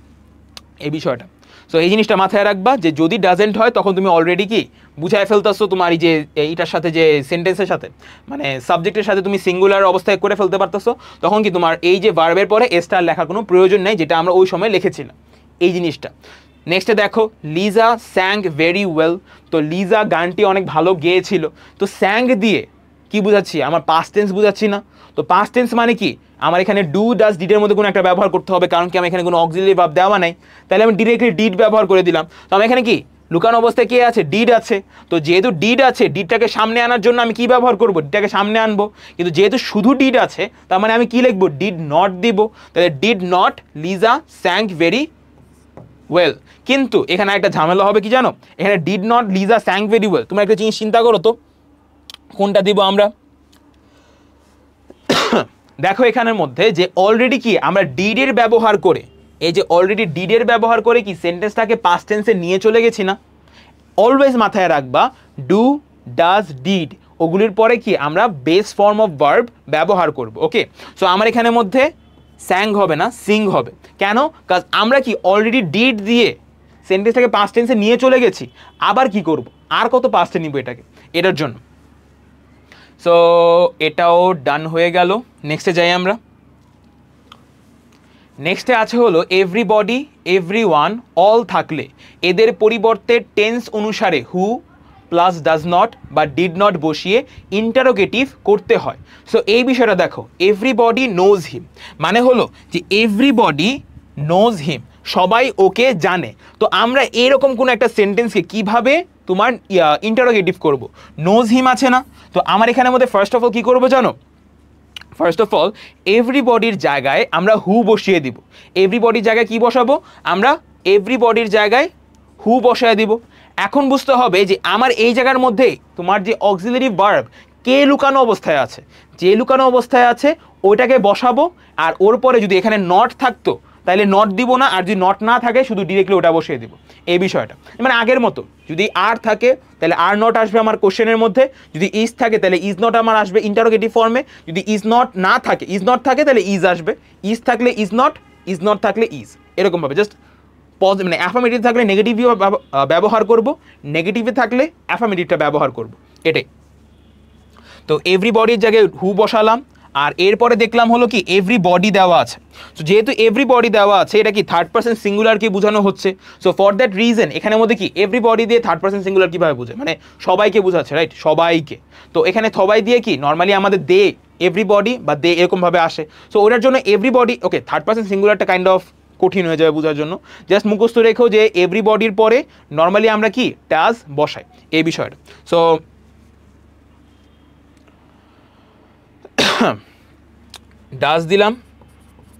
এই বিষয়টা। সো এই জিনিসটা মাথায় রাখবা যে যদি ডাজেন্ট হয় তখন তুমি অলরেডি কি বুঝায় ফেলতেছো তোমার এই যে এইটার সাথে যে সেন্টেন্সের সাথে মানে সাবজেক্টের সাথে তুমি সিঙ্গুলার অবস্থায় করে ফেলতে পারতেছো, তখন কি তোমার এই যে ভার্বের পরে এসটার লেখার কোনো প্রয়োজন নেই, যেটা আমরা ওই সময় লিখেছিলাম এই জিনিসটা। নেক্সটে দেখো লিজা স্যাং ভেরি ওয়েল। তো লিজা গানটি অনেক ভালো গেয়েছিল। তো স্যাং দিয়ে কি বুঝাচ্ছি? আমার পাস্ট টেন্স বুঝাচ্ছি না। তো পাস্ট টেন্স মানে কি আমার এখানে ডু ডাজ ডিডের মধ্যে কোনো একটা ব্যবহার করতে হবে, কারণ কি আমার এখানে কোনো অক্সিলারি ভার্ব দেওয়া নাই, তাহলে আমি ডিরেক্টলি ডিড ব্যবহার করে দিলাম। তো আমার এখানে কি লুকানো অবস্থায় কে আছে? ডিড আছে। তো যেহেতু ডিড আছে, ডিডটাকে সামনে আনার জন্য আমি কি ব্যবহার করব? ডিডটাকে সামনে আনবো। কিন্তু যেহেতু শুধু ডিড আছে, তার মানে আমি কি লিখবো? ডিড নট দিব। তাহলে did not Liza স্যাং very well. কিন্তু এখানে একটা ঝামেলা হবে কি জানো? এখানে did not Liza স্যাং very well, তোমরা একটা জিনিস চিন্তা করো তো কোনটা দিব আমরা। দেখো এখানের মধ্যে যে অলরেডি কি আমরা ডিডের ব্যবহার করে, এই যে অলরেডি ডিডের ব্যবহার করে কি সেন্টেন্সটাকে পাস্ট টেন্সে নিয়ে চলে গেছি না? অলওয়েজ মাথায় রাখবা ডু ডাজ ডিড ওগুলির পরে কি আমরা বেস ফর্ম অফ ভার্ব ব্যবহার করব। ওকে, সো আমার এখানের মধ্যে স্যাং হবে না, সিং হবে। কেন? কারণ আমরা কি অলরেডি ডিড দিয়ে সেন্টেন্সটাকে পাস্ট টেন্সে নিয়ে চলে গেছি। আবার কি করব? আর কত পাস্টে নিব এটাকে? এটার জন্য। সো এটাও ডান হয়ে গেল। নেক্সটে যাই আমরা। নেক্সটে আছে হলো এভরিবডি, এভরিওয়ান, অল থাকলে এদের পরিবর্তে টেন্স অনুসারে হু প্লাস ডাজ নট বা ডিড নট বসিয়ে ইন্টারোগেটিভ করতে হয়। সো এই বিষয়টা দেখো, এভরিবডি নোজ হিম মানে হলো যে এভরিবডি নোজ হিম, সবাই ওকে জানে। তো আমরা এরকম কোনো একটা সেন্টেন্সকে কিভাবে তোমার ইন্টারোগেটিভ করব? নোজ হিম আছে না? তো আমার এখানের মধ্যে ফার্স্ট অফ অল কী করবো জানো? ফার্স্ট অফ অল এভরিবডির জায়গায় আমরা হু বসিয়ে দিব। এভরিবডির জায়গায় কি বসাবো? আমরা এভরিবডির জায়গায় হু বসায় দিব। এখন বুঝতে হবে যে আমার এই জায়গার মধ্যে তোমার যে অক্সিলারি ভার্ব কে লুকানো অবস্থায় আছে, যে লুকানো অবস্থায় আছে ওইটাকে বসাবো। আর ওর পরে যদি এখানে নট থাকতো তাহলে নট দিব না, আর যদি নট না থাকে শুধু ডিরেক্টলি ওটা বসিয়ে দিব। এই বিষয়টা মানে আগের মতো, যদি আর থাকে তাহলে আর নট আসবে আমার কোশ্চেনের মধ্যে, যদি ইজ থাকে তাহলে ইজ নট আমার আসবে ইন্টারোগেটিভ ফর্মে, যদি ইজ নট না থাকে, ইজ নট থাকে তাহলে ইজ আসবে, ইজ থাকলে ইজ নট থাকলে ইজ, এরকমভাবে জাস্ট মানে অ্যাফার্মেটিভ থাকলে নেগেটিভই ব্যবহার করব, নেগেটিভে থাকলে অ্যাফার্মেটিভটা ব্যবহার করব, এটাই। তো এভরিবডির জায়গায় হু বসালাম। আর এরপরে দেখলাম হলো কি এভরিবডি দেওয়া আছে। সো যেহেতু এভরিবডি দেওয়া আছে, এটা কি থার্ড পার্সন সিঙ্গুলারকে বোঝানো হচ্ছে। সো ফর দ্যাট রিজন এখানের মধ্যে কি এভরিবডি দিয়ে থার্ড পার্সন সিঙ্গুলার কীভাবে বোঝে? মানে সবাইকে বোঝাচ্ছে, রাইট? সবাইকে। তো এখানে সবাই দিয়ে কি নর্মালি আমাদের দে এভরিবডি বা দে এরকমভাবে আসে। সো ওটার জন্য এভরিবডি, ওকে, থার্ড পার্সন সিঙ্গুলারটা কাইন্ড অফ কঠিন হয়ে যাবে বোঝার জন্য। জাস্ট মুখস্থ রেখো যে এভরিবডির পরে নর্মালি আমরা কি ডাজ বসাই, এই বিষয়টা। সো ডাজ দিলাম।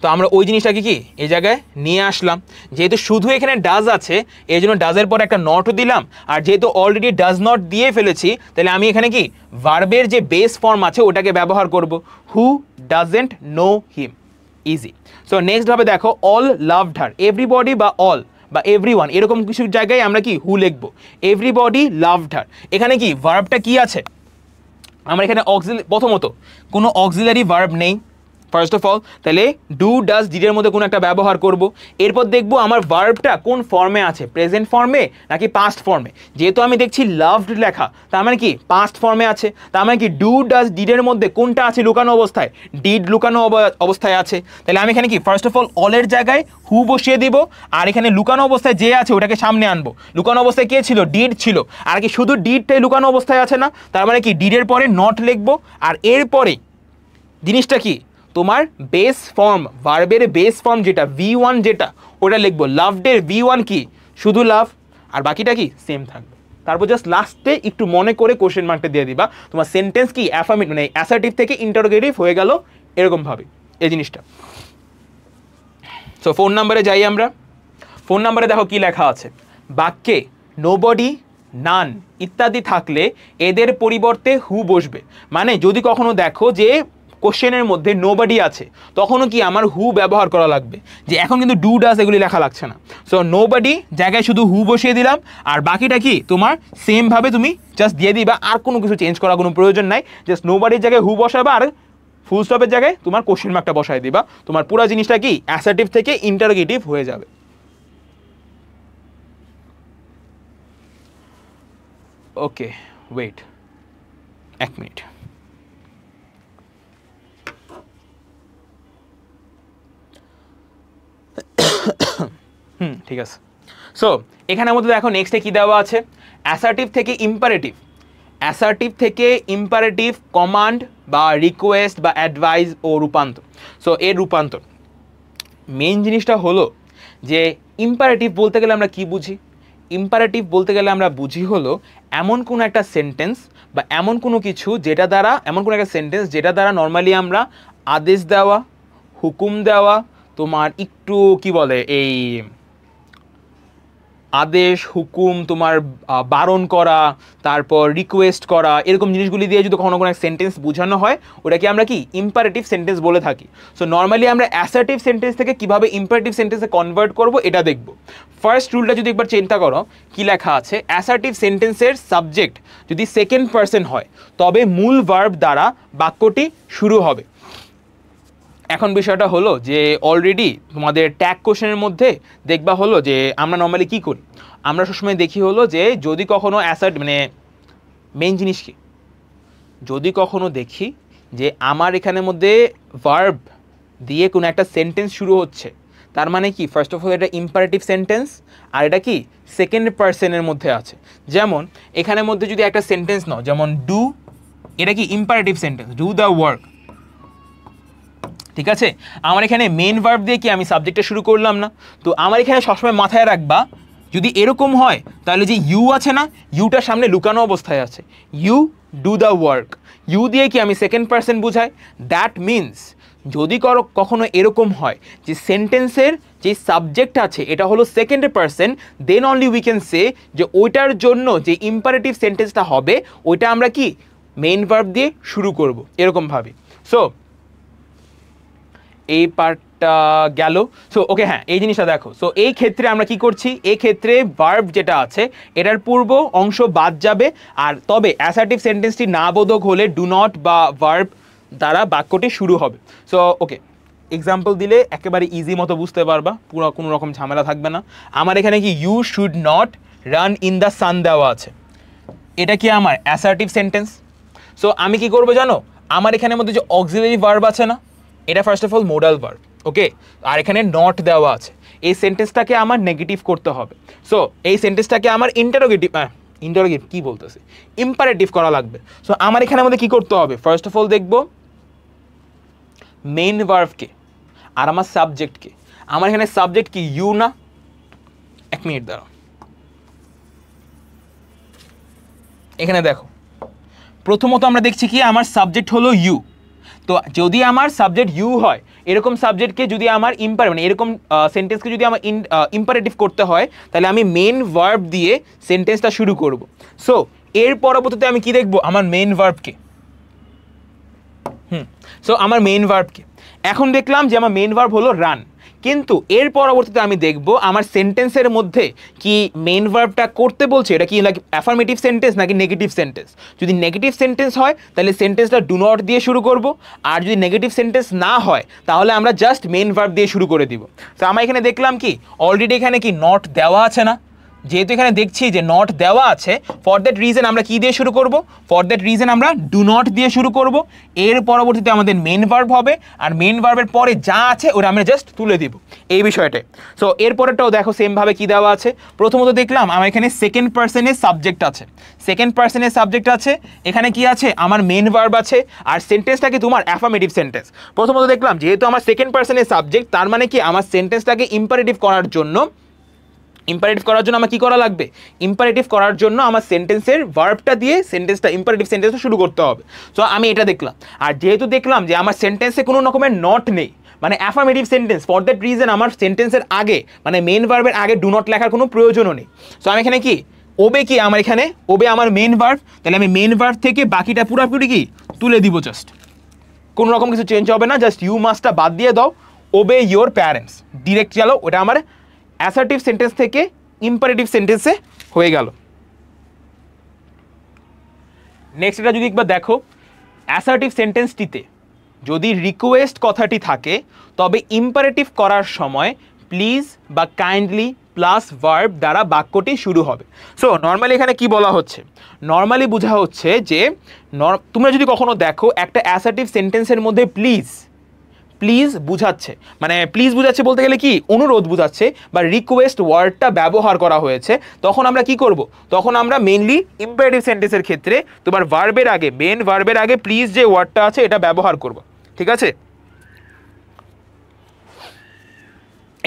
তো আমরা ওই জিনিসটাকে কি এই জায়গায় নিয়ে আসলাম। যেহেতু শুধু এখানে ডাজ আছে এই জন্য ডাজের পর একটা নটও দিলাম। আর যেহেতু অলরেডি ডাজ নট দিয়ে ফেলেছি তাহলে আমি এখানে কি ভার্বের যে বেস ফর্ম আছে ওটাকে ব্যবহার করব, who doesn't know him. Easy. So next ভাবে দেখো অল লাভড হার, এভরিবডি বা অল বা এভরিওয়ান এরকম কিছু জায়গায় আমরা কি হু লিখবো। এভরিবডি লাভড হার, এখানে কি ভার্বটা কি আছে? আমার এখানে প্রথমত কোনো অক্সিলারি ভার্ব নেই ফার্স্ট অফ অল, তাহলে ডু ডাজ ডিডের মধ্যে কোনো একটা ব্যবহার করব। এরপর দেখবো আমার ভার্বটা কোন ফর্মে আছে, প্রেজেন্ট ফর্মে নাকি পাস্ট ফর্মে। যেহেতু আমি দেখছি লাভড লেখা, তার মানে কি পাস্ট ফর্মে আছে। তার মানে কি ডু ডাজ ডিডের মধ্যে কোনটা আছে লুকানো অবস্থায়? ডিড লুকানো অবস্থায় আছে। তাহলে আমি এখানে কি ফার্স্ট অফ অল অলের জায়গায় হু বসিয়ে দিব, আর এখানে লুকানো অবস্থায় যে আছে ওটাকে সামনে আনবো। লুকানো অবস্থায় কে ছিল? ডিড ছিল। আর কি শুধু ডিডটাই লুকানো অবস্থায় আছে না, তার মানে কি ডিডের পরে নট লিখবো। আর এরপরে জিনিসটা কি তোমার বেস ফর্ম, ভার্বের বেস ফর্ম যেটা V1 যেটা ওটা লিখবো। লাভডের V1 কি? শুধু লাভ, আর বাকিটা কি সেম থাকবে। তারপর জাস্ট লাস্টে একটু মনে করে কোশ্চেন মার্কটা দিয়ে দিবা। তোমার সেন্টেন্স কি অ্যাফার্মেটিভ মানে অ্যাসার্টিভ থেকে ইন্টারোগেটিভ হয়ে গেল এরকমভাবে এই জিনিসটা। সো 4 নম্বরে যাই আমরা। 4 নম্বরে দেখো কি লেখা আছে, বাক্যে নোবডি, নান ইত্যাদি থাকলে এদের পরিবর্তে হু বসবে। মানে যদি কখনো দেখো যে কোশ্চেনের মধ্যে নোবডি আছে তখনও কি আমার হু ব্যবহার করা লাগবে। যে এখন কিন্তু ডু ডাজ এগুলি লেখা লাগছে না। সো নোবডি জায়গায় শুধু হু বসিয়ে দিলাম, আর বাকিটা কি তোমার সেমভাবে তুমি জাস্ট দিয়ে দিবা, আর কোনো কিছু চেঞ্জ করার কোনো প্রয়োজন নাই। জাস্ট নোবডির জায়গায় হু বসাবা আর ফুল স্টপের জায়গায় তোমার কোশ্চেন মার্কটা বসায় দিবা। তোমার পুরো জিনিসটা কি অ্যাসার্টিভ থেকে ইন্টারোগেটিভ হয়ে যাবে। ওকে ওয়েট এক মিনিট। ঠিক আছে। সো এখানের মধ্যে দেখো নেক্সটে কি দেওয়া আছে, অ্যাসার্টিভ থেকে ইম্পারেটিভ, অ্যাসার্টিভ থেকে ইম্পারেটিভ কমান্ড বা রিকোয়েস্ট বা অ্যাডভাইস ও রূপান্তর। সো এর রূপান্তর মেইন জিনিসটা হলো যে ইম্পারেটিভ বলতে গেলে আমরা কি বুঝি, ইম্পারেটিভ বলতে গেলে আমরা বুঝি হলো এমন কোনো একটা সেন্টেন্স বা এমন কোনো কিছু যেটা দ্বারা, এমন কোনো একটা সেন্টেন্স যেটা দ্বারা নর্মালি আমরা আদেশ দেওয়া, হুকুম দেওয়া, তোমার একটু কি বলে এই আদেশ হুকুম তোমার বারণ করা, তারপর রিকোয়েস্ট করা, এরকম জিনিসগুলি দিয়ে যদি কখনো কোনো এক সেন্টেন্স বোঝানো হয় ওটাকে আমরা কি ইম্পারেটিভ সেন্টেন্স বলে থাকি। সো নর্মালি আমরা অ্যাসার্টিভ সেন্টেন্স থেকে কিভাবে ইম্পারেটিভ সেন্টেন্সে কনভার্ট করব এটা দেখব। ফার্স্ট রুলটা যদি একবার চিন্তা করো কি লেখা আছে, অ্যাসার্টিভ সেন্টেন্সের সাবজেক্ট যদি সেকেন্ড পারসন হয় তবে মূল ভার্ব দ্বারা বাক্যটি শুরু হবে। এখন বিষয়টা হলো যে অলরেডি তোমাদের ট্যাগ কোশ্চেনের মধ্যে দেখবা হলো যে আমরা নর্মালি কি করি, আমরা সবসময় দেখি হলো যে যদি কখনো অ্যাসার্ট মানে মেইন জিনিস কি, যদি কখনো দেখি যে আমার এখানের মধ্যে ভার্ব দিয়ে কোনো একটা সেন্টেন্স শুরু হচ্ছে, তার মানে কি ফার্স্ট অফ অল এটা ইম্পারেটিভ সেন্টেন্স আর এটা কি সেকেন্ড পারসনের মধ্যে আছে। যেমন এখানের মধ্যে যদি একটা সেন্টেন্স নাও, যেমন ডু, এটা কি imperative sentence, do the work, ঠিক আছে। আমার এখানে মেন ভার্ব দিয়ে কি আমি সাবজেক্টটা শুরু করলাম না, তো আমার এখানে সবসময় মাথায় রাখবা যদি এরকম হয় তাহলে যে ইউ আছে না, ইউটার সামনে লুকানো অবস্থায় আছে, you do the work, you দিয়ে কি আমি সেকেন্ড পারসন বুঝাই। দ্যাট মিনস যদি কখনো এরকম হয় যে সেন্টেন্সের যে সাবজেক্ট আছে এটা হলো second person, then only we can say যে ওইটার জন্য যে ইম্পারেটিভ সেন্টেন্সটা হবে ওইটা আমরা কি মেইন ভার্ব দিয়ে শুরু করব এরকমভাবে। সো এই পার্টটা গেল। সো ওকে হ্যাঁ এই জিনিসটা দেখো। সো এই ক্ষেত্রে আমরা কি করছি, এই ক্ষেত্রে ভার্ব যেটা আছে এটার পূর্ব অংশ বাদ যাবে, আর তবে অ্যাসার্টিভ সেন্টেন্সটি না বোধক হলে ডু নট বা ভার্ব দ্বারা বাক্যটি শুরু হবে। সো ওকে এক্সাম্পল দিলে একেবারে ইজি মতো বুঝতে পারবা, পুরো কোনো রকম ঝামেলা থাকবে না। আমার এখানে কি you should not run in the sun দেওয়া আছে, এটা কি আমার অ্যাসার্টিভ সেন্টেন্স। সো আমি কি করবো জানো, আমার এখানের মধ্যে যে অক্সিলারি ভার্ব আছে না, এটা first of all modal verb, okay, আর এখানে নট দেওয়া আছে, এই সেন্টেন্সটাকে আমার নেগেটিভ করতে হবে। সো এই সেন্টেন্সটাকে আমার ইন্টারোগেটিভ কি বলতেছে ইম্পারেটিভ করা লাগবে। সো আমার এখানে আমাদের কি করতে হবে, ফার্স্ট অফ অল দেখবো মেইন ভার্বকে আর আমার সাবজেক্টকে। আমার এখানে সাবজেক্ট কি ইউ না, এক মিনিট দাঁড়াও, এখানে দেখো প্রথমত আমরা দেখছি কি আমার সাবজেক্ট হলো ইউ, তো যদি আমার সাবজেক্ট ইউ হয় এরকম সাবজেক্টকে যদি আমার মানে এরকম সেন্টেন্সকে যদি আমার ইম্পারেটিভ করতে হয় তাহলে আমি মেইন ভার্ব দিয়ে সেন্টেন্সটা শুরু করব। সো এর পরবর্তীতে আমি কি দেখব, আমার মেইন ভার্বকে, সো আমার মেইন ভার্বকে এখন দেখলাম যে আমার মেইন ভার্ব হলো রান, কিন্তু এর পরবর্তীতে আমি দেখব আমার সেন্টেন্সের মধ্যে কি মেইন ভার্বটা করতে বলছে এটা কি নাকি অ্যাফার্মেটিভ সেন্টেন্স নাকি নেগেটিভ সেন্টেন্স। যদি নেগেটিভ সেন্টেন্স হয় তাহলে সেন্টেন্সটা ডু নট দিয়ে শুরু করব, আর যদি নেগেটিভ সেন্টেন্স না হয় তাহলে আমরা জাস্ট মেইন ভার্ব দিয়ে শুরু করে দিব। তো আমরা এখানে দেখলাম কি অলরেডি এখানে কি নট দেওয়া আছে না, যেহেতু এখানে দেখছি যে নট দেওয়া আছে ফর দ্যাট রিজন আমরা কি দিয়ে শুরু করব, ফর দ্যাট রিজন আমরা ডু নট দিয়ে শুরু করব। এর পরবর্তীতে আমাদের মেইন ভার্ব হবে, আর মেইন ভার্বের পরে যা আছে ওটা আমরা জাস্ট তুলে দিব এই বিষয়টাই। সো এর পরেরটাও দেখো সেমভাবে কি দেওয়া আছে। প্রথমত দেখলাম আমার এখানে সেকেন্ড পারসনের সাবজেক্ট আছে, সেকেন্ড পারসনের সাবজেক্ট আছে, এখানে কি আছে আমার মেইন ভার্ব আছে, আর সেন্টেন্সটাকে তোমার অ্যাফার্মেটিভ সেন্টেন্স। প্রথমত দেখলাম যেহেতু আমার সেকেন্ড পারসনের সাবজেক্ট তার মানে কি আমার সেন্টেন্সটাকে ইম্পারেটিভ করার জন্য আমার কি করা লাগবে, ইম্পারেটিভ করার জন্য আমার সেন্টেন্সের ভার্বটা দিয়ে সেন্টেন্সটা ইম্পারেটিভ সেন্টেন্সটা শুরু করতে হবে। সো আমি এটা দেখলাম, আর যেহেতু দেখলাম যে আমার সেন্টেন্সে কোনো রকমের নট নেই মানে affirmative sentence, for that reason আমার সেন্টেন্সের আগে মানে মেইন ভার্বের আগে ডু নট লেখার কোনো প্রয়োজনও নেই। সো আমি এখানে কি ওবে কি আমার এখানে ওবে আমার মেইন ভার্ব, তাহলে আমি মেইন ভার্ব থেকে বাকিটা পুরোপুরি কি তুলে দিব, জাস্ট কোনো রকম কিছু চেঞ্জ হবে না, জাস্ট ইউ মাস্টটা বাদ দিয়ে দাও, ওবে ইয়োর প্যারেন্টস ডিরেক্ট গেল, ওটা আমার অ্যাসার্টিভ সেন্টেন্স থেকে ইম্পারেটিভ সেন্টেন্সে হয়ে গেল। নেক্সট এটা যদি একবার দেখো, অ্যাসার্টিভ সেন্টেন্সটিতে যদি রিকোয়েস্ট কথাটি থাকে তবে ইম্পারেটিভ করার সময় প্লিজ বা কাইন্ডলি প্লাস ভার্ব দ্বারা বাক্যটি শুরু হবে। সো নর্মালি এখানে কি বলা হচ্ছে, নর্মালি বোঝা হচ্ছে যে তোমরা যদি কখনো দেখো একটা অ্যাসার্টিভ সেন্টেন্সের মধ্যে প্লিজ প্লিজ বুঝাচ্ছে, মানে প্লিজ বুঝাচ্ছে বলতে গেলে কি অনুরোধ বুঝাচ্ছে বা রিকোয়েস্ট ওয়ার্ডটা ব্যবহার করা হয়েছে, তখন আমরা কি করব, তখন আমরা মেইনলি ইম্পারেটিভ সেন্টেন্সের ক্ষেত্রে তোমার ভার্বের আগে, মেন ভার্বের আগে প্লিজ যে ওয়ার্ডটা আছে এটা ব্যবহার করব। ঠিক আছে,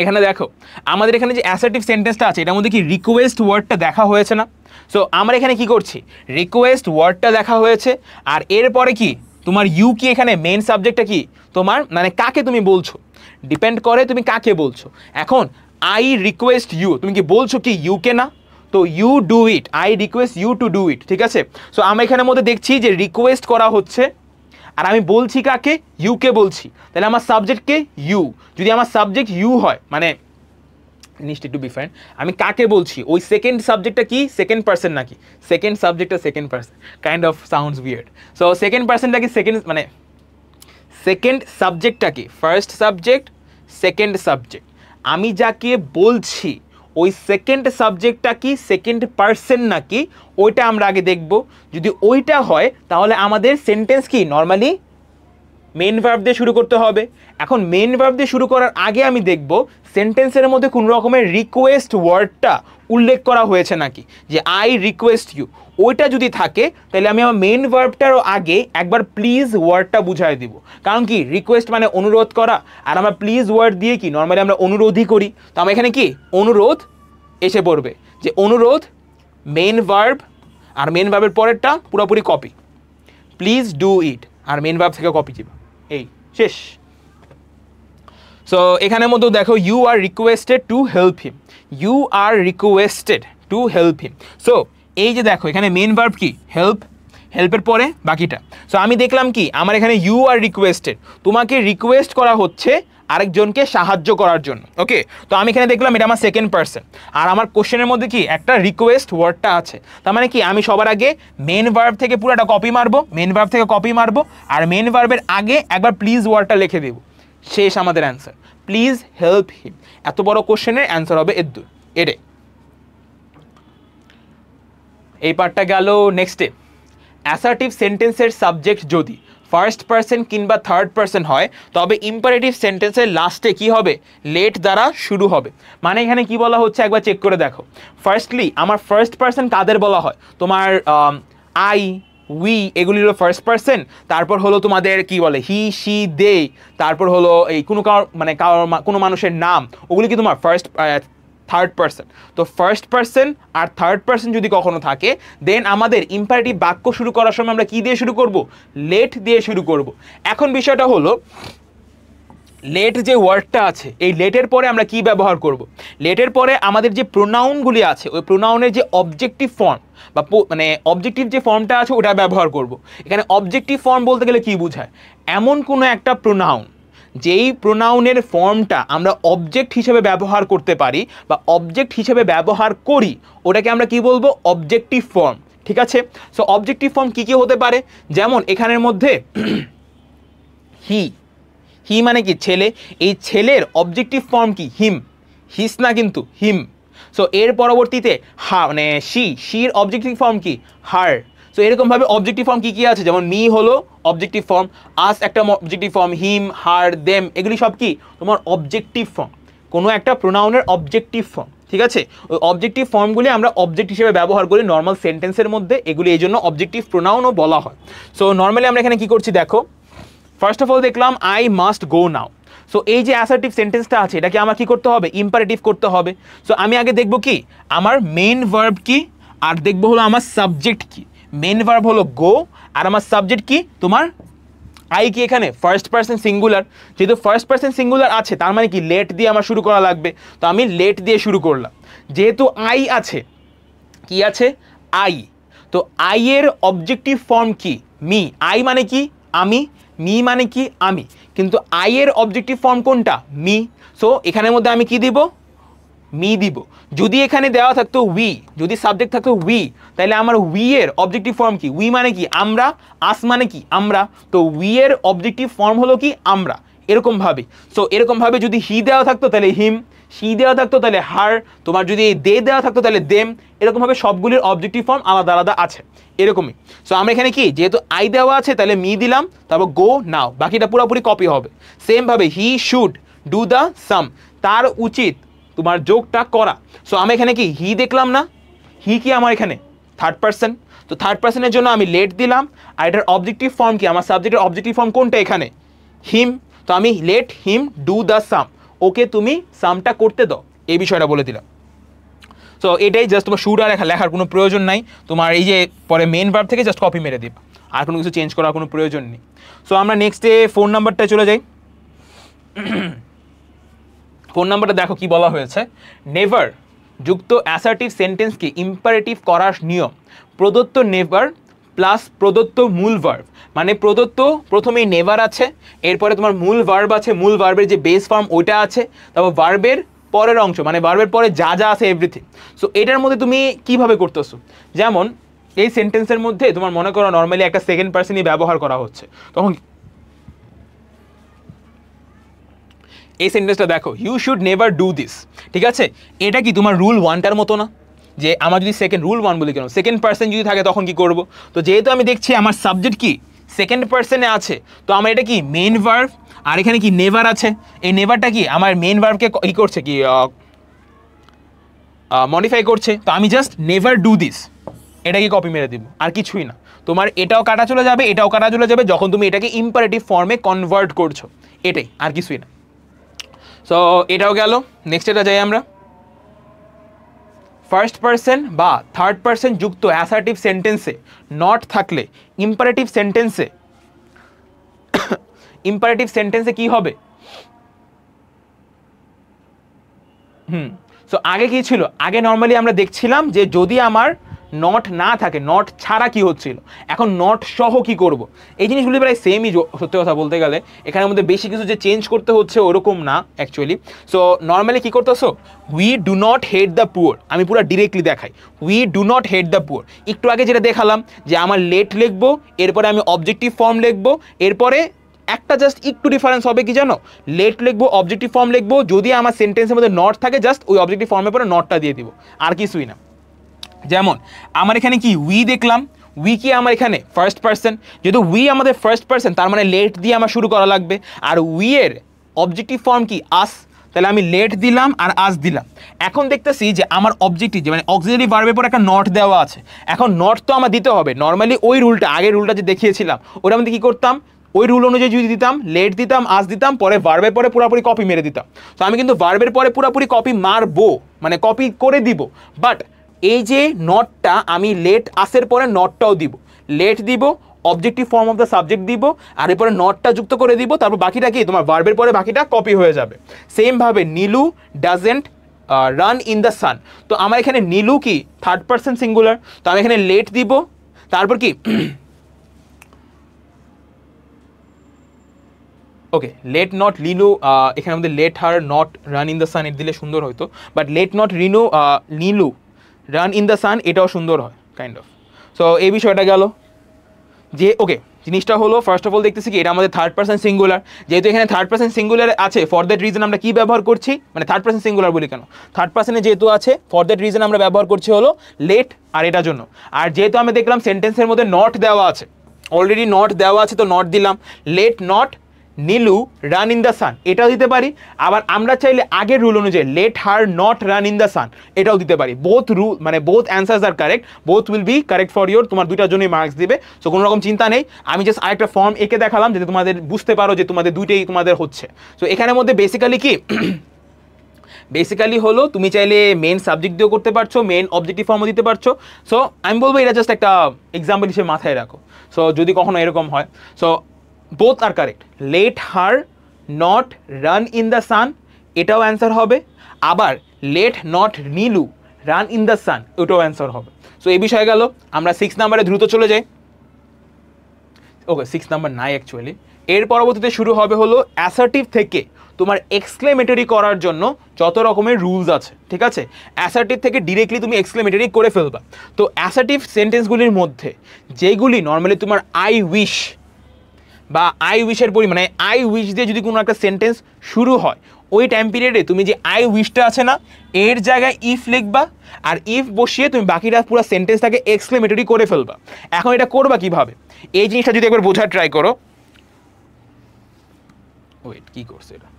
এখানে দেখো আমাদের এখানে যে অ্যাসার্টিভ সেন্টেন্সটা আছে এটার মধ্যে কি রিকোয়েস্ট ওয়ার্ডটা দেখা হয়েছে না? সো আমরা এখানে কি করছি, রিকোয়েস্ট ওয়ার্ডটা দেখা হয়েছে, আর এরপরে কি তোমার ইউ কি এখানে মেন সাবজেক্টটা কি তোমার, মানে কাকে তুমি বলছো, ডিপেন্ড করে তুমি কাকে বলছো। এখন আই রিকোয়েস্ট ইউ, তুমি কি বলছো কি ইউকে না, তো you do it, I request you to do it. ঠিক আছে, সো আমরা এখানের মধ্যে দেখছি যে রিকোয়েস্ট করা হচ্ছে আর আমি বলছি কাকে, ইউকে বলছি, তাহলে আমার সাবজেক্টকে ইউ, যদি আমার সাবজেক্ট ইউ হয় মানে নিশ্চিত টু বি ফাইন, আমি কাকে বলছি, ওই সেকেন্ড সাবজেক্টটা কি সেকেন্ড পার্সন নাকি, সেকেন্ড সাবজেক্টটা second person, kind of sounds weird. So second পার্সনটা কি সেকেন্ড, মানে সেকেন্ড সাবজেক্টটা কি ফার্স্ট সাবজেক্ট, সেকেন্ড সাবজেক্ট, আমি যাকে বলছি ওই সেকেন্ড সাবজেক্টটা কি সেকেন্ড পার্সন নাকি ওইটা আমরা আগে দেখব। যদি ওইটা হয় তাহলে আমাদের সেন্টেন্স কি নর্মালি মেন ভার্ব দিয়ে শুরু করতে হবে। এখন মেন ভার্ব দিয়ে শুরু করার আগে আমি দেখব সেন্টেন্সের মধ্যে কোন রকমের রিকোয়েস্ট ওয়ার্ডটা উল্লেখ করা হয়েছে নাকি, যে আই রিকোয়েস্ট ইউ, ওইটা যদি থাকে তাহলে আমি আমার মেন ভার্বটারও আগে একবার প্লিজ ওয়ার্ডটা বুঝাই দিব। কারণ কি রিকোয়েস্ট মানে অনুরোধ করা, আর আমরা প্লিজ ওয়ার্ড দিয়ে কি নর্মালি আমরা অনুরোধই করি, তো আমরা এখানে কি অনুরোধ এসে পড়বে, যে অনুরোধ মেন ভার্ব, আর মেন ভার্বের পরেরটা পুরোপুরি কপি, প্লিজ ডু ইট, আর মেন ভার্ব থেকে কপি দিবা, এই শেষ। সো এখানের মধ্যে দেখো you are requested to help him, you are requested to help him. So এই যে দেখো এখানে মেন ভার্ব কি হেল্প, হেল্পের পরে বাকিটা। সো আমি দেখলাম কি আমার এখানে ইউ আর রিকোয়েস্টেড, তোমাকে রিকোয়েস্ট করা হচ্ছে আরেকজনকে সাহায্য করার জন্য। ওকে, তো আমি এখানে দেখলাম এটা আমার সেকেন্ড পার্সন, আর আমার কোশ্চেনের মধ্যে কি একটা রিকোয়েস্ট ওয়ার্ডটা আছে, তার মানে কি আমি সবার আগে মেন ভার্ব থেকে পুরোটা কপি মারবো, মেন ভার্ব থেকে কপি মারবো, আর মেন ভার্বের আগে একবার প্লিজ ওয়ার্ডটা লিখে দেবো, শেষ আমাদের অ্যান্সার, প্লিজ হেল্প হিম। এত বড় কোশ্চেনের অ্যান্সার হবে এদ্দুর, এটাই। এই পার্টটা গেল। নেক্সটে অ্যাসার্টিভ সেন্টেন্সের সাবজেক্ট যদি ফার্স্ট পার্সন কিংবা থার্ড পার্সন হয় তবে ইম্পারেটিভ সেন্টেন্সের লাস্টে কি হবে, লেট দ্বারা শুরু হবে। মানে এখানে কি বলা হচ্ছে একবার চেক করে দেখো। ফার্স্টলি আমার ফার্স্ট পার্সন কাদের বলা হয়, তোমার আই উই এগুলি হলো ফার্স্ট পার্সন, তারপর হলো তোমাদের কি বলে হি শি দে, তারপর হলো এই কোনো কোনো মানুষের নাম, ওগুলি কি তোমার ফার্স্ট থার্ড পার্সন। তো ফার্স্ট পার্সন আর থার্ড পার্সন যদি কখনো থাকে দেন আমাদের ইম্পারেটিভ বাক্য শুরু করার সময় আমরা কি দিয়ে শুরু করব, লেট দিয়ে শুরু করব। এখন বিষয়টা হলো লেট যে ওয়ার্ডটা আছে এই লেটের পরে আমরা কি ব্যবহার করব, লেটের পরে আমাদের যে প্রোনাউনগুলি আছে ওই প্রোনাউনের যে অবজেক্টিভ ফর্ম বা মানে অবজেক্টিভ যে ফর্মটা আছে ওটা ব্যবহার করব। এখানে অবজেক্টিভ ফর্ম বলতে গেলে কি বোঝায়, এমন কোনো একটা প্রোনাউন যেই প্রোনাউনের ফর্মটা আমরা অবজেক্ট হিসেবে ব্যবহার করতে পারি বা অবজেক্ট হিসেবে ব্যবহার করি ওটাকে আমরা কি বলবো, অবজেক্টিভ ফর্ম। ঠিক আছে, সো অবজেক্টিভ ফর্ম কি কি হতে পারে, যেমন এখানের মধ্যে হি, হি মানে কি ছেলে, এই ছেলের অবজেক্টিভ ফর্ম কি হিম, হিস না কিন্তু হিম। সো এর পরবর্তীতে মানে শির অবজেক্টিভ ফর্ম কি হার। সো এরকমভাবে অবজেক্টিভ ফর্ম কী কী আছে, যেমন মি হলো অবজেক্টিভ ফর্ম, আস একটা অবজেক্টিভ ফর্ম, হিম হার দেম এগুলি সব কি তোমার অবজেক্টিভ ফর্ম, কোনো একটা প্রোনাউনের অবজেক্টিভ ফর্ম। ঠিক আছে, ওই অবজেক্টিভ ফর্মগুলি আমরা অবজেক্ট হিসেবে ব্যবহার করি নর্মাল সেন্টেন্সের মধ্যে, এগুলি এই জন্য অবজেক্টিভ প্রোনাউনও বলা হয়। সো নর্মালি আমরা এখানে কী করছি দেখো, ফার্স্ট অফ অল দেখলাম I must go now. So এই যে অ্যাসার্টিভ সেন্টেন্সটা আছে এটাকে আমার কি করতে হবে, ইম্পারেটিভ করতে হবে। সো আমি আগে দেখব কি আমার মেন ভার্ব কি, আর দেখবো হলো আমার সাবজেক্ট কি। মেন ভার্ব হলো গো, আর আমার সাবজেক্ট কি তোমার আই কি এখানে ফার্স্ট পার্সন সিঙ্গুলার, যেহেতু ফার্স্ট পার্সন সিঙ্গুলার আছে তার মানে কি লেট দিয়ে আমার শুরু করা লাগবে, তো আমি লেট দিয়ে শুরু করলাম। যেহেতু আই আছে, কি আছে আই, তো আই এর অবজেক্টিভ ফর্ম কি মি, আই মানে কি আমি, মি মানে কি আমি, কিন্তু আই এর অবজেক্টিভ ফর্ম কোনটা মি। সো এখানের মধ্যে আমি কি দিব, মি দিব। যদি এখানে দেওয়া থাকতো উই, যদি সাবজেক্ট থাকতো উই, তাহলে আমার উই এর অবজেক্টিভ ফর্ম কি, উই মানে কি আমরা, আস মানে কি আমরা, তো উই এর অবজেক্টিভ ফর্ম হলো কি আমরা, এরকমভাবে। সো এরকমভাবে যদি হি দেওয়া থাকতো তাহলে হিম, শি দেওয়া থাকতো তাহলে হার, তোমার যদি দে দেওয়া থাকতো তাহলে দেম, এরকমভাবে সবগুলির অবজেক্টিভ ফর্ম আলাদা আলাদা আছে এরকমই। সো আমরা এখানে কি যেহেতু আই দেওয়া আছে তাহলে মি দিলাম, তারপর গো নাও, বাকিটা পুরোপুরি কপি হবে। সেমভাবে হি শুড ডু দ্য সাম, তার উচিত তোমার যোগটা করা। সো আমি এখানে কি হি দেখলাম না, হি কি আমার এখানে থার্ড পার্সন, তো থার্ড পার্সনের জন্য আমি লেট দিলাম, আর এটার অবজেক্টিভ ফর্ম কি, আমার সাবজেক্টের অবজেক্টিভ ফর্ম কোনটা এখানে হিম, তো আমি লেট হিম ডু দ্য সাম, ওকে তুমি সামটা করতে দাও, এই বিষয়টা বলে দিলাম। সো এটাই জাস্ট তোমার শুড আর লেখার কোনো প্রয়োজন নাই, তোমার এই যে পরে মেন ভার্ব থেকে জাস্ট কপি মেরে দিবা, আর কোনো কিছু চেঞ্জ করার কোনো প্রয়োজন নেই। সো আমরা নেক্সটে 4 নাম্বারটা চলে যাই। 4 নাম্বারটা দেখো কি বলা হয়েছে, নেভার যুক্ত অ্যাসার্টিভ সেন্টেন্সকে ইম্পারেটিভ করার নিয়ম, প্রদত্ত নেভার প্লাস প্রদত্ত মূল ভার্ব, মানে প্রদত্ত প্রথমেই নেভার আছে, এরপরে তোমার মূল ভার্ব আছে, মূল ভার্বের যে বেস ফর্ম ওইটা আছে, তারপর ভার্বের পরের অংশ মানে ভার্বের পরে যা যা আছে এভরিথিং। সো এটার মধ্যে তুমি কিভাবে করতেছো, যেমন এই সেন্টেন্সের মধ্যে তোমার মনে করো নর্মালি একটা সেকেন্ড পার্সনই ব্যবহার করা হচ্ছে, তখন এই সেন্টেন্সটা দেখো you should never do this, ঠিক আছে, এটা কি তোমার রুল 1টার মতো না, যে আমার যদি রুল 1 বলি কেন, সেকেন্ড পার্সন যদি থাকে তখন কি করব, তো যেহেতু আমি দেখছি আমার সাবজেক্ট কি সেকেন্ড পার্সনে আছে, তো আমার এটা কি মেইন ভার্ব, আর এখানে কি নেভার আছে, এই নেভারটা কি আমার মেইন ভার্বকে কি করছে, কি মডিফাই করছে, তো আমি জাস্ট নেভার ডু দিস এটাকে কপি মেরে দিব, আর কিছুই না। তোমার এটাও কাটা চলে যাবে, এটাও কাটা চলে যাবে যখন তুমি এটাকে ইম্পারেটিভ ফর্মে কনভার্ট করছো, এটাই, আর কিছুই না। সো এটাও গেল, নেক্সট এটা যাই আমরা। ফার্স্ট পার্সন বা থার্ড পার্সন যুক্ত অ্যাসার্টিভ সেন্টেন্সে নট থাকলে ইম্পারেটিভ সেন্টেন্সে কি হবে, সো আগে কি ছিল, আগে নর্মালি আমরা দেখছিলাম যে যদি আমার নট না থাকে, নট ছাড়া কি হচ্ছিল, এখন নট সহ কি করব, এই জিনিসগুলি প্রায় সেমই সত্যি কথা বলতে গেলে, এখানের মধ্যে বেশি কিছু যে চেঞ্জ করতে হচ্ছে ওরকম না অ্যাকচুয়ালি। সো নর্মালি কি করতেছো, we do not hate the poor, আমি পুরো ডিরেক্টলি দেখাই, we do not hate the poor. একটু আগে যেটা দেখালাম যে আমার লেট লিখবো, এরপরে আমি অবজেক্টিভ ফর্ম লিখবো, এরপরে একটা জাস্ট একটু ডিফারেন্স হবে কি জানো, লেট লিখবো অবজেক্টিভ ফর্ম লিখবো, যদি আমার সেন্টেন্সের মধ্যে নট থাকে জাস্ট ওই অবজেক্টিভ ফর্মের পরে নটটা দিয়ে দিব, আর কিছুই না। যেমন আমার এখানে কি উই দেখলাম, উই কি আমার এখানে ফার্স্ট পার্সন, যেহেতু উই আমাদের ফার্স্ট পার্সন তার মানে লেট দিয়ে আমার শুরু করা লাগবে, আর উই এর অবজেক্টিভ ফর্ম কি আস, তাহলে আমি লেট দিলাম আর আস দিলাম। এখন দেখতেছি যে আমার অবজেক্টিভ মানে অক্সিলারি ভার্বের পর একটা নট দেওয়া আছে, এখন নট তো আমার দিতে হবে, নর্মালি ওই রুলটা আগের রুলটা যে দেখিয়েছিলাম ওটা মধ্যে কী করতাম, ওই রুল অনুযায়ী যদি দিতাম লেট দিতাম আস দিতাম, পরে ভার্বের পরে পুরোপুরি কপি মেরে দিতাম। তো আমি কিন্তু ভার্বের পরে পুরোপুরি কপি মারবো, মানে কপি করে দিব, বাট এই যে নটটা আমি লেট আসের পরে নটটাও দিব, লেট দিব objective form of the subject দিব, আর এরপরে নটটা যুক্ত করে দিব, তারপর বাকিটা কি তোমার ভার্বের পরে বাকিটা কপি হয়ে যাবে। সেমভাবে Nilu doesn't run in the সান, তো আমার এখানে নীলু কি থার্ড পার্সন সিঙ্গুলার, তো আমি এখানে লেট দিব, তারপর কি ওকে লেট নট লিনু, এখানে আমাদের late her not run in the সান এর দিলে সুন্দর হতো, but let not Nilu run in the sun এটাও সুন্দর হয় কাইন্ড অফ। সো এই বিষয়টা গেল যে ওকে জিনিসটা হলো ফার্স্ট অফ অল দেখতেছি কি এটা আমাদের থার্ড পার্সন সিঙ্গুলার, যেহেতু এখানে থার্ড পার্সন সিঙ্গুলার আছে ফর দ্যাট রিজন আমরা কি ব্যবহার করছি, মানে থার্ড পার্সন সিঙ্গুলার বলি কেন, থার্ড পার্সনে যেহেতু আছে ফর দ্যাট রিজন আমরা ব্যবহার করছি হলো লেট আর এটার জন্য। আর যেহেতু আমি দেখলাম সেন্টেন্সের মধ্যে নট দেওয়া আছে, অলরেডি নট দেওয়া আছে, তো নট দিলাম, let not Nilu run in the sun এটাও দিতে পারি, আবার আমরা চাইলে আগের রুল অনুযায়ী let her not run in the sun এটাও দিতে পারি। বোথ রুল মানে both answers are correct, both will be correct for your, তোমার দুইটার জন্যই মার্কস দিবে। সো কোনো রকম চিন্তা নেই, আমি জাস্ট আরেকটা ফর্ম এঁকে দেখালাম যাতে তোমাদের বুঝতে পারো যে তোমাদের দুইটাই তোমাদের হচ্ছে। সো এখানের মধ্যে বেসিক্যালি কি বেসিক্যালি হলো তুমি চাইলে মেন সাবজেক্ট দিয়েও করতে পারছো, মেন অবজেক্টিভ ফর্মও দিতে পারছো। সো আমি বলবো এটা জাস্ট একটা এক্সাম্পল হিসেবে মাথায় রাখো। সো যদি কখনো এরকম হয়, so both are correct, let her not run in the sun এটাও অ্যান্সার হবে, আবার let not Nilu run in the sun ওটাও অ্যান্সার হবে। সো এই বিষয়ে গেল, আমরা 6 নাম্বারে দ্রুত চলে যাই। ওকে 6 নাম্বার নাই অ্যাকচুয়ালি, এর পরবর্তীতে শুরু হবে হলো অ্যাসার্টিভ থেকে তোমার এক্সক্লেমেটরি করার জন্য যত রকমের রুলস আছে, ঠিক আছে, অ্যাসার্টিভ থেকে ডিরেক্টলি তুমি এক্সক্লেমেটরি করে ফেলবা। তো অ্যাসার্টিভ সেন্টেন্সগুলির মধ্যে যেগুলি নর্মালি তোমার আই উইশ বা আই উইশের মানে আই উইশ দিয়ে যদি কোনো একটা সেন্টেন্স শুরু হয়, ওই টাইম পিরিয়ডে তুমি যে আই উইশটা আছে না, এর জায়গায় ইফ লিখবা, আর ইফ বসিয়ে তুমি বাকিটা পুরো সেন্টেন্সটাকে এক্সক্লেমেটরি করে ফেলবা। এখন এটা করবা কিভাবে, এই জিনিসটা যদি একবার বোঝার ট্রাই করো। ওয়েট, কি করছে এটা?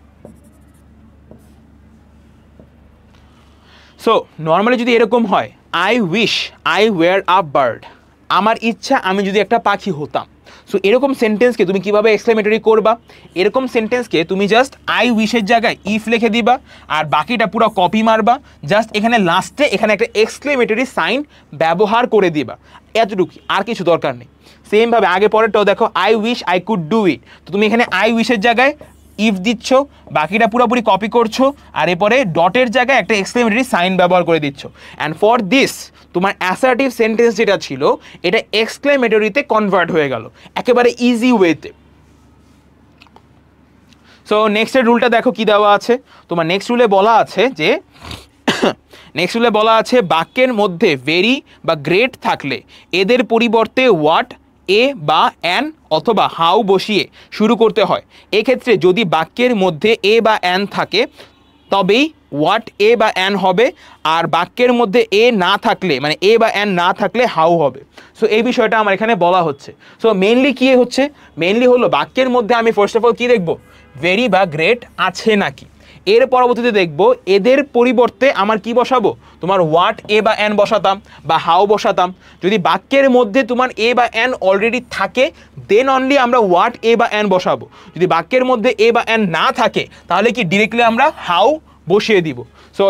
সো নর্মালি যদি এরকম হয়, I wish I were a bird, আমার ইচ্ছা আমি যদি একটা পাখি হতাম। সো এরকম সেন্টেন্সকে তুমি কিভাবে এক্সক্লেমেটরি করবা, এরকম সেন্টেন্সকে তুমি জাস্ট আই উইশের জায়গায় ইফ লিখে দিবা, আর বাকিটা পুরো কপি মারবা, জাস্ট এখানে লাস্টে এখানে একটা এক্সক্লেমেটরি সাইন ব্যবহার করে দিবা, এতটুকুই, আর কিছু দরকার নেই। সেমভাবে আগে পরেরটাও দেখো, I wish I could do it, তো তুমি এখানে আই উইশের জায়গায় ইফ দিচ্ছ, বাকিটা পুরোপুরি কপি করছো, আর এরপরে ডটের জায়গায় একটা এক্সক্লেমেটরি সাইন ব্যবহার করে দিচ্ছ। অ্যান্ড ফর দিস তোমার অ্যাসার্টিভ সেন্টেন্স যেটা ছিল এটা এক্সক্লেমেটরিতে কনভার্ট হয়ে গেল একেবারে ইজি ওয়েতে। সো নেক্সটের রুলটা দেখো কি দেওয়া আছে। তোমার নেক্সট রুলে বলা আছে যে নেক্সট রুলে বলা আছে বাক্যের মধ্যে ভেরি বা গ্রেট থাকলে এদের পরিবর্তে হোয়াট, এ বা অ্যান অথবা হাউ বসিয়ে শুরু করতে হয়। এক্ষেত্রে যদি বাক্যের মধ্যে এ বা অ্যান থাকে তবেই হোয়াট, এ বা অ্যান হবে, আর বাক্যের মধ্যে এ না থাকলে মানে এ বা অ্যান না থাকলে হাউ হবে। সো এই বিষয়টা আমার এখানে বলা হচ্ছে। সো মেইনলি কী হচ্ছে, মেইনলি হলো বাক্যের মধ্যে আমি ফার্স্ট অফ অল কী দেখবো, ভেরি বা গ্রেট আছে নাকি। এর পরবর্তীতে দেখব এদের পরিবর্তে আমার কি বসাবো, তোমার হোয়াট, এ বা অ্যান বসাতাম বা হাউ বসাতাম। যদি বাক্যের মধ্যে তোমার এ বা অ্যান অলরেডি থাকে দেন অনলি আমরা হোয়াট, এ বা অ্যান বসাবো। যদি বাক্যের মধ্যে এ বা অ্যান না থাকে তাহলে কি ডিরেক্টলি আমরা হাউ বসিয়ে দিব। So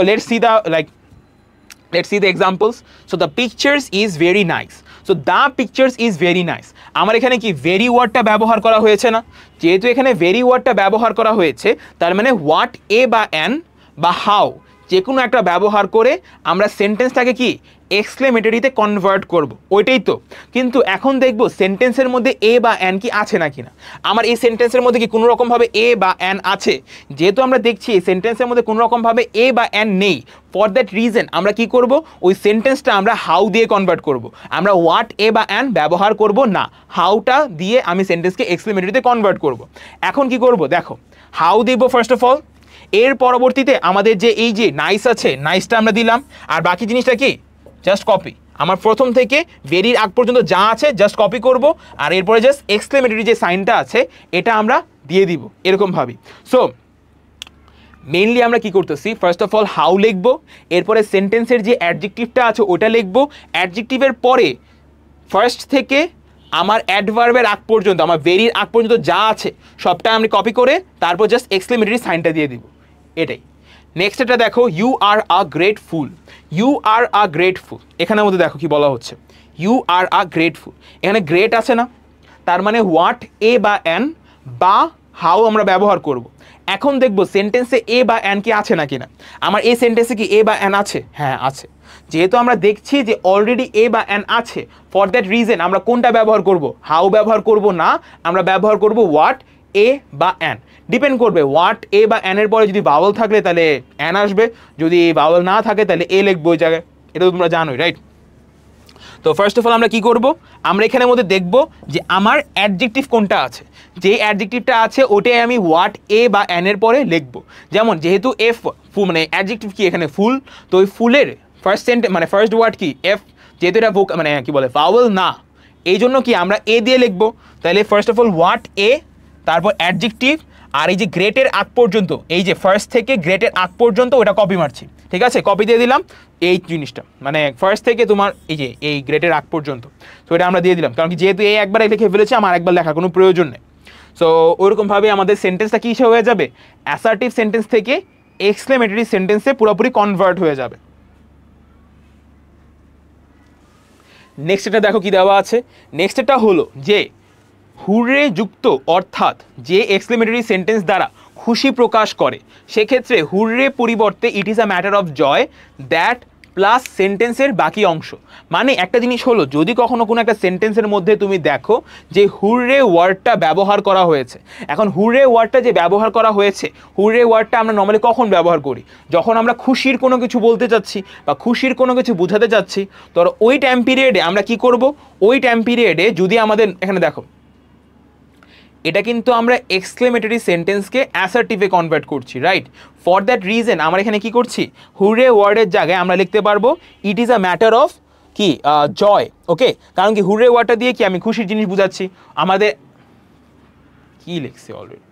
let's see the examples. So the pictures is very nice. So the pictures is very nice. আমার এখানে কি ভেরি ওয়ার্ডটা ব্যবহার করা হয়েছে না, যেহেতু এখানে ভেরি ওয়ার্ডটা ব্যবহার করা হয়েছে তার মানে হোয়াট, এ বা অ্যান বা হাউ যে কোনো একটা ব্যবহার করে আমরা সেন্টেন্সটাকে কি এক্সক্লেমেটরিতে কনভার্ট করব, ওইটাই তো। কিন্তু এখন দেখব সেন্টেন্সের মধ্যে এ বা অ্যান কি আছে নাকি না। আমার এই সেন্টেন্সের মধ্যে কি কোনো রকমভাবে এ বা অ্যান আছে, যেহেতু আমরা দেখছি এই সেন্টেন্সের মধ্যে কোনো রকমভাবে এ বা অ্যান নেই, ফর দ্যাট রিজন আমরা কি করব, ওই সেন্টেন্সটা আমরা হাউ দিয়ে কনভার্ট করব। আমরা হোয়াট, এ বা অ্যান ব্যবহার করব না, হাউটা দিয়ে আমি সেন্টেন্সকে এক্সক্লেমেটরিতে কনভার্ট করব। এখন কি করব দেখো, হাউ দেব ফার্স্ট অফ অল, এর পরবর্তীতে আমাদের যে এই যে নাইস আছে নাইসটা আমরা দিলাম, আর বাকি জিনিসটা কি জাস্ট কপি। আমার প্রথম থেকে ভেরির আগ পর্যন্ত যা আছে জাস্ট কপি করব, আর এরপরে জাস্ট এক্সক্লেমেটরি যে সাইনটা আছে এটা আমরা দিয়ে দিব এরকম ভাবি। সো মেইনলি আমরা কি করতেছি, ফার্স্ট অফ অল হাউ লিখবো, এরপরে সেন্টেন্সের যে অ্যাডজেক্টিভটা আছে ওটা লিখবো, অ্যাডজেক্টিভের পরে ফার্স্ট থেকে আমার অ্যাডভার্বের আগ পর্যন্ত আমার ভেরির আগ পর্যন্ত যা আছে সবটা আমি কপি করে তারপর জাস্ট এক্সক্লেমেটরি সাইনটা দিয়ে দিব, এটাই। নেক্সট এটা দেখো, you are a grateful, you are a grateful, এখানের মধ্যে দেখো কি বলা হচ্ছে, ইউ আর আ গ্রেটফুল, এখানে গ্রেট আছে না, তার মানে হোয়াট, এ বা অ্যান বা হাউ আমরা ব্যবহার করব। এখন দেখবো সেন্টেন্সে এ বা অ্যান কি আছে নাকি না। আমার এই সেন্টেন্সে কি এ বা অ্যান আছে, হ্যাঁ আছে। যেহেতু আমরা দেখছি যে অলরেডি এ বা অ্যান আছে, ফর দ্যাট রিজন আমরা কোনটা ব্যবহার করব, হাউ ব্যবহার করব না, আমরা ব্যবহার করব হোয়াট, এ বা অ্যান। ডিপেন্ড করবে হোয়াট, এ বা অ্যানের পরে যদি ভাওয়েল থাকলে তাহলে অ্যান আসবে, যদি ভাওয়েল না থাকে তাহলে এ লিখবো ওই জায়গায়, এটা তোমরা জানোই রাইট। তো ফার্স্ট অফ অল আমরা কি করব, আমরা এখানের মধ্যে দেখব যে আমার অ্যাডজেক্টিভ কোনটা আছে, যে অ্যাডজেক্টিভটা আছে ওটাই আমি হোয়াট, এ বা অ্যানের পরে লিখবো। যেমন যেহেতু এফ মানে অ্যাডজেক্টিভ কি এখানে ফুল, তো ওই ফুলের ফার্স্ট মানে ফার্স্ট ওয়ার্ড কি এফ, যেহেতু এটা মানে কি বলে ভাওয়েল না, এই জন্য কি আমরা এ দিয়ে লিখবো। তাহলে ফার্স্ট অফ অল হোয়াট, এ, তারপর অ্যাডজেক্টিভ, আর এই যে গ্রেটের আগ পর্যন্ত, এই যে ফার্স্ট থেকে গ্রেটের আগ পর্যন্ত ওটা কপি মারছি, ঠিক আছে, কপি দিয়ে দিলাম এই জিনিসটা, মানে ফার্স্ট থেকে তোমার এই যে এই গ্রেটের আগ পর্যন্ত, তো এটা আমরা দিয়ে দিলাম, কারণ কি যেহেতু এই একবার লিখে ফেলেছে আমার একবার লেখার কোনো প্রয়োজন নেই। সো ওইরকমভাবে আমাদের সেন্টেন্সটা কী হয়ে যাবে, অ্যাসার্টিভ সেন্টেন্স থেকে এক্সক্লেমেটরি সেন্টেন্সে পুরোপুরি কনভার্ট হয়ে যাবে। নেক্সট এটা দেখো কি দেওয়া আছে, নেক্সট এটা হলো যে হুররে যুক্ত অর্থাৎ যে এক্সক্লেমেটরি সেন্টেন্স দ্বারা খুশি প্রকাশ করে, সেক্ষেত্রে হুররে পরিবর্তে it is a matter of joy that plus সেন্টেন্সের বাকি অংশ। মানে একটা জিনিস হলো যদি কখনো কোনো একটা সেন্টেন্সের মধ্যে তুমি দেখো যে হুররে ওয়ার্ডটা ব্যবহার করা হয়েছে, এখন হুররে ওয়ার্ডটা যে ব্যবহার করা হয়েছে, হুররে ওয়ার্ডটা আমরা নর্মালি কখন ব্যবহার করি, যখন আমরা খুশির কোনো কিছু বলতে চাচ্ছি বা খুশির কোনো কিছু বোঝাতে চাচ্ছি, তো ওই টাইম পিরিয়ডে আমরা কি করব, ওই টাইম পিরিয়ডে যদি আমাদের এখানে দেখো এটা কিন্তু আমরা এক্সক্লেমেটরি সেন্টেন্সকে অ্যাসার্টিভে কনভার্ট করছি, রাইট? ফর দ্যাট রিজন আমরা এখানে কি করছি, হুররে ওয়ার্ডের জায়গায় আমরা লিখতে পারবো ইট ইজ আ ম্যাটার অফ কি জয়। ওকে, কারণ কি হুররে ওয়ার্ডটা দিয়ে কি আমি খুশির জিনিস বুঝাচ্ছি। আমাদের কি লিখছি অলরেডি,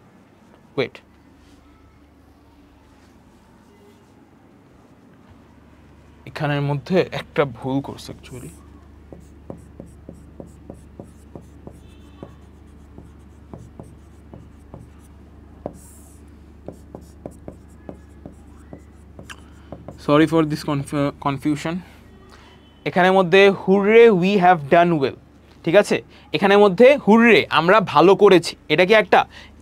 ওয়েট, এখানের মধ্যে একটা ভুল করছে actually. Sorry for this confusion. এখানের মধ্যে hurrah we have done well, ঠিক আছে? এখানের মধ্যে হুররে আমরা ভালো করেছি, এটা কি একটা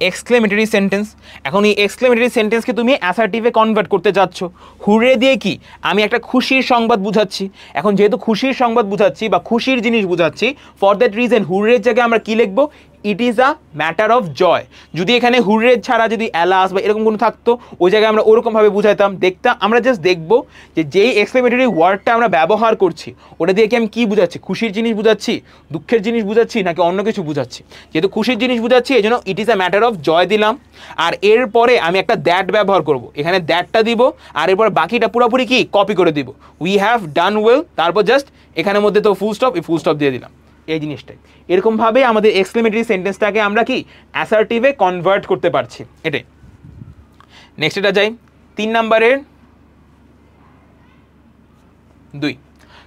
এক্সক্লেমেটরি সেন্টেন্স। এখন এই এক্সক্লেমেটরি সেন্টেন্সকে তুমি অ্যাসার্টিভে কনভার্ট করতে যাচ্ছ। হুররে দিয়ে কি আমি একটা খুশির সংবাদ বুঝাচ্ছি। এখন যেহেতু খুশির সংবাদ বুঝাচ্ছি বা খুশির জিনিস বুঝাচ্ছি, ফর দ্যাট রিজন হুররের জায়গায় আমরা কি লিখবো, it is a matter of joy. যদি এখানে হুররে ছাড়া যদি অ্যালাস বা এরকম কোনো থাকতো, ওই জায়গায় আমরা ওরকমভাবে বুঝাইতাম, দেখতাম। আমরা জাস্ট দেখবো যে যেই এক্সক্লেমেটরি ওয়ার্ডটা আমরা ব্যবহার করছি ওটা দিয়ে কি আমি কী বুঝাচ্ছি, খুশির জিনিস বুঝাচ্ছি, দুঃখের জিনিস বুঝাচ্ছি, নাকি অন্য কিছু বুঝাচ্ছি। যেহেতু খুশির জিনিস বুঝাচ্ছি এই জন্য it is a matter of joy দিলাম। আর এরপরে আমি একটা দ্যাট ব্যবহার করব, এখানে দ্যাটটা দিব, আর এরপর বাকিটা পুরোপুরি কি কপি করে দিব, উই হ্যাভ ডান ওয়েল, তারপর জাস্ট এখানের মধ্যে তো ফুল স্টপ, এই ফুল স্টপ দিয়ে দিলাম, এই জিনিসটাই। এরকমভাবে আমাদের এক্সক্লেমেটরি সেন্টেন্সটাকে আমরা কি অ্যাসার্টিভে কনভার্ট করতে পারছি, এটাই। নেক্সট এটা যাই 3 নম্বরের 2।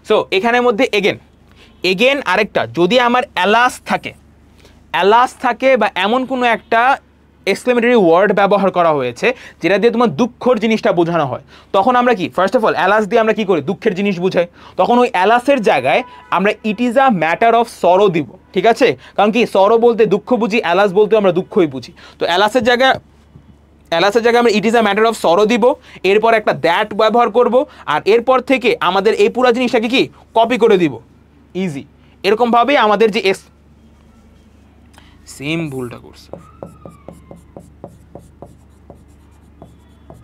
সো এখানের মধ্যে এগেন আরেকটা, যদি আমার অ্যালাস থাকে বা এমন কোনো একটা এক্সক্লেমেটরি ওয়ার্ড ব্যবহার করা হয়েছে যেটা দিয়ে তোমার দুঃখর জিনিসটা বোঝানো হয়, তখন আমরা কি ফার্স্ট অফ অল অ্যালাস দিয়ে আমরা কি করি, দুঃখের জিনিস বুঝাই। তখন ওই অ্যালাসের জায়গায় আমরা ইট is a matter of sorrow দিব, ঠিক আছে? কারণ কি সরো বলতে দুঃখ বুঝি, অ্যালাস বলতে আমরা দুঃখই বুঝি। তো অ্যালাসের জায়গায় আমরা ইট is a matter of sorrow দিব, এরপর একটা দ্যাট ব্যবহার করব, আর এরপর থেকে আমাদের এই পুরো জিনিসটাকে কি কপি করে দিব, ইজি। এরকমভাবে আমাদের যে সেম ভুলটা করছে,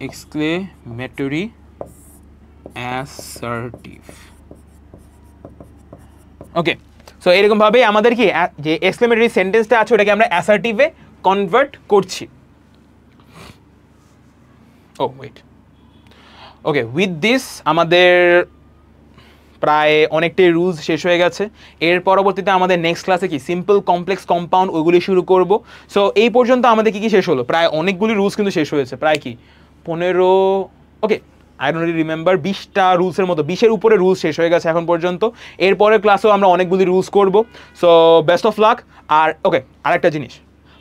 এক্সক্লেমেটরি অ্যাসার্টিভ। ওকে, সো এরকমভাবে আমাদের কি যে এক্সক্লেমেটরি সেন্টেন্সটা আছে ওটাকে আমরা অ্যাসার্টিভে কনভার্ট করছি। ও ওয়েট, ওকে, উইথ দিস আমাদের প্রায় অনেকটাই রুলস শেষ হয়ে গেছে। এর পরবর্তীতে আমাদের নেক্সট ক্লাসে কি সিম্পল, কমপ্লেক্স, কম্পাউন্ড ওইগুলি শুরু করব। সো এই পর্যন্ত আমাদের কি শেষ হলো, প্রায় অনেকগুলি রুলস কিন্তু শেষ হয়েছে, প্রায় কি 15, ওকে আই ডোন্ট রিমেম্বার, 20টা রুলসের মতো, 20-এর উপরে রুলস শেষ হয়ে গেছে এখন পর্যন্ত। এরপরের ক্লাসেও আমরা অনেকগুলি রুলস করব। So best of luck. আর ওকে, আরেকটা জিনিস,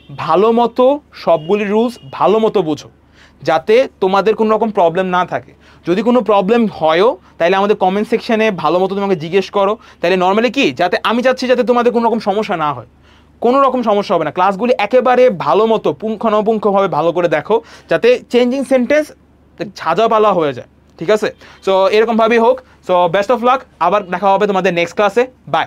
ভালো মতো সবগুলি রুলস ভালো মতো বোঝো, যাতে তোমাদের কোনো রকম প্রবলেম না থাকে। যদি কোনো প্রবলেম হয়ও তাহলে আমাদের কমেন্ট সেকশনে ভালো মতো তোমাকে জিজ্ঞেস করো, তাহলে নর্মালি কি, যাতে আমি চাচ্ছি যাতে তোমাদের কোনো রকম সমস্যা না হয়, কোনো রকম সমস্যা হবে না। ক্লাসগুলি একেবারে ভালো মতো পুঙ্খানুপুঙ্খভাবে ভালো করে দেখো, যাতে চেঞ্জিং সেন্টেন্স ঝাঁঝাপালা হয়ে যায়, ঠিক আছে? সো এরকমভাবেই হোক। সো বেস্ট অফ লাক, আবার দেখা হবে তোমাদের নেক্সট ক্লাসে। বাই।